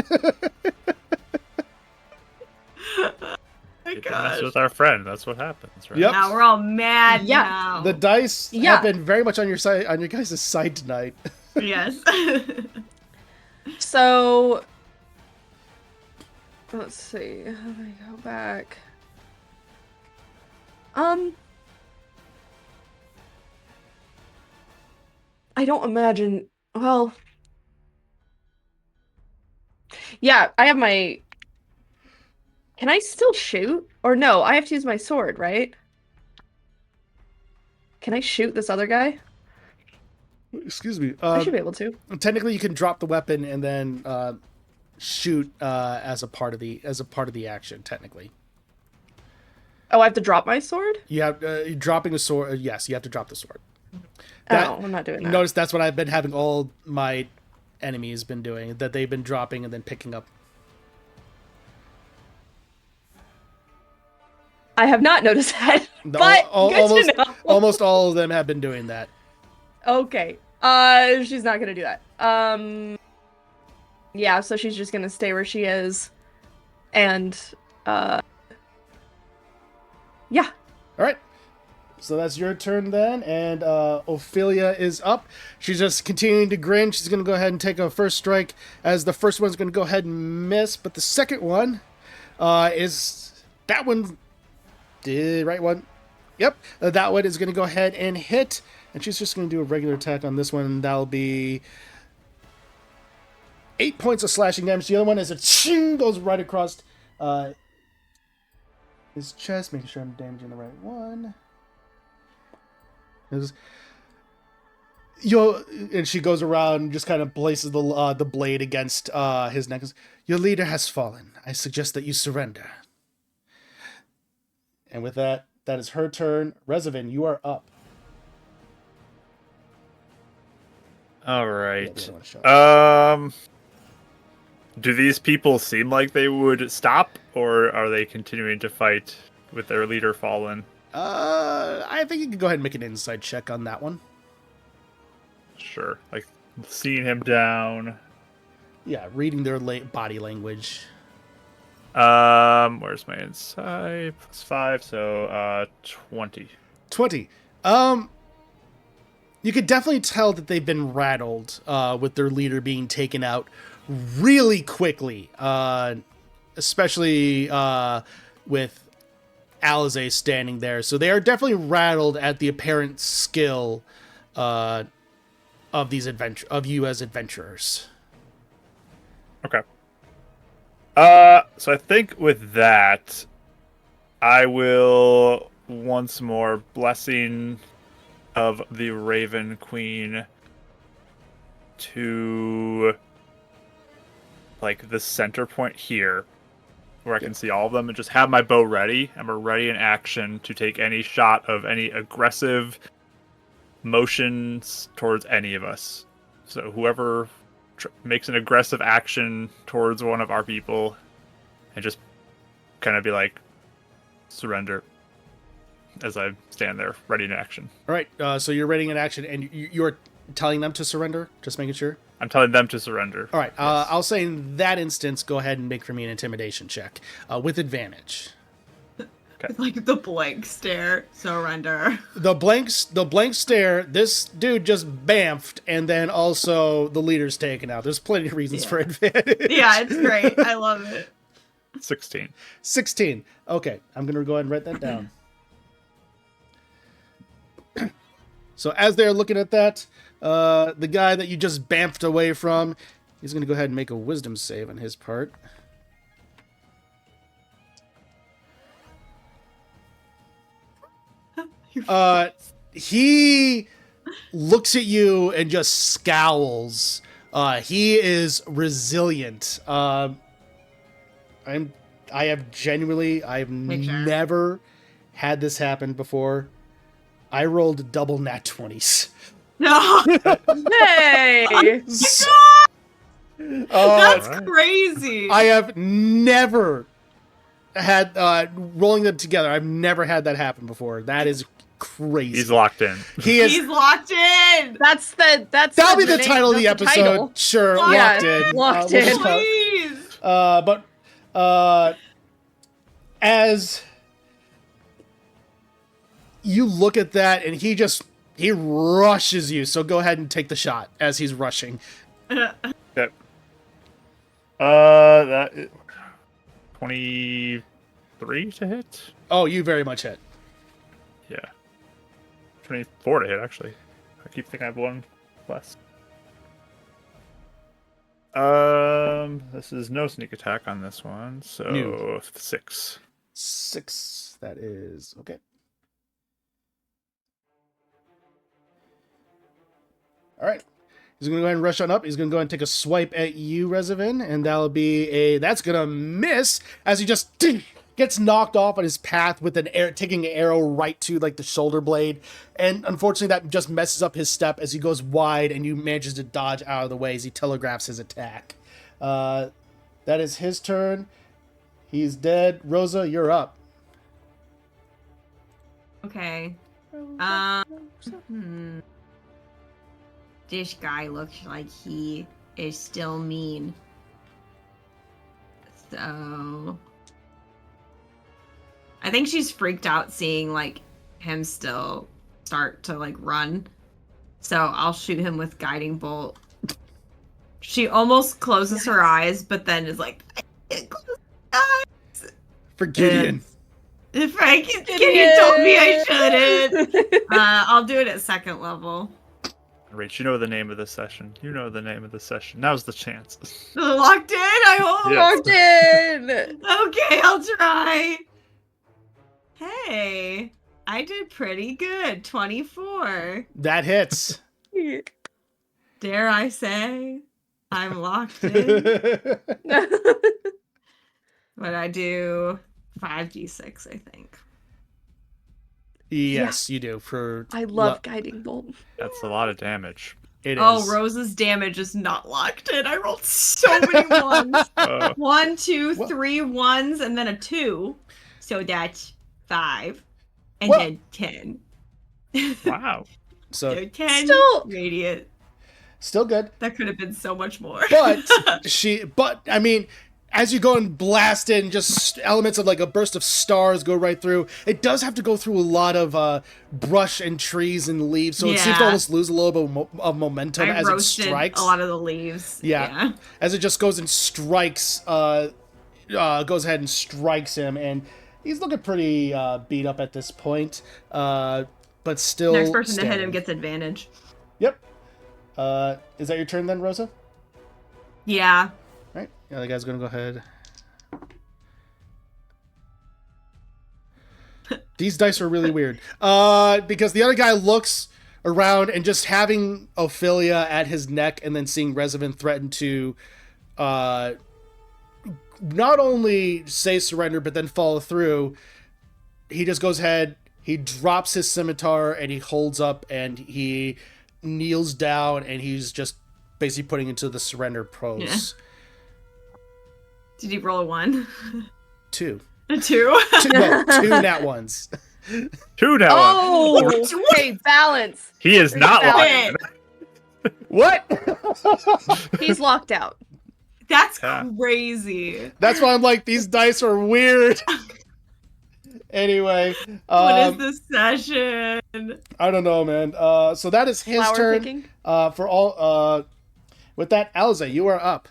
That's with our friend. That's what happens, right? Yep. Now we're all mad Yeah. now. The dice Yeah. have been very much on your side, on your guys' side tonight. Yes. So, let's see. How do I go back? I don't imagine. Well, yeah, I have my. Can I still shoot? Or no, I have to use my sword, right? Can I shoot this other guy? Excuse me. I should be able to. Technically, you can drop the weapon and then shoot as a part of the action. Technically. Oh, I have to drop my sword? You have dropping a sword. Yes, you have to drop the sword. Oh, I'm not doing that. Notice that's what I've been having all my enemies been doing. That they've been dropping and then picking up. I have not noticed that, but good to know. Almost all of them have been doing that. Okay. She's not gonna do that. Yeah, so she's just gonna stay where she is. And, yeah. All right. So that's your turn then, and Ophelia is up. She's just continuing to grin. She's going to go ahead and take a first strike, as the first one's going to go ahead and miss, but the second one is... That one... Did right one? Yep. That one is going to go ahead and hit, and she's just going to do a regular attack on this one, and that'll be 8 points of slashing damage. The other one is a ching, goes right across his chest, making sure I'm damaging the right one. And she goes around and just kind of places the blade against his neck. Your leader has fallen. I suggest that you surrender. And with that, that is her turn. Rezavin, you are up. All right. Yeah, do these people seem like they would stop, or are they continuing to fight with their leader fallen? I think you can go ahead and make an insight check on that one. Sure. Like, seeing him down. Yeah, reading their body language. Where's my insight? +5, so 20. 20. You could definitely tell that they've been rattled with their leader being taken out really quickly, especially with Alize standing there. So they are definitely rattled at the apparent skill of you as adventurers. Okay. So I think with that, I will once more blessing of the Raven Queen to like the center point here, where I can see all of them, and just have my bow ready. And we're ready in action to take any shot of any aggressive motions towards any of us. So whoever makes an aggressive action towards one of our people, and just kind of be like, surrender, as I stand there ready in action. All right, so you're ready in action, and you're telling them to surrender? Just making sure? I'm telling them to surrender. All right, Yes. I'll say in that instance, go ahead and make for me an intimidation check with advantage. It's like the blank stare, surrender. The blank stare, this dude just bamfed, and then also the leader's taken out. There's plenty of reasons for advantage. Yeah, it's great. I love it. 16. 16. Okay, I'm going to go ahead and write that down. So as they're looking at that, the guy that you just bamfed away from, he's going to go ahead and make a wisdom save on his part. He looks at you and just scowls. He is resilient. I've never had this happen before. I rolled double nat 20s. No. Hey! That's crazy. I have never had rolling them together. I've never had that happen before. That is crazy. He's locked in. He's locked in. That'll be the title of the episode. Title. Sure, Yeah, locked in. locked We'll in. just call it- Please. but as you look at that, and he rushes you. So go ahead and take the shot as he's rushing. Yep. That is 23 to hit. Oh, you very much hit. Yeah. 24 to hit, actually. I keep thinking I have one less. This is no sneak attack on this one, so No. 6. 6. That is okay. All right. He's going to go ahead and rush on up. He's going to go ahead and take a swipe at you, Rezavin, and that's going to miss as he just gets knocked off on his path with taking an arrow right to like the shoulder blade, and unfortunately that just messes up his step as he goes wide, and you manages to dodge out of the way as he telegraphs his attack. That is his turn. He's dead. Rosa, you're up. Okay. This guy looks like he is still mean. So I think she's freaked out seeing like him still start to like run. So I'll shoot him with guiding bolt. She almost closes her eyes, but then is like, I can't close my eyes. For Gideon. And Gideon told me I shouldn't. I'll do it at second level. Rach, you know the name of the session. You know the name of the session. Now's the chance. Locked in, I hope. Yes. Locked in. Okay, I'll try. Hey, I did pretty good. 24. That hits. Dare I say, I'm locked in. But I do 5d6, I think. Yes, you do. I love guiding bolt. That's a lot of damage. It is. Oh, Rose's damage is not locked in. I rolled so many ones. 1, 2, 3 ones, and then a 2. So that's 5. And What? then 10. Wow. So 10 Still- radiant. still good. That could have been so much more. But I mean, as you go and blast in, just elements of like a burst of stars go right through. It does have to go through a lot of brush and trees and leaves, so it seems to Yeah. almost lose a little bit of momentum I as it roasted strikes. a lot of the leaves. Yeah. As it just goes and strikes, goes ahead and strikes him, and he's looking pretty beat up at this point, but still. Next person to hit standing. him gets advantage. Yep. Is that your turn then, Rosa? Yeah. Right. The other guy's gonna go ahead. These dice are really weird. Because the other guy looks around and just having Ophelia at his neck and then seeing Revenant threaten to not only say surrender but then follow through, he just goes ahead, he drops his scimitar and he holds up and he kneels down and he's just basically putting into the surrender pose. Yeah. Did he roll a 1? 2. A 2? Two nat ones. 2 now. Oh, okay, balance. He is not Balance. locked in. What? He's locked out. That's Yeah. crazy. That's why I'm like, these dice are weird. Anyway, What is this session? I don't know, man. So that is his Flower turn. picking? For all, with that, Alza, you are up.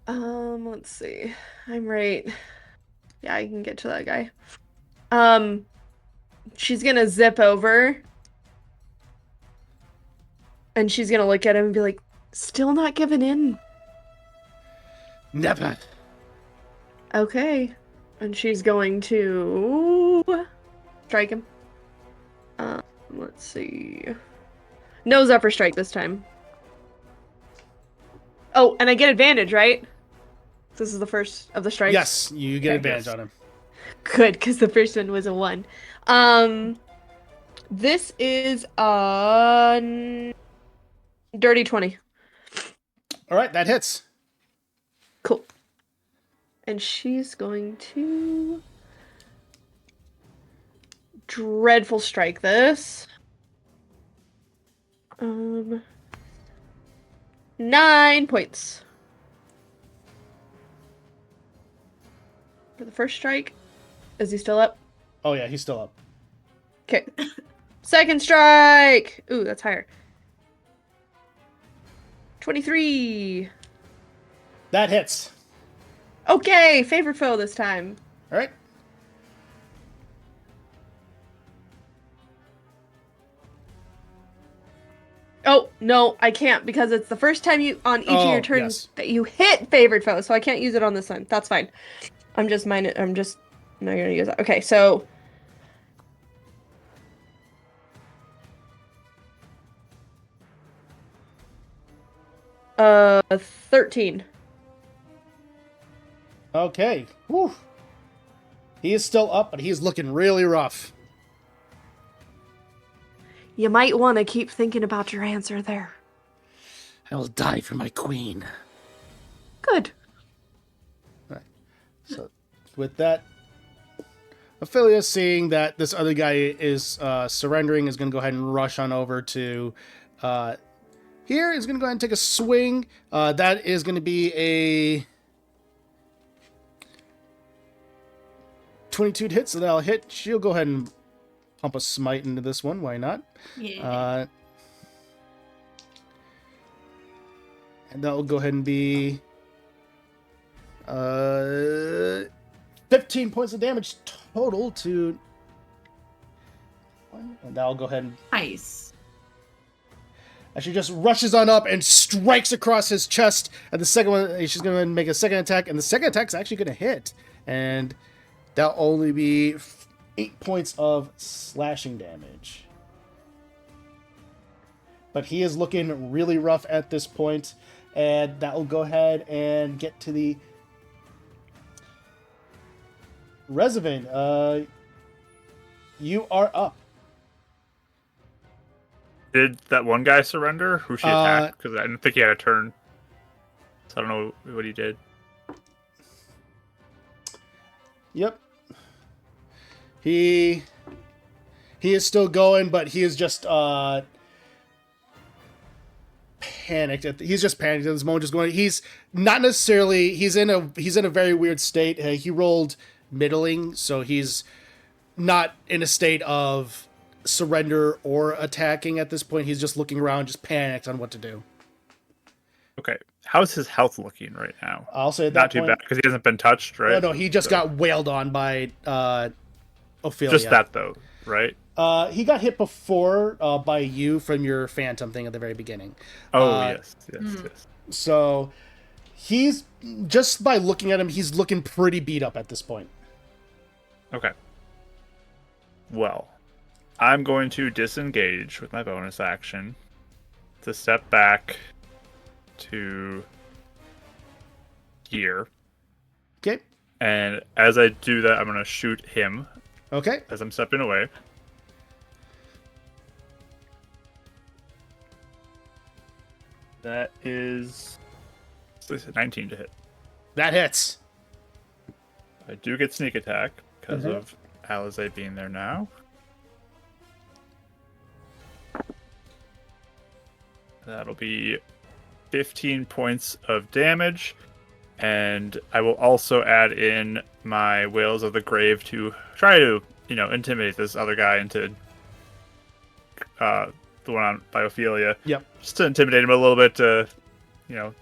Let's see. I'm right. Yeah, I can get to that guy. She's gonna zip over. And she's gonna look at him and be like, still not giving in. Never. Okay. And she's going to strike him. Let's see. Nose upper strike this time. Oh, and I get advantage, right? This is the first of the strikes? Yes, you get Okay. advantage on him. Good, because the first one was a 1. This is a dirty 20. All right, that hits. Cool. And she's going to dreadful strike this. 9 points. For the first strike. Is he still up? Oh yeah, he's still up. Okay. Second strike! Ooh, that's higher. 23. That hits. Okay, favorite foe this time. All right. Oh, no, I can't because it's the first time you on each of your turns yes. that you hit favorite foe, so I can't use it on this one. That's fine. I'm just not gonna use it. Okay, so 13. Okay. Whew. He is still up, but he's looking really rough. You might want to keep thinking about your answer there. I will die for my queen. Good. Right. So, with that, Ophelia, seeing that this other guy is surrendering, is going to go ahead and rush on over to here. Is going to go ahead and take a swing. That is going to be a 22 to hit, so that'll hit. She'll go ahead and pump a smite into this one. Why not? Yeah. And that'll go ahead and be 15 points of damage total to... And that'll go ahead and... Nice. And she just rushes on up and strikes across his chest. And the second one, she's going to make a second attack. And the second attack's actually going to hit. And that'll only be 8 points of slashing damage. But he is looking really rough at this point. And that will go ahead and get to the Revenant. You are up. Did that one guy surrender? Who she attacked? Because I didn't think he had a turn. So I don't know what he did. Yep. He is still going, but he is just panicked. He's just panicked at this moment. Just going. He's not necessarily. He's in a very weird state. He rolled middling, so he's not in a state of surrender or attacking at this point. He's just looking around, just panicked on what to do. Okay. How's his health looking right now? I'll say at Not that too point, bad because he hasn't been touched, right? No, he just got wailed on by Ophelia. Just that though, right? He got hit before by you from your phantom thing at the very beginning. Oh, yes. So he's, just by looking at him, he's looking pretty beat up at this point. Okay. Well, I'm going to disengage with my bonus action to step back to here. Okay. And as I do that, I'm going to shoot him Okay. as I'm stepping away. That is 19 to hit. That hits. I do get sneak attack because of Alize being there now. That'll be 15 points of damage. And I will also add in my Wails of the Grave to try to, intimidate this other guy into the one on by Ophelia. Yep. Just to intimidate him a little bit, the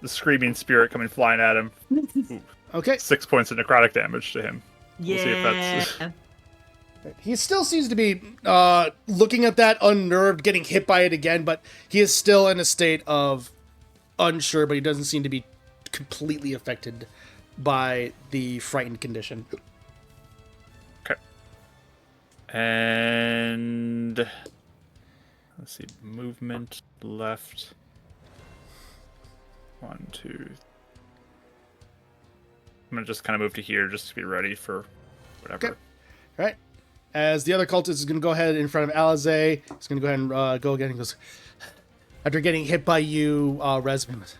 screaming spirit coming flying at him. Ooh, Okay. 6 points of necrotic damage to him. Yeah. We'll see if that's... He still seems to be looking at that unnerved, getting hit by it again, but he is still in a state of unsure, but he doesn't seem to be completely affected by the frightened condition. Okay. And let's see, movement left. 1, 2. I'm gonna just kind of move to here just to be ready for whatever. Okay. All right. As the other cultist is going to go ahead in front of Alize, he's going to go ahead and go again. He goes, after getting hit by you, Revenant.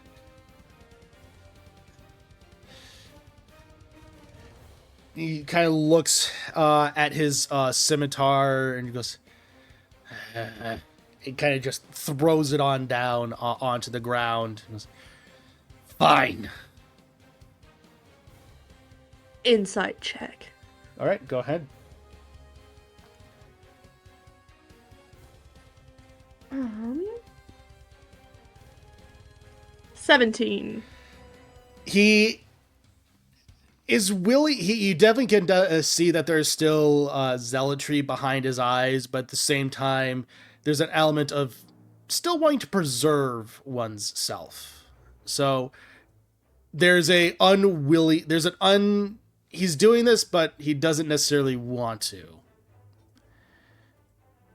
He kind of looks at his scimitar and he goes, he kind of just throws it on down onto the ground. He goes, fine. Insight check. All right, go ahead. 17. He is willing. You definitely can see that there's still zealotry behind his eyes, but at the same time, there's an element of still wanting to preserve one's self. So there's he's doing this, but he doesn't necessarily want to.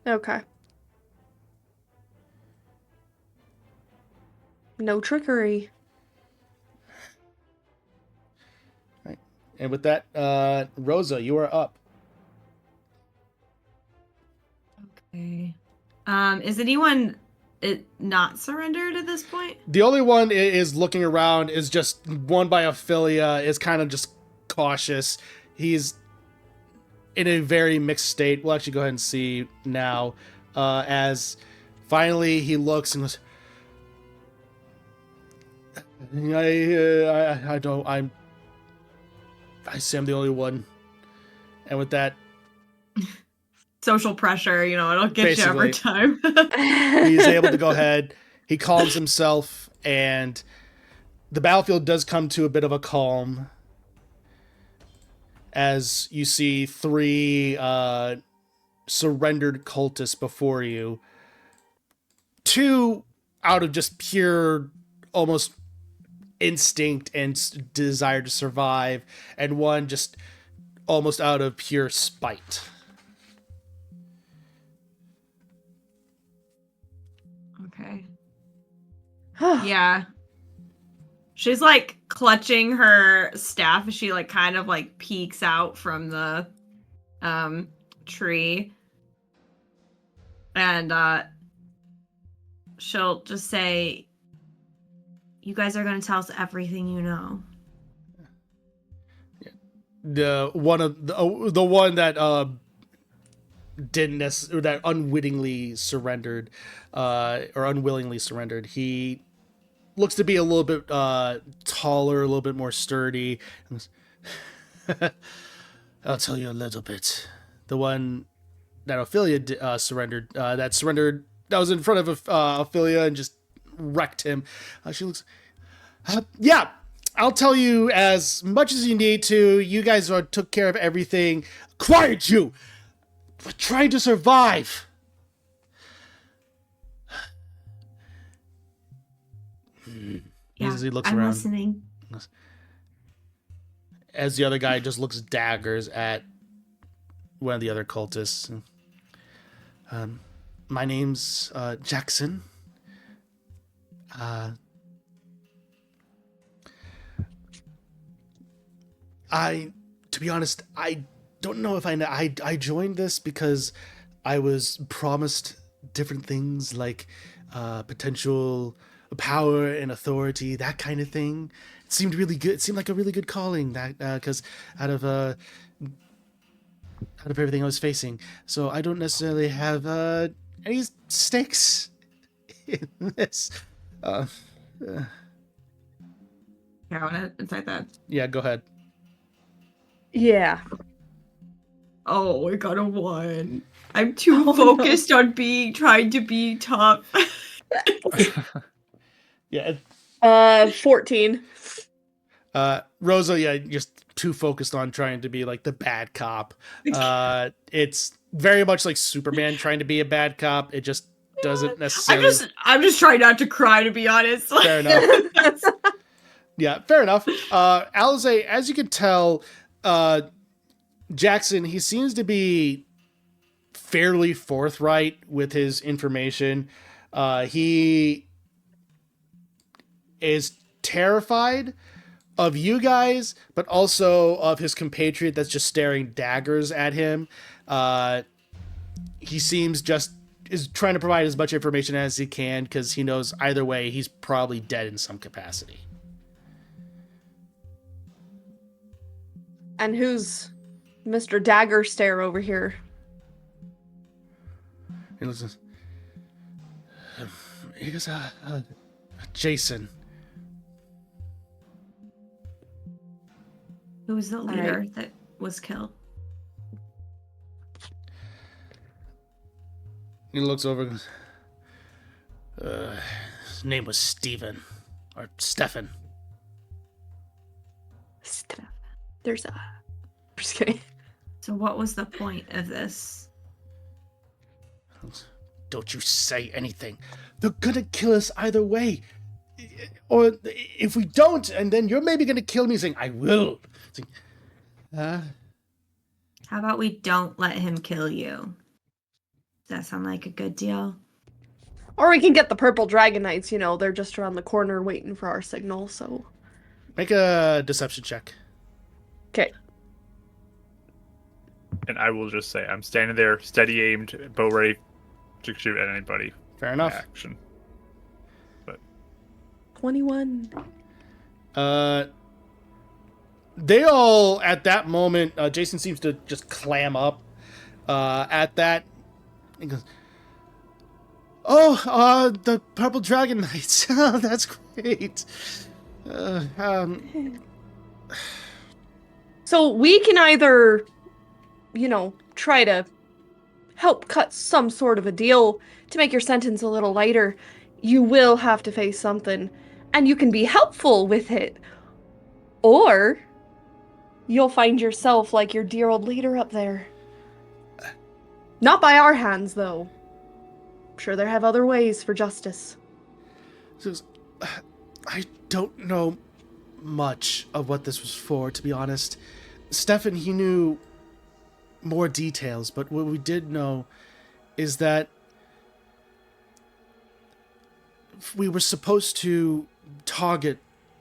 Okay. No trickery. And with that, Rosa, you are up. Okay. Is anyone not surrendered at this point? The only one is looking around is just one by Ophelia is kind of just cautious. He's in a very mixed state. We'll actually go ahead and see now as finally he looks and goes, I say I'm the only one. And with that, Social pressure, it'll get Basically. you every time. he's able to go ahead. He calms himself, and the battlefield does come to a bit of a calm as you see 3 surrendered cultists before you. 2 out of just pure, almost instinct and desire to survive, and 1 just almost out of pure spite. Okay. Yeah. She's like clutching her staff as she like kind of like peeks out from the tree. And she'll just say, "You guys are going to tell us everything you know." The one that didn't necessarily, that unwittingly surrendered or unwillingly surrendered, he looks to be a little bit taller, a little bit more sturdy. I'll tell you a little bit. The one that Ophelia surrendered, that was in front of Ophelia and just wrecked him. She looks, yeah, I'll tell you as much as you need to. You guys took care of everything. Quiet, you! We're trying to survive. Yeah, As he looks I'm around, listening. as the other guy just looks daggers at one of the other cultists. My name's Jackson. To be honest, I don't know if I know. I joined this because I was promised different things like potential power and authority, that kind of thing. It seemed really good. It seemed like a really good calling, that because out of everything I was facing. So I don't necessarily have any stakes in this. Yeah, I want to inside that. Yeah, go ahead. Yeah. Oh, I got a 1. I'm too focused on trying to be tough. Yeah. 14. Rosa, yeah, just too focused on trying to be like the bad cop. It's very much like Superman trying to be a bad cop. It just doesn't necessarily. I'm just trying not to cry, to be honest. Fair enough. Yeah, fair enough. Alize, as you can tell, Jackson, he seems to be fairly forthright with his information. He is terrified of you guys, but also of his compatriot that's just staring daggers at him. He seems is trying to provide as much information as he can because he knows either way he's probably dead in some capacity. And who's Mr. Dagger Stare over here? He listens. He goes, Jason. Who was the leader that was killed? He looks over and goes, his name was Steven. Or Stefan. Steph. There's a... Just kidding. So what was the point of this? Don't you say anything. They're gonna kill us either way. Or if we don't, and then you're maybe gonna kill me, saying, I will. How about we don't let him kill you? Does that sound like a good deal? Or we can get the purple dragon knights, they're just around the corner waiting for our signal, so... Make a deception check. Okay. And I will just say I'm standing there, steady aimed, bow ready to shoot at anybody. Fair enough. Action. 21. They all, at that moment, Jason seems to just clam up at that. He goes, "Oh, the Purple Dragon Knights. Oh, that's great. So we can either, try to help cut some sort of a deal to make your sentence a little lighter. You will have to face something, and you can be helpful with it. Or you'll find yourself like your dear old leader up there. Not by our hands, though. I'm sure there have other ways for justice." Says, I don't know much of what this was for, to be honest. Stefan, he knew more details, but what we did know is that we were supposed to target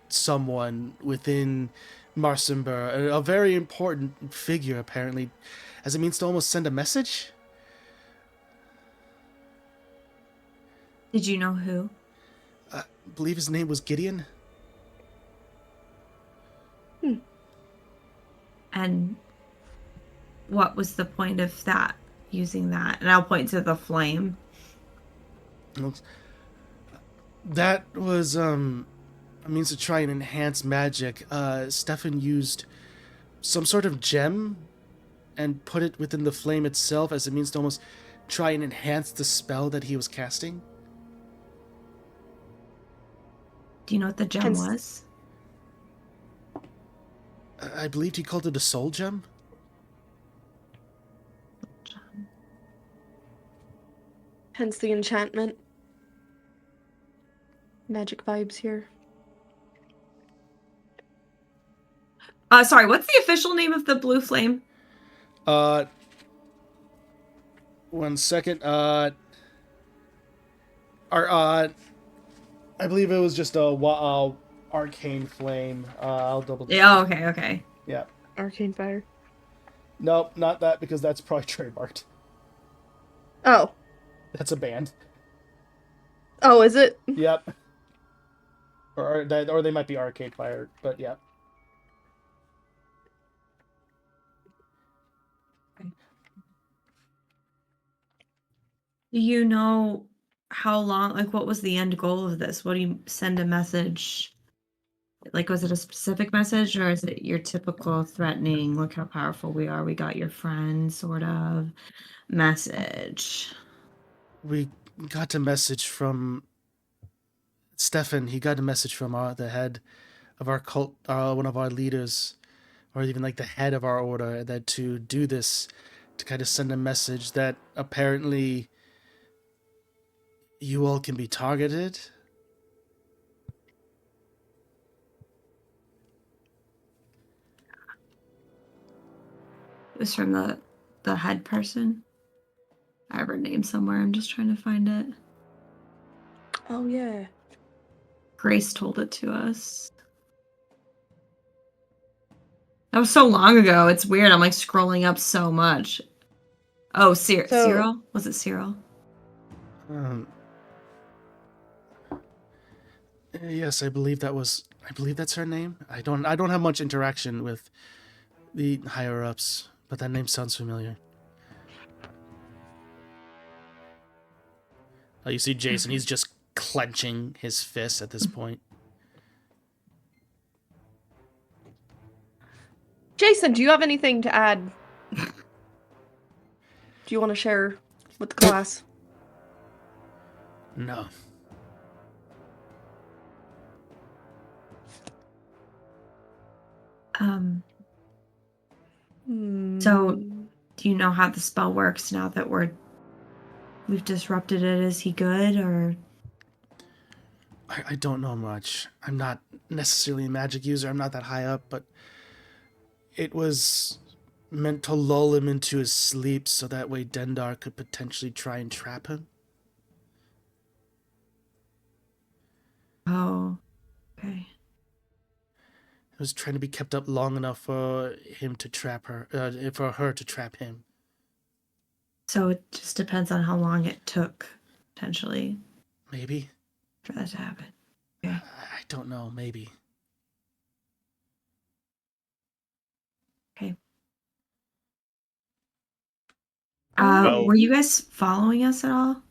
someone within Marsenber, a very important figure, apparently, as it means to almost send a message. Did you know who? I believe his name was Gideon. And what was the point of that? Using that? And I'll point to the flame. That was a means to try and enhance magic. Stefan used some sort of gem and put it within the flame itself as a means to almost try and enhance the spell that he was casting. Do you know what the gem Hence- was? I believed he called it a soul gem. Hence the enchantment. Magic vibes here. Sorry, what's the official name of the blue flame? 1 second. I believe it was just a arcane flame. I'll double check. Yeah, okay. Yeah. Arcane fire. Nope, not that, because that's probably trademarked. Oh. That's a band. Oh, is it? Yep. Or they might be Arcade Fire, but yeah. Do you know how long, like, what was the end goal of this? What do you send a message? Like, was it a specific message, or is it your typical threatening, look how powerful we are, we got your friend sort of message? We got a message from Stefan. He got a message from the head of our cult, one of our leaders, or even like the head of our order, that to do this, to kind of send a message that apparently you all can be targeted. It was from the head person. I have her name somewhere. I'm just trying to find it. Oh, yeah. Grace told it to us. That was so long ago. It's weird. I'm like scrolling up so much. Oh, Cyril? Was it Cyril? Yes, I believe that's her name. I don't have much interaction with the higher ups, but that name sounds familiar. Oh, you see Jason, he's just clenching his fist at this point. Jason, do you have anything to add? Do you want to share with the class? No. So do you know how the spell works now that we've disrupted it? Is he good, or? I don't know much. I'm not necessarily a magic user. I'm not that high up, but it was meant to lull him into his sleep so that way Dendar could potentially try and trap him. Oh, okay. It was trying to be kept up long enough for him to trap her, for her to trap him. So it just depends on how long it took, potentially, Maybe. for that to happen. Okay. I don't know. Maybe. Okay. Well- Were you guys following us at all? Real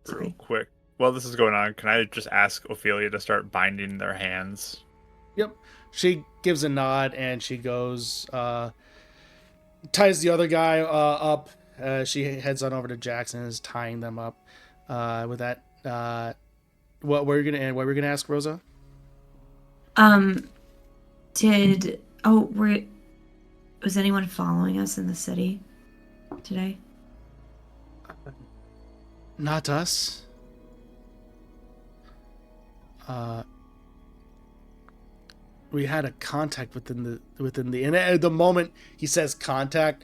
Sorry. quick. While this is going on, can I just ask Ophelia to start binding their hands? Yep. She gives a nod and she goes, ties the other guy up. She heads on over to Jackson and is tying them up. With that, what were you gonna ask, Rosa? Was anyone following us in the city today? Not us. We had a contact within the and at the moment he says contact,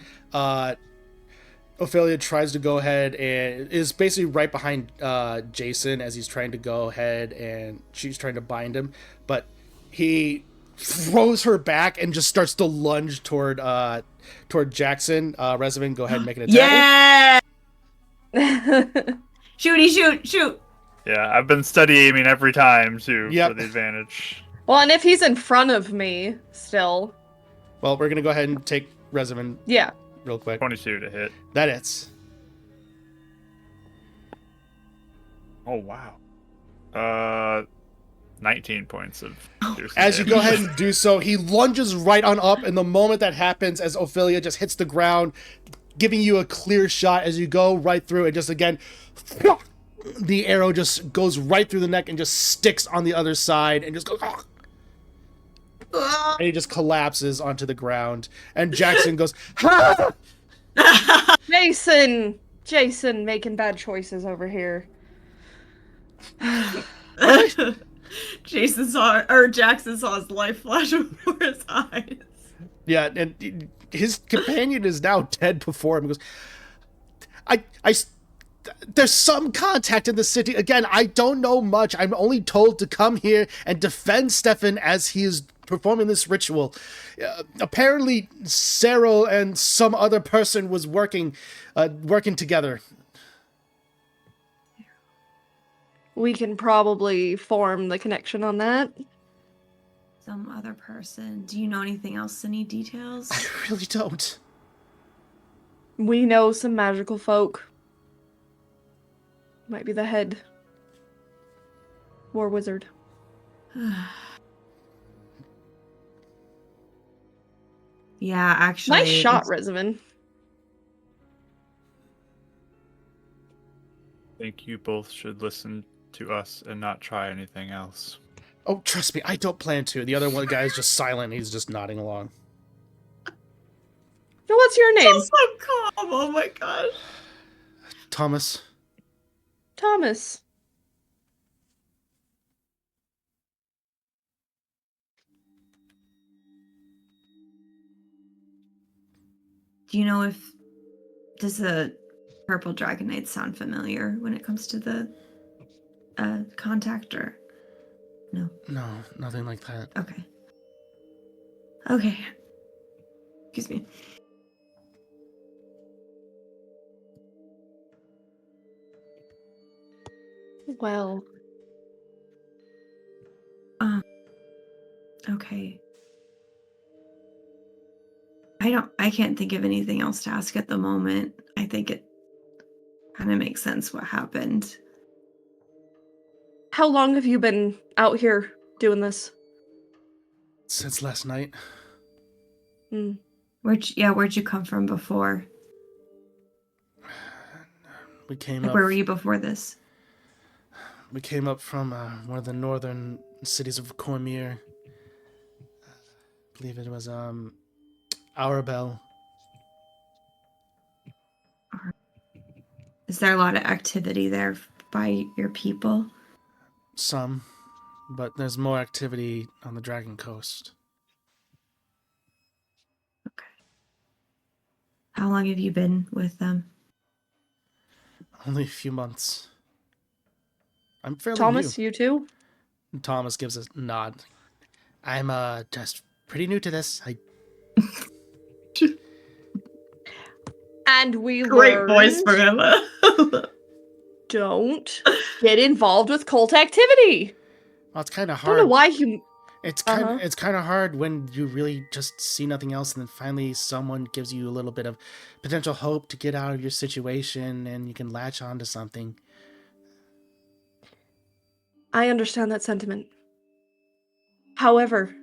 Ophelia tries to go ahead and is basically right behind Jason as he's trying to go ahead and she's trying to bind him, but he throws her back and just starts to lunge toward Jackson. Reservin, go ahead and make an attack. Yeah! Shoot! Yeah, I've been steady aiming every time, too, Yep. for the advantage. Well, and if he's in front of me still. Well, we're gonna go ahead and take Reservin Yeah. real quick. 22 to hit. That hits. Oh, wow. 19 points of piercing As you go damage. ahead and do so, he lunges right on up, and the moment that happens, as Ophelia just hits the ground, giving you a clear shot as you go right through, and just again, the arrow just goes right through the neck and just sticks on the other side, and just goes, and he just collapses onto the ground. And Jackson goes, "Ha!" Jason making bad choices over here. Jackson saw his life flash before his eyes. Yeah, and his companion is now dead before him. He goes, there's some contact in the city. Again, I don't know much. I'm only told to come here and defend Stefan as he is performing this ritual. Apparently, Cyril and some other person was working together. We can probably form the connection on that. Some other person. Do you know anything else? Any details? I really don't. We know some magical folk. Might be the head war wizard. Yeah, actually. Nice shot, Reservin. I think you both should listen to us and not try anything else. Oh, trust me, I don't plan to. The other one guy is just silent. He's just nodding along. Now, what's your name? So calm. Oh my gosh. Thomas. Thomas. Do you know if does the purple dragonite sound familiar when it comes to the contact or no? No, nothing like that. Okay. Excuse me. Well, Okay. I can't think of anything else to ask at the moment. I think it kind of makes sense what happened. how long have you been out here doing this? Since last night. Where'd you come from before? We came Like, up. where were you before this? We came up from one of the northern cities of Cormier. I believe it was Arabelle. Is there a lot of activity there by your people? Some, but there's more activity on the Dragon Coast. Okay. How long have you been with them? Only a few months. I'm fairly Thomas, new. you too? Thomas gives a nod. I'm just pretty new to this. And we Great voice for learned him. don't get involved with cult activity. Well, it's kind of Don't know hard. why you. It's Uh-huh. kind of hard when you really just see nothing else, and then finally someone gives you a little bit of potential hope to get out of your situation, and you can latch onto something. I understand that sentiment. However,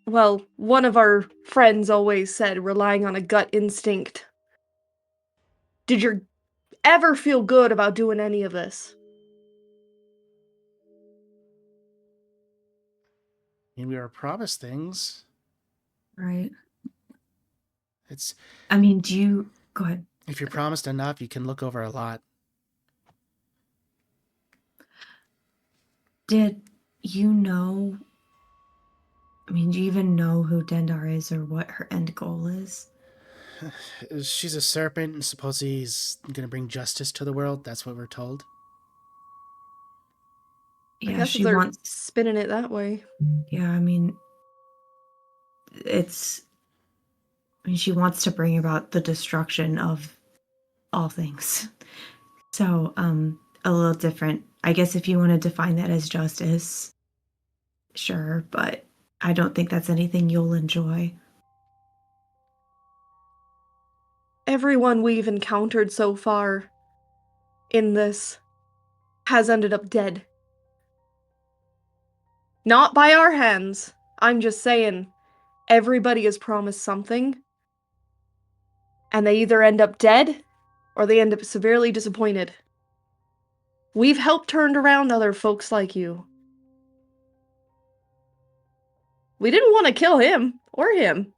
well, one of our friends always said relying on a gut instinct. Did you ever feel good about doing any of this? I mean, we were promised things. Right. It's I mean, go ahead. if you're promised enough, you can look over a lot. Did you know? I mean, do you even know who Dendar is or what her end goal is? She's a serpent, and supposedly he's gonna bring justice to the world. That's what we're told. I Yeah, guess she if they're wants. spinning it that way. Yeah, I mean, she wants to bring about the destruction of all things. So, a little different. I guess if you want to define that as justice, sure, but I don't think that's anything you'll enjoy. Everyone we've encountered so far in this has ended up dead. Not by our hands. I'm just saying, everybody is promised something, and they either end up dead or they end up severely disappointed. We've helped turn around other folks like you. We didn't want to kill him or him.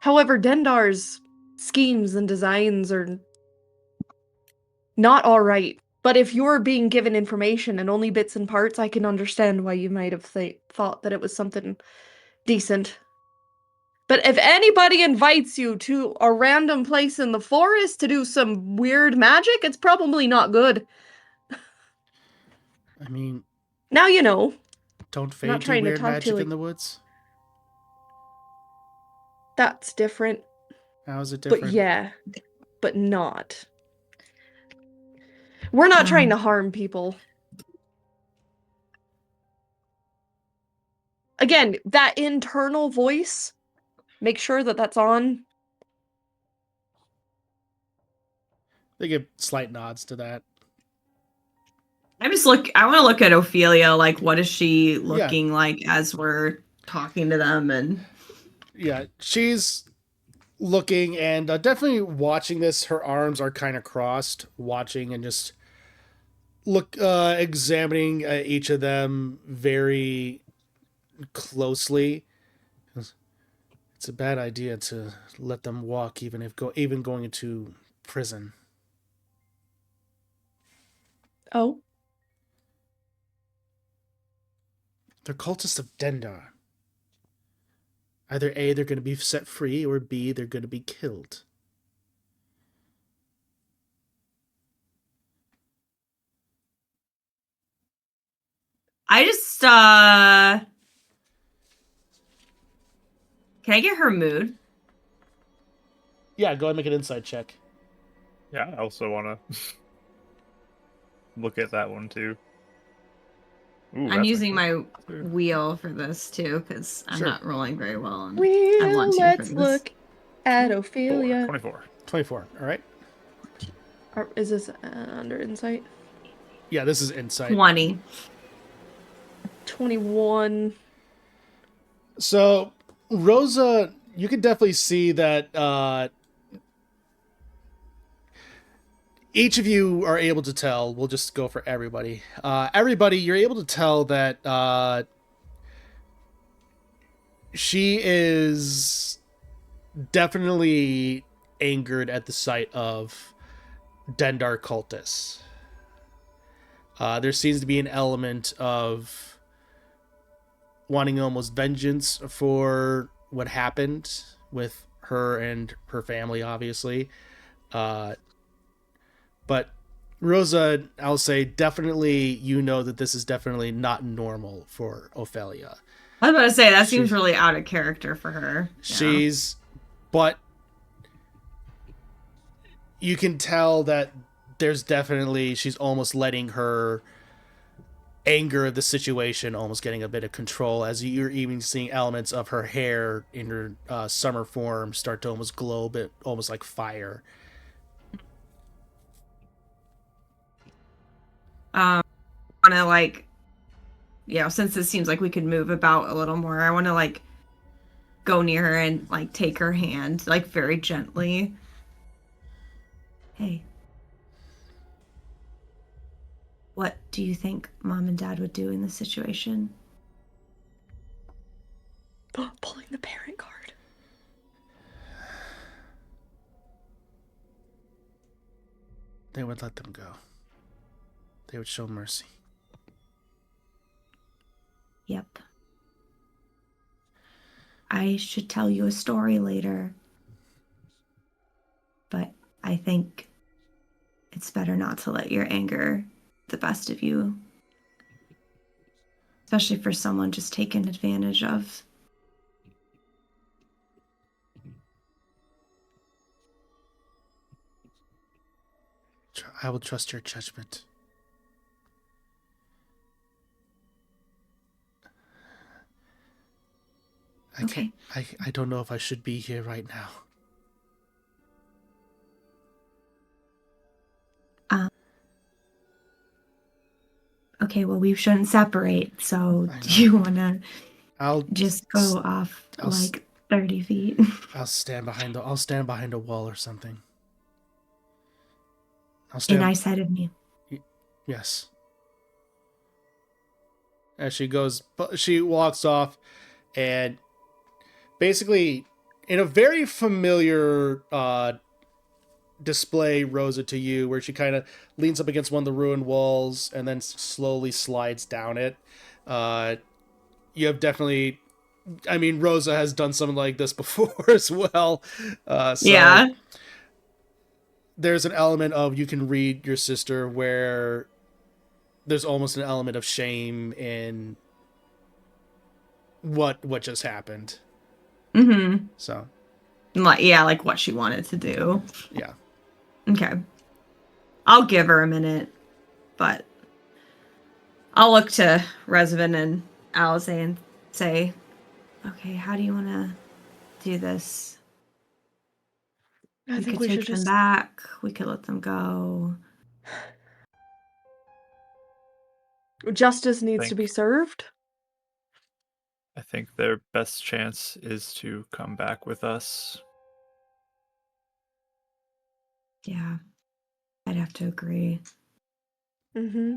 However, Dendar's schemes and designs are not alright. But if you're being given information and only bits and parts, I can understand why you might have thought that it was something decent. But if anybody invites you to a random place in the forest to do some weird magic, it's probably not good. I mean, Now you know. don't I'm not Fade do trying to weird talk to you magic like in the woods? that's different. How is it But different? yeah, but not. We're not trying to harm people. Again, that internal voice, make sure that that's on. They give slight nods to that. I want to look at Ophelia. Like, what is she Yeah. looking like as we're talking to them? And Yeah, she's looking and definitely watching this. Her arms are kind of crossed, watching and just examining each of them very closely. It's a bad idea to let them walk, even going into prison. Oh, They're cultists of Dendar. Either A, they're going to be set free, or B, they're going to be killed. I just can I get her mood? Yeah, go ahead and make an insight check. Yeah, I also want to look at that one too. Ooh, I'm that's using actually my good. wheel for this too because I'm Sure. not rolling very well. And I want to for let's this. look at Ophelia. 24. 24, all right? Is this under insight? Yeah, this is insight. 20. 21. So, Rosa, you can definitely see that each of you are able to tell. We'll just go for everybody. Everybody, you're able to tell that she is definitely angered at the sight of Dendar cultists. There seems to be an element of wanting almost vengeance for what happened with her and her family, obviously. But But Rosa, I'll say definitely, you know that this is definitely not normal for Ophelia. I was about to say, that seems really out of character for her. But you can tell that there's definitely, she's almost letting her anger of the situation almost getting a bit of control, as you're even seeing elements of her hair in her summer form start to almost glow a bit, almost like fire. Want to like, since it seems like we could move about a little more, I want to like go near her and like take her hand, like very gently. Hey, what do you think Mom and Dad would do in this situation? Pulling the parent card. They would let them go. They would show mercy. Yep. I should tell you a story later, but I think it's better not to let your anger the best of you, especially for someone just taken advantage of. I will trust your judgment. Okay. I don't know if I should be here right now. Okay, well, we shouldn't separate, so do you want to just go off like 30 feet? I'll stand behind a wall or something. In eyesight of me. Yes. As she walks off, and basically, in a very familiar display, Rosa, to you, where she kind of leans up against one of the ruined walls and then slowly slides down it. You have definitely, I mean, Rosa has done something like this before as well. Yeah. There's an element of, you can read your sister, where there's almost an element of shame in what just happened. Mm-hmm. So, like what she wanted to do. Yeah. Okay. I'll give her a minute, but I'll look to Resvin and Alice and say, okay, how do you want to do this? I think we could should take them back. We could let them go. Justice needs to be served. I think their best chance is to come back with us. Yeah, I'd have to agree. Mm-hmm.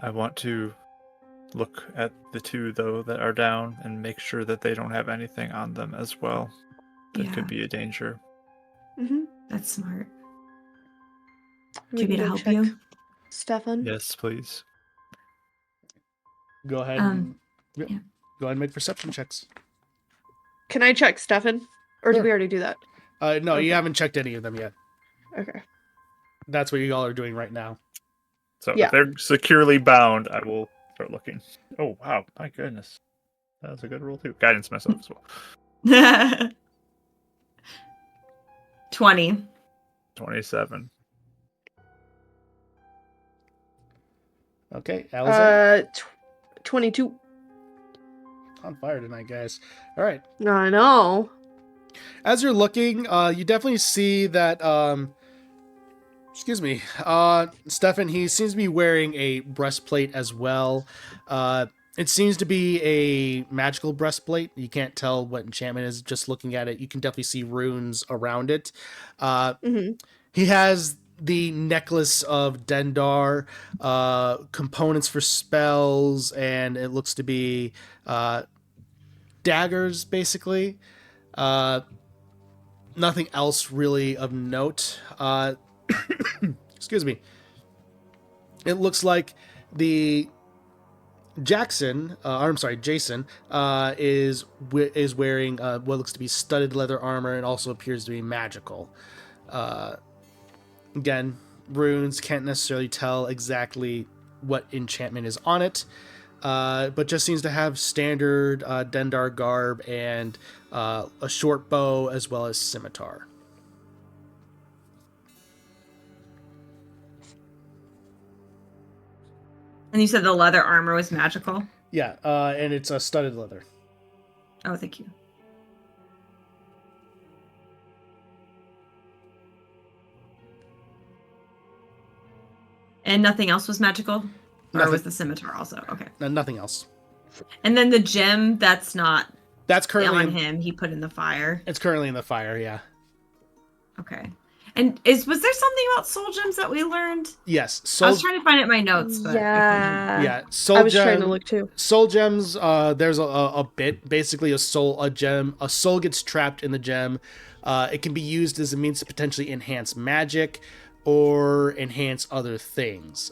I want to look at the two, though, that are down and make sure that they don't have anything on them as well. That could be a danger. Mm-hmm. That's smart. Do you want me to help you? Stefan? Yes, please. Go ahead. Go ahead and make perception checks. Can I check Stefan? Or Sure. did we already do that? No, Okay. You haven't checked any of them yet. Okay. That's what you all are doing right now. So if they're securely bound, I will start looking. Oh, wow. My goodness. That was a good roll, too. Guidance myself as well. 20. 27. Okay, Alice. 22. On fire tonight, guys. All right. I know. As you're looking, you definitely see that, Stefan, he seems to be wearing a breastplate as well. It seems to be a magical breastplate. You can't tell what enchantment is just looking at it. You can definitely see runes around it. He has the necklace of Dendar, components for spells, and it looks to be daggers, basically. Nothing else really of note. Excuse me. It looks like the Jason, is wearing what looks to be studded leather armor and also appears to be magical. Again, runes, can't necessarily tell exactly what enchantment is on it, but just seems to have standard Dendar garb and a short bow as well as scimitar. And you said the leather armor was magical? Yeah, and it's a studded leather. Oh, thank you. And nothing else was magical? Or Nothing. was the scimitar also? Okay. Nothing else. And then the gem, that's not That's currently on him. He put in the fire. It's currently in the fire, yeah. Okay. And was there something about soul gems that we learned? Yes. I was trying to find it in my notes, but Yeah, soul I was gem, trying to look too. Soul gems, there's a bit, basically a soul gets trapped in the gem. It can be used as a means to potentially enhance magic or enhance other things.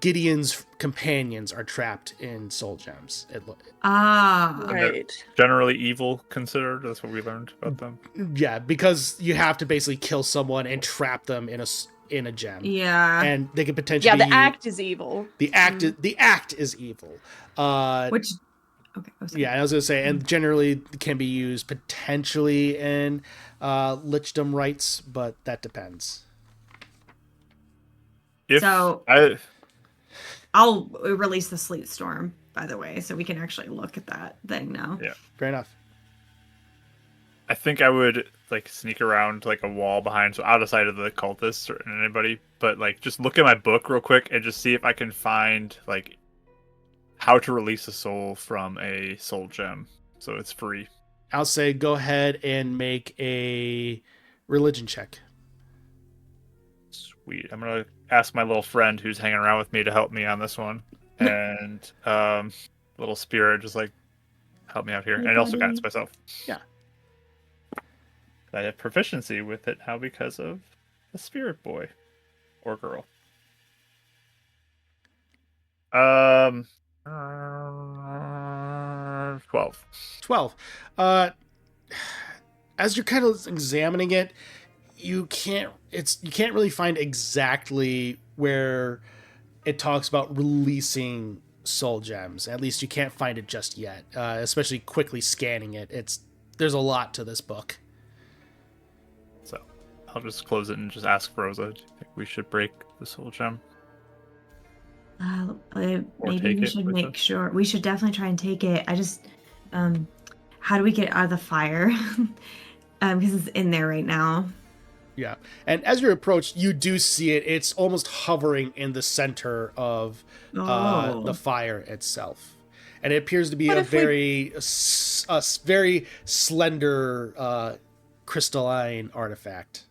Gideon's companions are trapped in soul gems. Right. Generally evil considered. That's what we learned about them. Yeah, because you have to basically kill someone and trap them in a gem. Yeah. And they could potentially Yeah, the act is evil. The act is evil. Which okay. Yeah, I was gonna say, and generally can be used potentially in lichdom rites, but that depends. I'll release the sleep storm, by the way, so we can actually look at that thing now. Yeah, fair enough. I think I would like sneak around like a wall behind, so out of sight of the cultists or anybody, but like just look at my book real quick and just see if I can find like how to release a soul from a soul gem, so it's free. I'll say go ahead and make a religion check. Sweet. I'm gonna ask my little friend who's hanging around with me to help me on this one, and little spirit just like help me out here, and also guidance myself. Yeah. I have proficiency with it now because of the spirit boy or girl. 12. As you're kind of examining it, you can't really find exactly where it talks about releasing soul gems. At least you can't find it just yet. Especially quickly scanning it. There's a lot to this book. So I'll just close it and just ask Rosa, do you think we should break the soul gem? Maybe we should make sure. We should definitely try and take it. I just, how do we get out of the fire? Because it's in there right now. Yeah, and as you approach, you do see it. It's almost hovering in the center of the fire itself, and it appears to be a very slender crystalline artifact.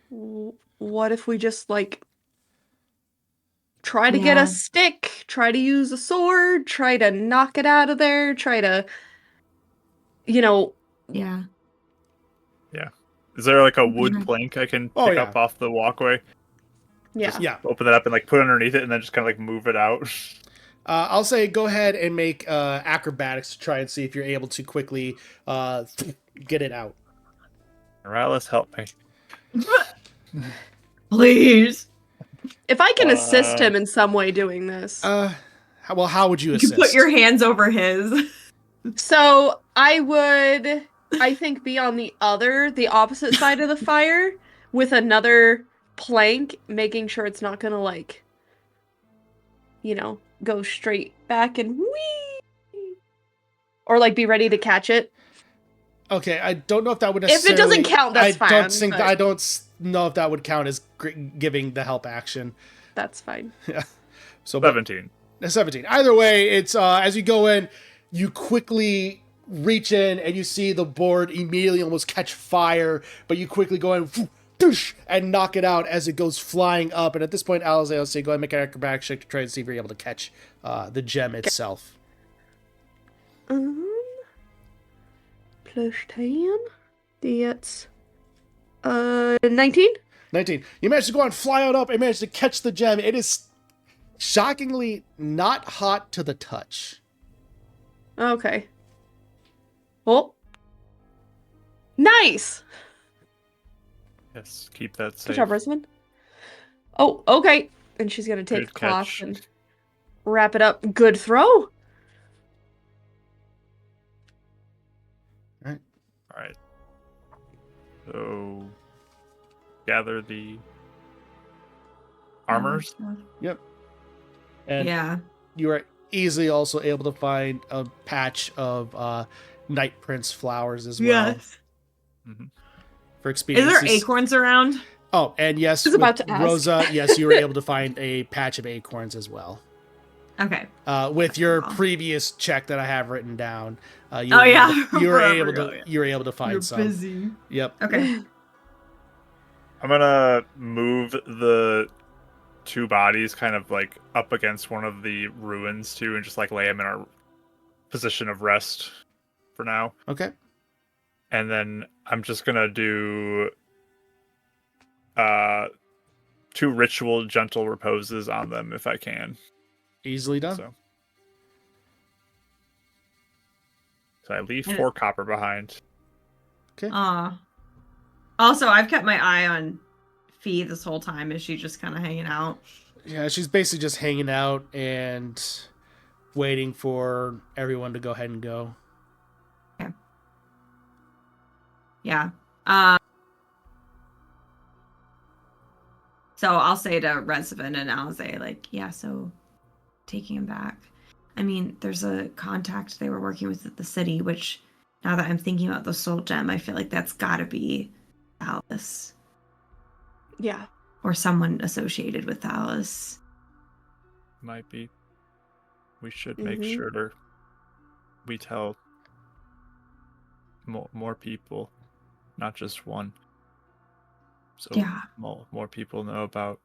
What if we just like try to get a stick, try to use a sword, try to knock it out of there, try to, Yeah. Yeah. Is there like a wood plank I can pick up off the walkway? Yeah. Just open that up and like put it underneath it and then just kind of like move it out. I'll say go ahead and make acrobatics to try and see if you're able to quickly get it out. Morales, help me. Please. If I can assist him in some way doing this. Well, how would you assist? You put your hands over his. So I would, I think, be on the opposite side of the fire with another plank, making sure it's not gonna like, go straight back and whee, or like be ready to catch it. Okay, I don't know if that would necessarily. If it doesn't count, that's fine. I don't know if that would count as giving the help action. That's fine. Yeah. So 17. 17. Either way, it's as you go in, you quickly reach in and you see the board immediately almost catch fire, but you quickly go in and knock it out as it goes flying up. And at this point, I'll say go ahead and make an acrobatics check to try and see if you're able to catch the gem itself. Plus 10. That's 19. 19. You managed to go on, fly on up, and manage to catch the gem. It is shockingly not hot to the touch. Okay. Oh. Nice. Yes, keep that safe. Good job, Rosamund. Oh, okay. And she's gonna take Good the cloth catch. and wrap it up. Good throw. Right. All right. So gather the armors. Yep. And Yeah. you are easily also able to find a patch of Night Prince flowers as well. Yes. Mhm. For Is expedience. there acorns around? Oh, and yes, I was with about to ask. Rosa, yes, you were able to find a patch of acorns as well. Okay. With your Wow. previous check that I have written down, you Oh, were yeah, you were forever able ago, to yeah. you were able to find You're some. busy. Yep. Okay. I'm gonna move the two bodies kind of like up against one of the ruins too, and just like lay them in our position of rest for now. Okay. And then I'm just gonna do 2 ritual gentle reposes on them if I can. Easily done. So I leave And 4 copper behind. Okay. Also, I've kept my eye on Fee this whole time. Is she just kind of hanging out? Yeah, she's basically just hanging out and waiting for everyone to go ahead and go. Okay. Yeah. So I'll say to Resident and Alize, like, yeah, so taking him back. I mean, there's a contact they were working with at the city, which now that I'm thinking about the soul gem, I feel like that's gotta be Alice. Yeah. Or someone associated with Alice. Might be. We should make sure we tell more people, not just one. So Yeah. more people know about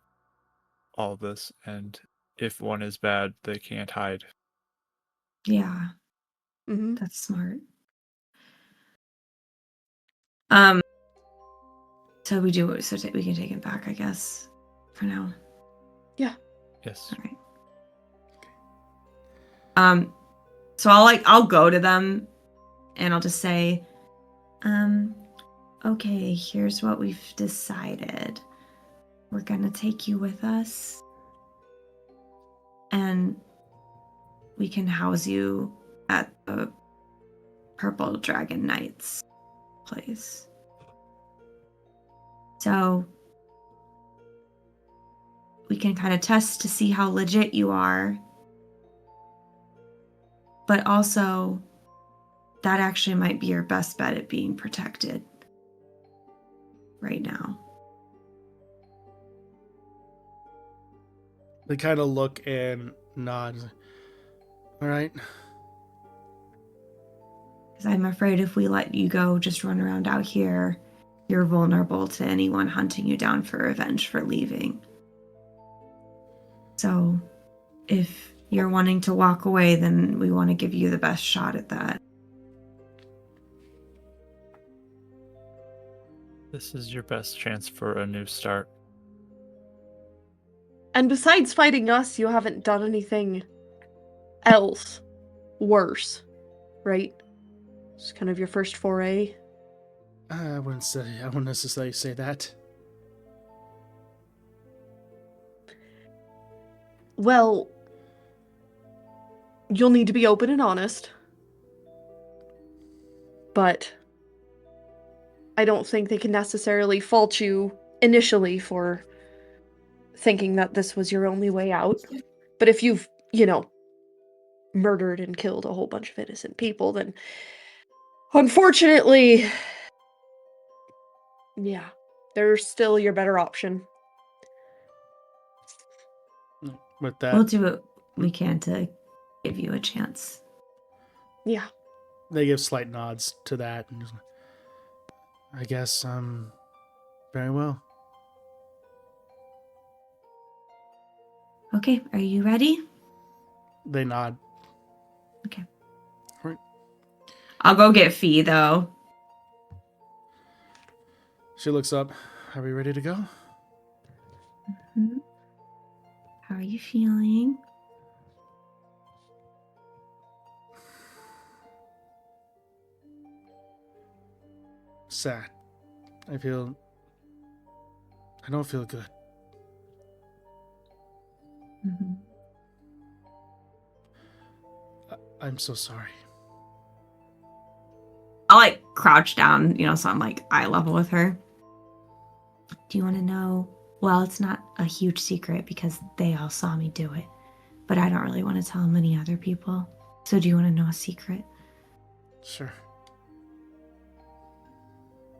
all this, and if one is bad, they can't hide. Yeah. Mm-hmm. That's smart. So we can take him back, I guess, for now. Yeah. Yes. All right. So I'll go to them and I'll just say, okay, here's what we've decided. We're gonna take you with us and we can house you at the Purple Dragon Knights place. So we can kind of test to see how legit you are. But also, that actually might be your best bet at being protected right now. They kind of look and nod. All right. Because I'm afraid if we let you go just run around out here, you're vulnerable to anyone hunting you down for revenge for leaving. So, if you're wanting to walk away, then we want to give you the best shot at that. This is your best chance for a new start. And besides fighting us, you haven't done anything else worse, right? It's kind of your first foray. I wouldn't necessarily say that. Well, you'll need to be open and honest. But I don't think they can necessarily fault you initially for thinking that this was your only way out. But if you've, murdered and killed a whole bunch of innocent people, then unfortunately, yeah, they're still your better option. With that, We'll do what we can to give you a chance. Yeah. they give slight nods to that. And I guess, very well. Okay, are you ready? They nod. Okay. Right. I'll go get Fee, though. She looks up. Are we ready to go? Mhm. How are you feeling? Sad. I don't feel good. Mm-hmm. I'm so sorry. I'll like crouch down, so I'm like eye level with her. Do you want to know? Well, it's not a huge secret because they all saw me do it, but I don't really want to tell many other people. So do you want to know a secret? Sure.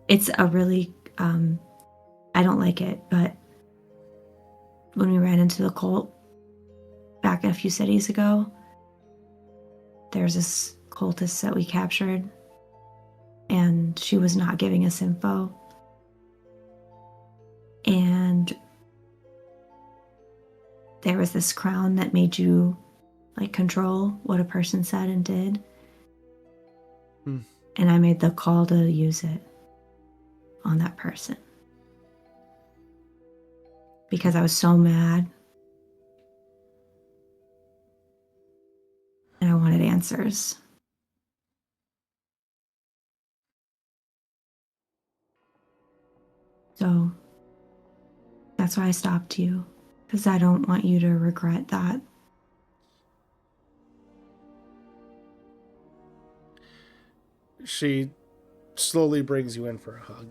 It's a really, I don't like it, but when we ran into the cult back a few cities ago, there's this cultist that we captured, and she was not giving us info. And there was this crown that made you like control what a person said and did. And I made the call to use it on that person because I was so mad and I wanted answers. So that's why I stopped you, because I don't want you to regret that. She slowly brings you in for a hug.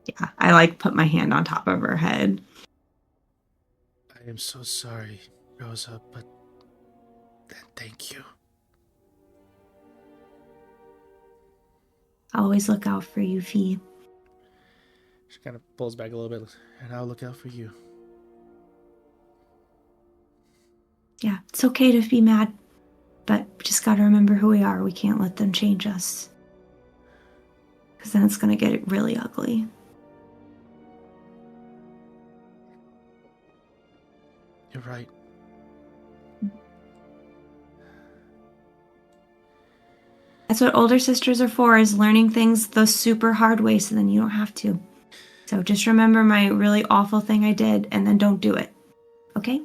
Yeah, I like put my hand on top of her head. I am so sorry, Rosa, but thank you. I'll always look out for you, Fee. She kind of pulls back a little bit, and I'll look out for you. Yeah, it's okay to be mad, but we just gotta remember who we are. We can't let them change us, because then it's gonna get really ugly. You're right. That's what older sisters are for, is learning things the super hard way so then you don't have to. So just remember my really awful thing I did and then don't do it. Okay?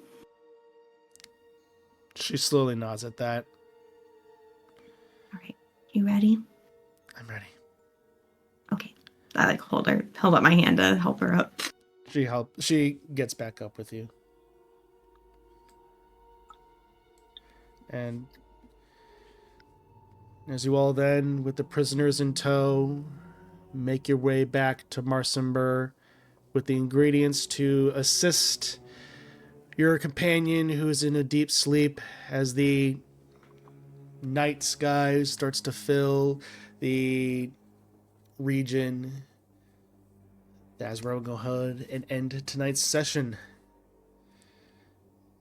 She slowly nods at that. All right. You ready? I'm ready. Okay. I like hold up my hand to help her up. She gets back up with you. And as you all then, with the prisoners in tow, make your way back to Marsenber with the ingredients to assist your companion who is in a deep sleep as the night sky starts to fill the region. As we'll go ahead and end tonight's session,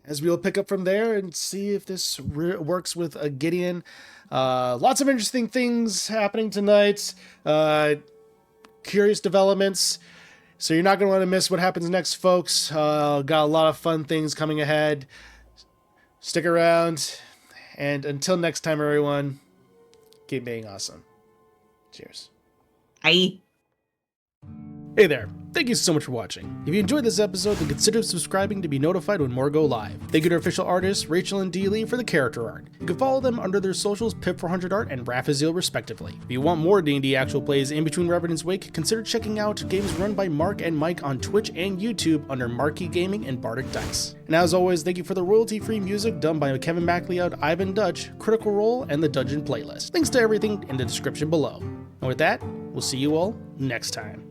as we'll pick up from there and see if this works with a Gideon. Lots of interesting things happening tonight. Curious developments. So you're not going to want to miss what happens next, folks. Got a lot of fun things coming ahead. Stick around. And until next time, everyone, keep being awesome. Cheers. Bye. Hey there. Thank you so much for watching. If you enjoyed this episode, then consider subscribing to be notified when more go live. Thank you to our official artists, Rachel and Dee Lee, for the character art. You can follow them under their socials, Pip400art and Raphaziel, respectively. If you want more D&D actual plays in between Revenants Wake, consider checking out games run by Mark and Mike on Twitch and YouTube under Marquee Gaming and Bardic Dice. And as always, thank you for the royalty-free music done by Kevin MacLeod, Ivan Dutch, Critical Role, and the Dungeon Playlist. Links to everything in the description below. And with that, we'll see you all next time.